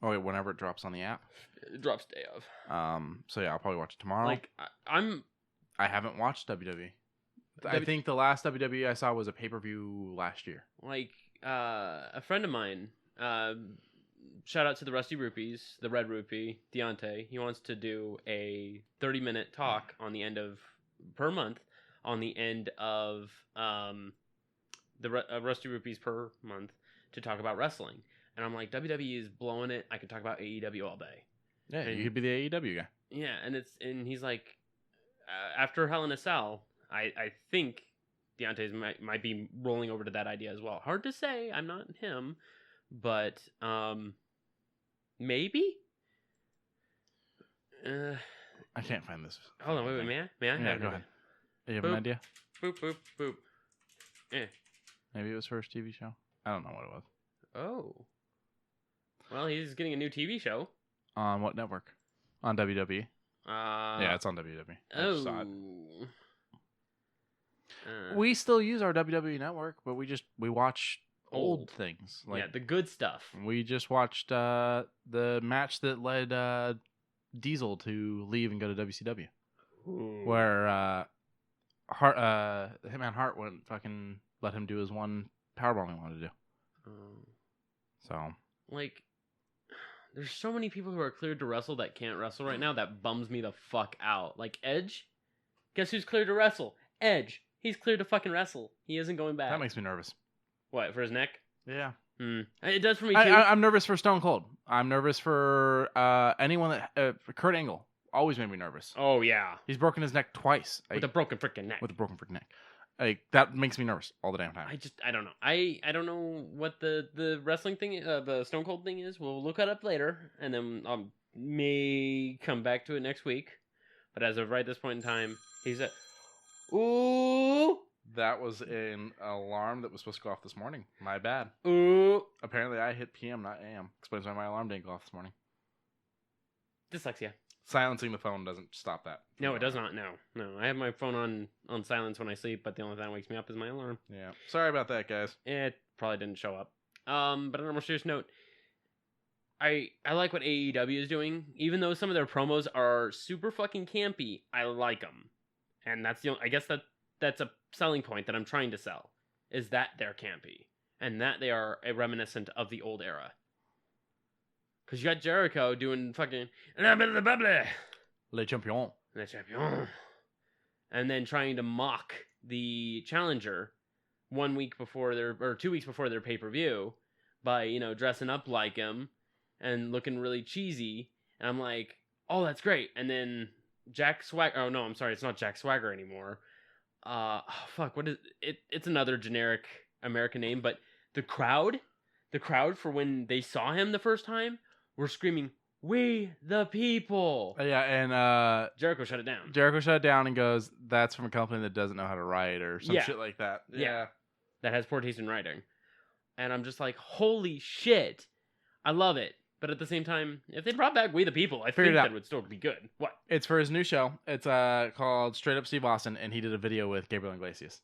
Whenever it drops on the app. It drops day of. So yeah, I'll probably watch it tomorrow. I haven't watched WWE. I think the last WWE I saw was a pay-per-view last year. A friend of mine, shout out to the Rusty Rupees, the Red Rupee, Deontay. He wants to do a 30-minute talk per month on the end of the Rusty Rupees per month to talk about wrestling. And I'm like, WWE is blowing it. I could talk about AEW all day. Yeah, you could be the AEW guy. Yeah, and he's like, after Hell in a Cell, I think Deontay's might be rolling over to that idea as well. Hard to say. I'm not him, but maybe. I can't find this. Hold on, wait. May I? Yeah, go ahead. You have an idea? Boop boop boop. Maybe it was for his TV show. I don't know what it was. Oh. Well, he's getting a new TV show. On what network? On WWE. Yeah, it's on WWE. I just saw it. We still use our WWE network, but we watch old things. The good stuff. We just watched the match that led Diesel to leave and go to WCW. Ooh. Where Hitman Hart wouldn't fucking let him do his one powerbomb he wanted to do. So there's so many people who are cleared to wrestle that can't wrestle right now. That bums me the fuck out. Edge, guess who's cleared to wrestle? Edge. He's cleared to fucking wrestle. He isn't going back. That makes me nervous. What, for his neck? Yeah. It does for me too. I'm nervous for Stone Cold. I'm nervous for anyone that Kurt Angle always made me nervous. Oh yeah. He's broken his neck twice. With a broken freaking neck. That makes me nervous all the damn time. I don't know. I don't know what the wrestling thing, the Stone Cold thing is. We'll look it up later, and then I may come back to it next week. But as of right this point in time, he's at. Ooh. That was an alarm that was supposed to go off this morning. My bad. Ooh. Apparently, I hit PM, not AM. Explains why my alarm didn't go off this morning. Dyslexia. Silencing the phone doesn't stop that. No, it does not. No. I have my phone on silence when I sleep, but the only thing that wakes me up is my alarm. Yeah. Sorry about that, guys. It probably didn't show up. But on a more serious note, I like what AEW is doing. Even though some of their promos are super fucking campy, I like them. And that's I guess that's a selling point that I'm trying to sell, is that they're campy and that they are a reminiscent of the old era. Because you got Jericho doing fucking Le Champion. Le Champion, and then trying to mock the challenger 1 week before or 2 weeks before their pay-per-view by, dressing up like him and looking really cheesy. And I'm like, oh, that's great. And then Jack Swagger. Oh no, I'm sorry, it's not Jack Swagger anymore. What is it? It's another generic American name, but the crowd for when they saw him the first time were screaming, "We the people!" Yeah, and Jericho shut it down. Jericho shut it down and goes, "That's from a company that doesn't know how to write," or some Yeah. shit like that. Yeah. That has poor taste in writing. And I'm just like, holy shit. I love it. But at the same time, if they brought back We the People, I think that would still be good. What? It's for his new show. It's called Straight Up Steve Austin, and he did a video with Gabriel Iglesias.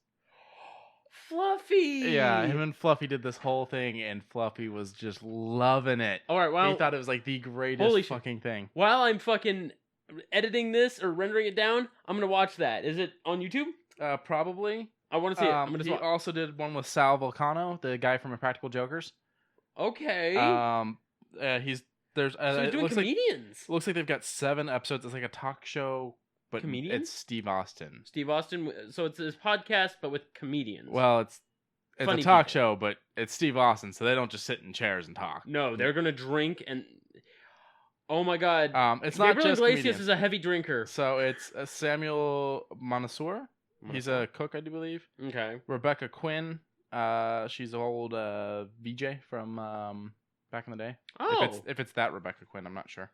Fluffy! Yeah, him and Fluffy did this whole thing, and Fluffy was just loving it. All right, well, he thought it was like the greatest fucking thing. While I'm fucking editing this or rendering it down, I'm going to watch that. Is it on YouTube? Probably. I want to see it. He also did one with Sal Vulcano, the guy from Impractical Jokers. Okay. He's doing comedians. Looks like they've got 7 episodes. It's like a talk show, but comedians? It's Steve Austin. Steve Austin. So it's his podcast, but with comedians. Well, it's Funny a talk people. show, but it's Steve Austin, so they don't just sit in chairs and talk. No, they're gonna drink and. Oh my god. It's not Gabriel just Iglesias comedians. is a heavy drinker. So it's Samuel Mansour. He's a cook, I do believe. Okay. Rebecca Quinn. She's an old VJ from back in the day. Oh. If it's that Rebecca Quinn, I'm not sure.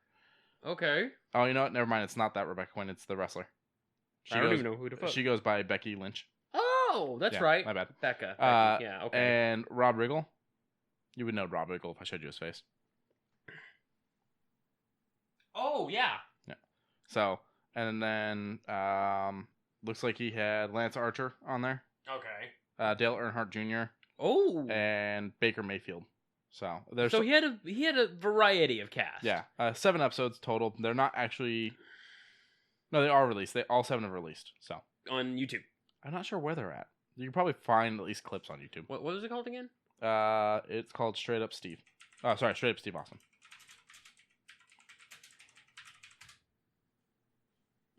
Okay. Oh, you know what? Never mind. It's not that Rebecca Quinn. It's the wrestler. I don't even know who the fuck. She goes by Becky Lynch. Oh, that's right. My bad. Becca. Yeah. Okay. And Rob Riggle. You would know Rob Riggle if I showed you his face. Oh yeah. Yeah. So, and then looks like he had Lance Archer on there. Okay. Dale Earnhardt Jr. Oh. And Baker Mayfield. So he had a variety of cast. Yeah, 7 episodes total. They're not actually. No, they are released. All 7 are released. So on YouTube. I'm not sure where they're at. You can probably find at least clips on YouTube. What was it called again? It's called Straight Up Steve. Oh, sorry, Straight Up Steve Austin.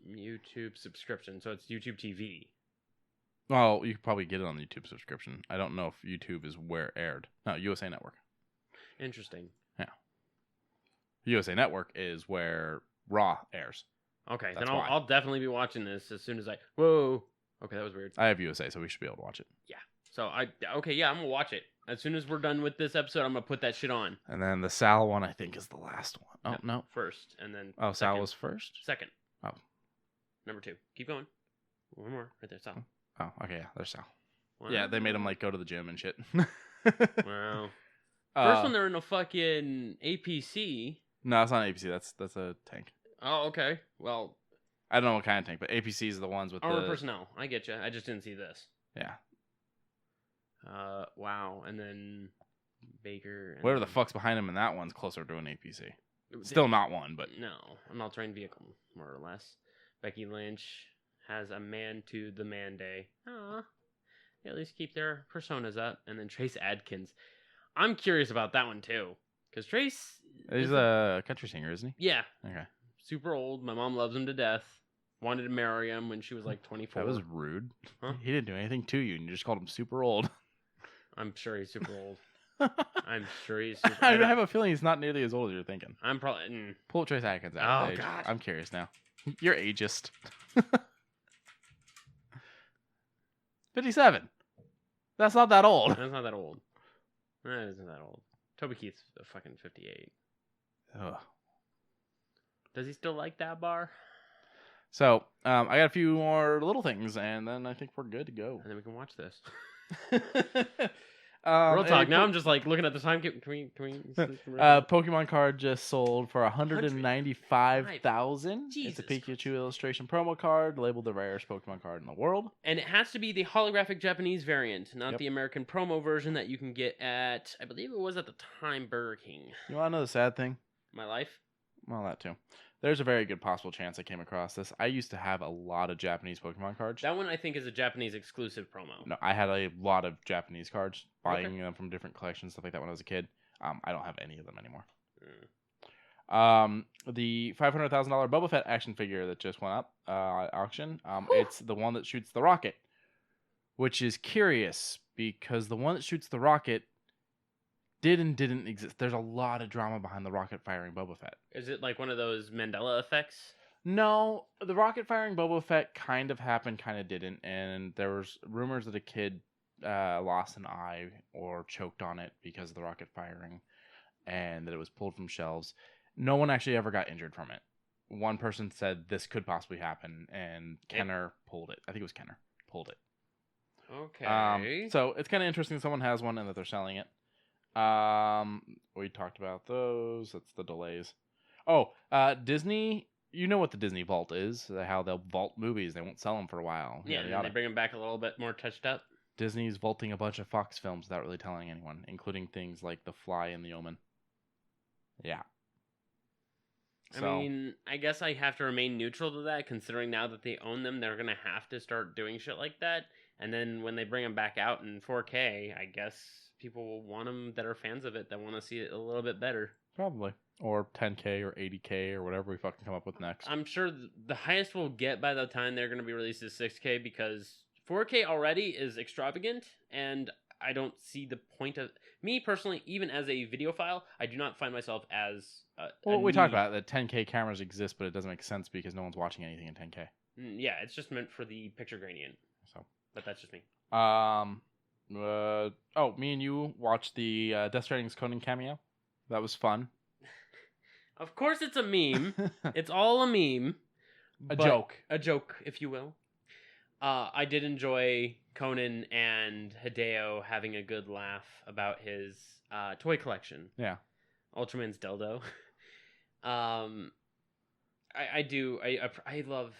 YouTube subscription, so it's YouTube TV. Well, you could probably get it on the YouTube subscription. I don't know if YouTube is where it aired. No, USA Network. Interesting. Yeah. USA Network is where Raw airs. Okay, That's then I'll definitely be watching this as soon as I... Whoa! Okay, that was weird. I have USA, so we should be able to watch it. Yeah. So, I'm going to watch it. As soon as we're done with this episode, I'm going to put that shit on. And then the Sal one, I think, is the last one. Oh, no. First, and then... Oh, Sal was first? Second. Oh. Number 2. Keep going. One more. Right there, Sal. Oh, okay, yeah, there's Sal. Wow. Yeah, they made him, go to the gym and shit. Wow. First one, they're in a fucking APC. No, it's not APC. That's a tank. Oh, okay. Well... I don't know what kind of tank, but APCs are the ones with Armored personnel. I get you. I just didn't see this. Yeah. Wow. And then Baker. And whatever the fuck's behind him in that one's closer to an APC. Still not one, but... No. An all-terrain vehicle, more or less. Becky Lynch has a man to the man day. Aw. They at least keep their personas up. And then Trace Adkins. I'm curious about that one, too. Because Trace... He's a country singer, isn't he? Yeah. Okay. Super old. My mom loves him to death. Wanted to marry him when she was 24. That was rude. Huh? He didn't do anything to you, and you just called him super old. I'm sure he's super old. I'm sure he's super I have a feeling he's not nearly as old as you're thinking. I'm probably... Pull Trace Atkins out. Oh, God. I'm curious now. You're ageist. 57. That's not that old. That's not that old. That isn't that old. Toby Keith's a fucking 58. Ugh. Does he still like that bar? So, I got a few more little things, and then I think we're good to go. And then we can watch this. Real talk. a Now I'm just like looking at the time. Can we? Pokemon card just sold for 195,000. It's a Jesus Pikachu Christ. illustration promo card, labeled the rarest Pokemon card in the world. And it has to be the holographic Japanese variant, not Yep. the American promo version that you can get at, I believe it was at the time, Burger King. You want to know the sad thing? My life. Well, that too. There's a very good possible chance I came across this. I used to have a lot of Japanese Pokemon cards. That one I think is a Japanese exclusive promo. No, I had a lot of Japanese cards, buying Okay. them from different collections, stuff like that when I was a kid. I don't have any of them anymore. Mm. The $500,000 Boba Fett action figure that just went up at auction. It's the one that shoots the rocket, which is curious because the one that shoots the rocket did and didn't exist. There's a lot of drama behind the rocket firing Boba Fett. Is it like one of those Mandela effects? No, the rocket firing Boba Fett kind of happened, kind of didn't, and there was rumors that a kid lost an eye or choked on it because of the rocket firing, and that it was pulled from shelves. No one actually ever got injured from it. One person said this could possibly happen, and Kenner pulled it. I think it was Kenner pulled it. Okay. So it's kind of interesting someone has one and that they're selling it. We talked about those. That's the delays. Oh, Disney. You know what the Disney Vault is? How they'll vault movies. They won't sell them for a while. Yeah, Yada, and yada. they bring them back a little bit more touched up. Disney's vaulting a bunch of Fox films without really telling anyone, including things like The Fly and The Omen. Yeah. I mean, I guess I have to remain neutral to that, considering now that they own them, they're going to have to start doing shit like that. And then when they bring them back out in 4K, I guess people will want them that are fans of it, that want to see it a little bit better. Probably. Or 10K or 80K or whatever we fucking come up with next. I'm sure the highest we'll get by the time they're going to be released is 6K, because 4K already is extravagant, and I don't see the point of... Me, personally, even as a videophile, I do not find myself as... Well, we talked about that 10K cameras exist, but it doesn't make sense because no one's watching anything in 10K. Yeah, it's just meant for the picture gradient. So, but that's just me. Me and you watched the Death Stranding's Conan cameo. That was fun. Of course it's a meme. It's all a meme. A joke. A joke, if you will. I did enjoy Conan and Hideo having a good laugh about his toy collection. Yeah. Ultraman's dildo. I do. I love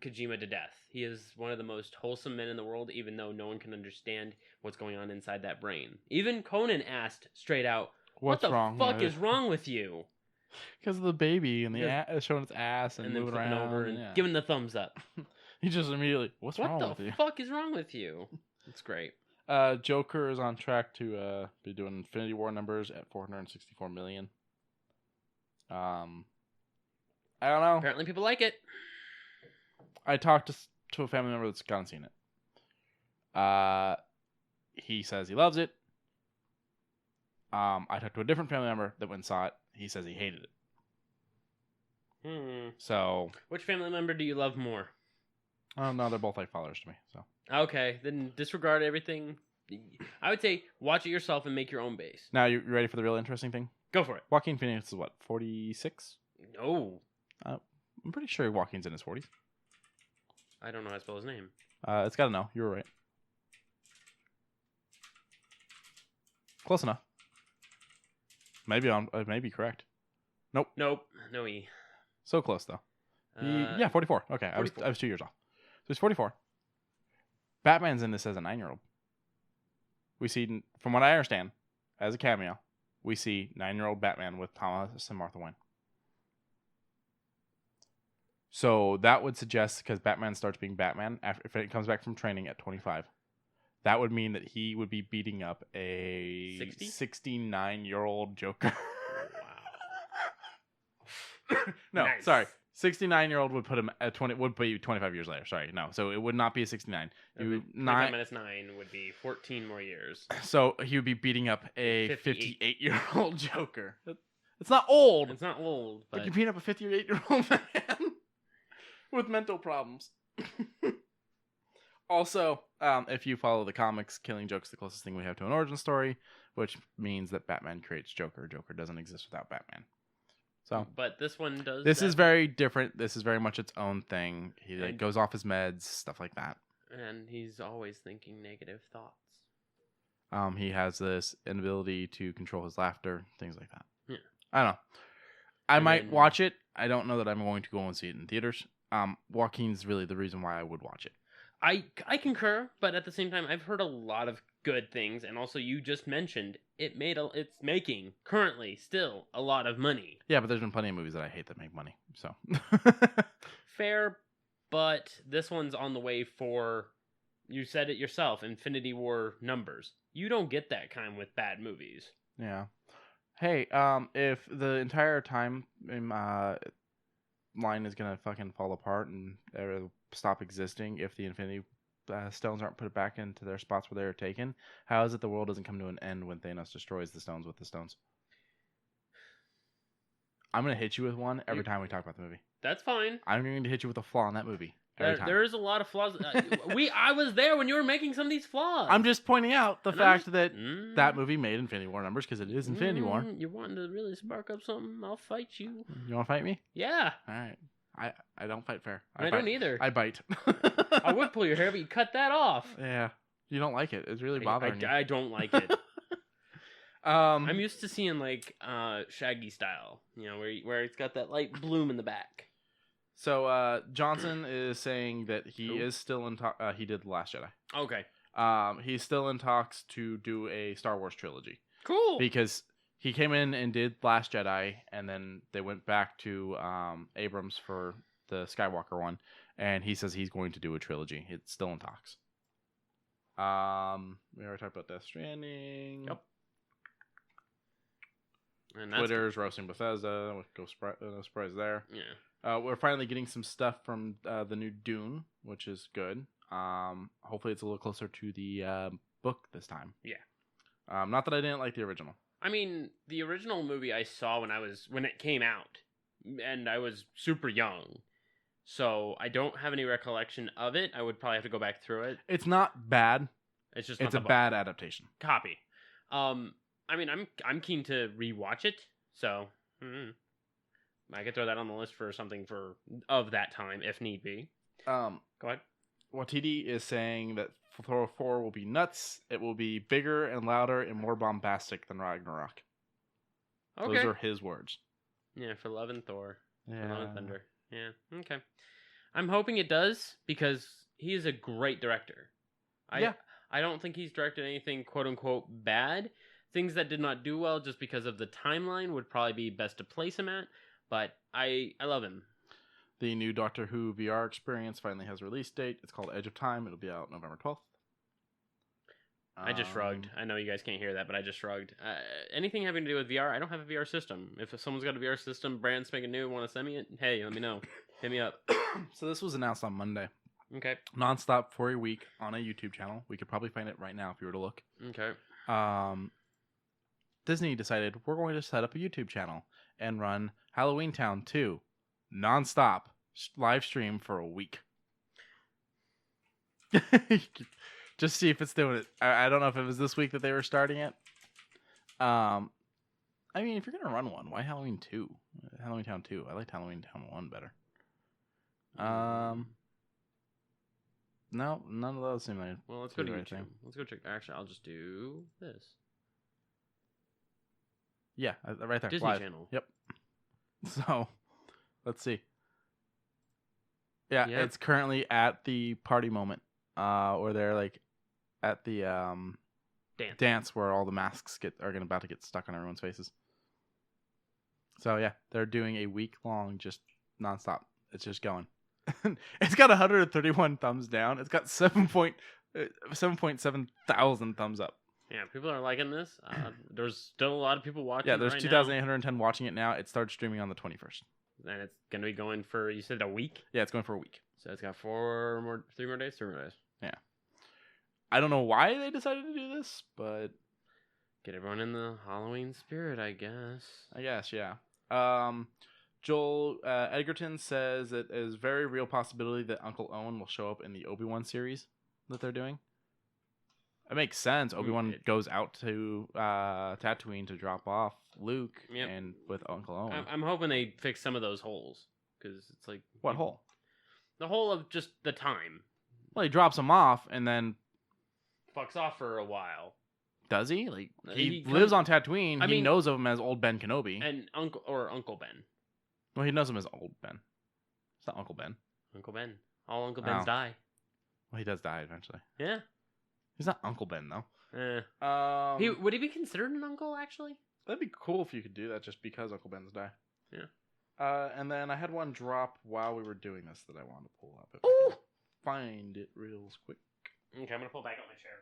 Kojima to death. He is one of the most wholesome men in the world, even though no one can understand what's going on inside that brain. Even Conan asked straight out, What's wrong? What the fuck is wrong with you? Because of the baby and the showing its ass and then moving flipping around over and giving the thumbs up. He just immediately, what's wrong with you? What the fuck is wrong with you? It's great. Joker is on track to be doing Infinity War numbers at 464 million. I don't know. Apparently people like it. I talked to a family member that's gone and seen it. He says he loves it. I talked to a different family member that went and saw it. He says he hated it. So, which family member do you love more? Oh no, they're both like fathers to me. So okay, then disregard everything. I would say watch it yourself and make your own base. Now you ready for the real interesting thing? Go for it. Joaquin Phoenix is what, 46? No, I'm pretty sure Joaquin's in his 40s. I don't know how to spell his name. It's got to know. You were right. Close enough. Maybe I may be correct. Nope. No E. So close though. Yeah, 44. Okay, 44. I was 2 years off. So he's 44. Batman's in this as a 9-year-old. We see, from what I understand, as a cameo, we see 9-year-old Batman with Thomas and Martha Wayne. So that would suggest, because Batman starts being Batman if it comes back from training at 25, that would mean that he would be beating up a 69-year-old Joker. Wow. No, nice. Sorry. 69-year-old would put him at 20. Would be 25 years later. Sorry, no. So it would not be a 69. 25 minus 9 would be 14 more years. So he would be beating up a 58-year-old Joker. It's not old. It's not old, but you're beating up a 58-year-old man with mental problems. Also, if you follow the comics, Killing Joke's the closest thing we have to an origin story, which means that Batman creates Joker. Joker doesn't exist without Batman. So, but this one does. This is very different. This is very much its own thing. He goes off his meds, stuff like that. And he's always thinking negative thoughts. He has this inability to control his laughter, things like that. Yeah. I don't know. I And might then- watch it. I don't know that I'm going to go and see it in theaters. Joaquin's really the reason why I would watch it. I concur, but at the same time, I've heard a lot of good things, and also you just mentioned it's making currently still a lot of money. Yeah, but there's been plenty of movies that I hate that make money. So Fair, but this one's on the way for, you said it yourself, Infinity War numbers. You don't get that kind with bad movies. yeah. Hey, if the entire time line is gonna fucking fall apart and stop existing if the Infinity Stones aren't put back into their spots where they were taken, how is it the world doesn't come to an end when Thanos destroys the stones with the stones? I'm gonna hit you with one every time we talk about the movie. That's fine. I'm going to hit you with a flaw in that movie every time. There is a lot of flaws. I was there when you were making some of these flaws. I'm just pointing out the And fact I'm that that movie made Infinity War numbers because it is Infinity War. You're wanting to really spark up something? I'll fight you. You want to fight me? Yeah. All right. I don't fight fair. I don't either. I bite. I would pull your hair, but you cut that off. Yeah. You don't like it. It's really bothering you. I don't like it. I'm used to seeing like Shaggy style, where it's got that light bloom in the back. So Johnson is saying that he is still in talk. He did The Last Jedi. Okay. He's still in talks to do a Star Wars trilogy. Cool. Because he came in and did Last Jedi, and then they went back to Abrams for the Skywalker one, and he says he's going to do a trilogy. It's still in talks. We already talked about Death Stranding. Yep. And Twitter's roasting Bethesda. No surprise there. Yeah. We're finally getting some stuff from the new Dune, which is good. Hopefully it's a little closer to the book this time. Yeah. Not that I didn't like the original. I mean, the original movie I saw when it came out, and I was super young, so I don't have any recollection of it. I would probably have to go back through it. It's not bad. It's just it's a bad adaptation. Copy. I mean, I'm keen to rewatch it, so I could throw that on the list for something of that time if need be. Go ahead. Watiti is saying that Thor 4 will be nuts. It will be bigger and louder and more bombastic than Ragnarok. Okay. Those are his words. Yeah, for Love and Thor. Yeah. For Love and Thunder. Yeah, okay. I'm hoping it does because he is a great director. I don't think he's directed anything quote-unquote bad. Things that did not do well just because of the timeline would probably be best to place him at, but I love him. The new Doctor Who VR experience finally has a release date. It's called Edge of Time. It'll be out November 12th. I just shrugged. I know you guys can't hear that, but I just shrugged. Anything having to do with VR, I don't have a VR system. If someone's got a VR system, brand spanking new, want to send me it, hey, let me know. Hit me up. So this was announced on Monday. Okay. Nonstop for a week on a YouTube channel. We could probably find it right now if you were to look. Okay. Disney decided we're going to set up a YouTube channel and run Halloween Town 2 nonstop live stream for a week. Just see if it's doing it. I don't know if it was this week that they were starting it. I mean, if you're gonna run one, why Halloween 2? Halloween Town 2. I liked Halloween Town 1 better. No, none of those seem like. Well, let's go to YouTube. Let's go check. Actually, I'll just do this. Yeah, right there. Disney live. Channel. Yep. So, let's see. Yeah, it's currently at the party moment, where they're like at the dance where all the masks are about to get stuck on everyone's faces. So yeah, they're doing a week long just nonstop. It's just going. It's got 131 thumbs down. It's got 7.7 thousand thumbs up. Yeah, people are liking this. There's still a lot of people watching. Yeah, there's right 2,810 watching it now. It starts streaming on the 21st. And it's going to be going for, you said, a week? Yeah, it's going for a week. So it's got 3 more days? Yeah. I don't know why they decided to do this, but... Get everyone in the Halloween spirit, I guess. Yeah. Joel Edgerton says that there's a very real possibility that Uncle Owen will show up in the Obi-Wan series that they're doing. It makes sense. Obi-Wan goes out to Tatooine to drop off Luke and with Uncle Owen. I'm hoping they fix some of those holes. Because it's like... What hole? The hole of just the time. Well, he drops him off and then... Fucks off for a while. Does he? Like he He lives comes- on Tatooine. I He mean- knows of him as Old Ben Kenobi. And Uncle Ben. Well, he knows him as Old Ben. It's not Uncle Ben. Uncle Ben. All Uncle Bens Oh. die. Well, he does die eventually. Yeah. He's not Uncle Ben though. Would he be considered an uncle actually? That'd be cool if you could do that just because Uncle Ben's die. Yeah. And then I had one drop while we were doing this that I wanted to pull up. If I can find it real quick. Okay, I'm gonna pull back up my chair.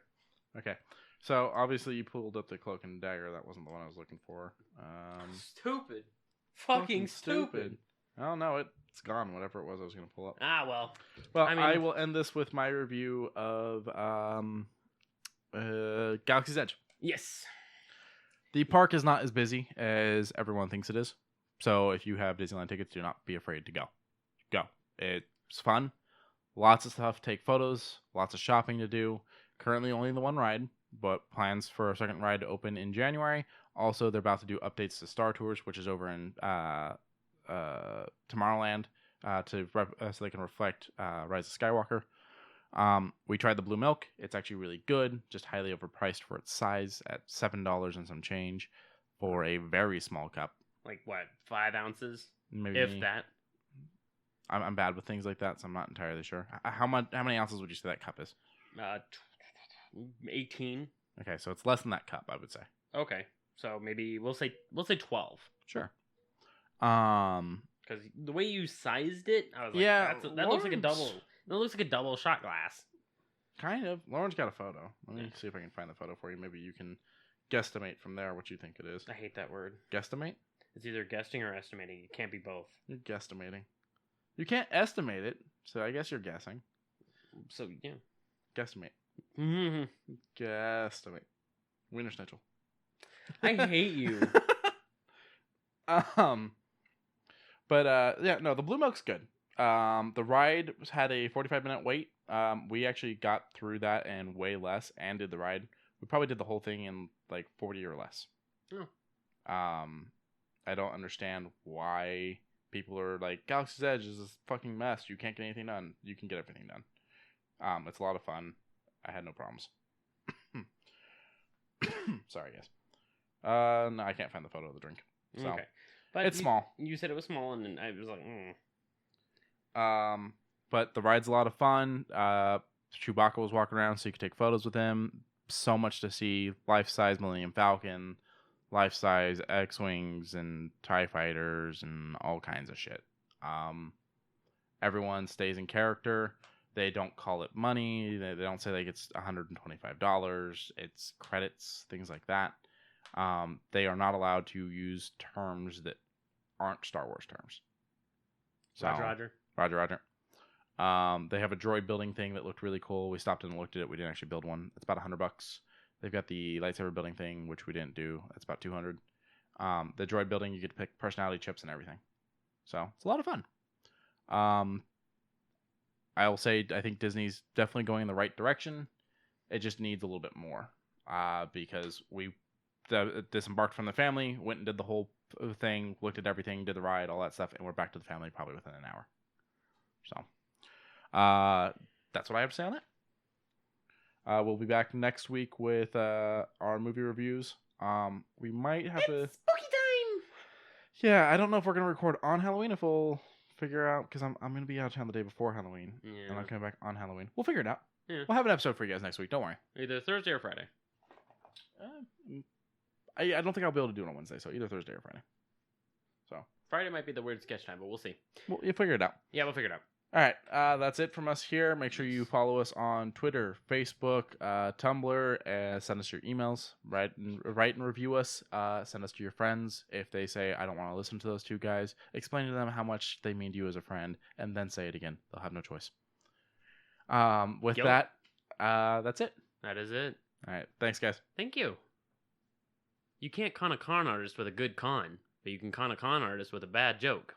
Okay. So obviously you pulled up the Cloak and Dagger. That wasn't the one I was looking for. Stupid. Fucking stupid. Oh no, it's gone. Whatever it was I was gonna pull up. Ah well. Well, I mean- I will end this with my review of Galaxy's Edge. Yes. The park is not as busy as everyone thinks it is. So if you have Disneyland tickets, do not be afraid to go. Go. It's fun. Lots of stuff. Take photos. Lots of shopping to do. Currently only the one ride, but plans for a second ride to open in January. Also, they're about to do updates to Star Tours, which is over in Tomorrowland, so they can reflect Rise of Skywalker. We tried the blue milk. It's actually really good, just highly overpriced for its size at $7 and some change for a very small cup. Like what? 5 ounces, Maybe if that. I'm bad with things like that, so I'm not entirely sure. How many ounces would you say that cup is? 18. Okay, so it's less than that cup, I would say. Okay, so maybe we'll say 12. Sure. Because the way you sized it, I was like, Yeah, that looks like a Lawrence- double. That looks like a double shot glass. Kind of. Lauren's got a photo. Let me Yeah. see if I can find the photo for you. Maybe you can guesstimate from there what you think it is. I hate that word. Guesstimate? It's either guessing or estimating. It can't be both. You're guesstimating. You can't estimate it, so I guess you're guessing. So yeah. Guesstimate. I Guesstimate. Wiener Schnitzel. hate you. Yeah, no, the blue milk's good. The ride had a 45-minute wait. We actually got through that in way less and did the ride. We probably did the whole thing in like 40 or less. Oh. I don't understand why people are like, Galaxy's Edge is this fucking mess. You can't get anything done. You can get everything done. It's a lot of fun. I had no problems. Sorry, guys. No, I can't find the photo of the drink. So Okay. But it's small. You said it was small, and then I was like, But the ride's a lot of fun. Chewbacca was walking around, so you could take photos with him. So much to see. Life-size Millennium Falcon, life-size X-Wings and TIE Fighters and all kinds of shit. Everyone stays in character. They don't call it money. They don't say like it's $125. It's credits, things like that. They are not allowed to use terms that aren't Star Wars terms. So, Roger. Roger. They have a droid building thing that looked really cool. We stopped and looked at it. We didn't actually build one. It's about $100. They've got the lightsaber building thing, which we didn't do. That's about $200. The droid building, you get to pick personality chips and everything. So it's a lot of fun. I will say I think Disney's definitely going in the right direction. It just needs a little bit more. Because we disembarked from the family, went and did the whole thing, looked at everything, did the ride, all that stuff, and we're back to the family probably within an hour. So that's what I have to say on that. We'll be back next week with our movie reviews. We might have It's spooky time. Yeah, I don't know if we're gonna record on Halloween. If we'll figure out, because I'm gonna be out of town the day before Halloween. Yeah. I'm not coming back on Halloween. We'll figure it out. Yeah. We'll have an episode for you guys next week. Don't worry. Either Thursday or Friday. I don't think I'll be able to do it on Wednesday, so either Thursday or Friday. So Friday might be the weird sketch time, but we'll see. you'll figure it out. Yeah, we'll figure it out. All right, that's it from us here. Make sure you follow us on Twitter, Facebook, Tumblr. Send us your emails. Write and review us. Send us to your friends. If they say, I don't want to listen to those two guys, explain to them how much they mean to you as a friend, and then say it again. They'll have no choice. With Yo. that, that's it. That is it. All right, thanks, guys. Thank you. You can't con a con artist with a good con, but you can con a con artist with a bad joke.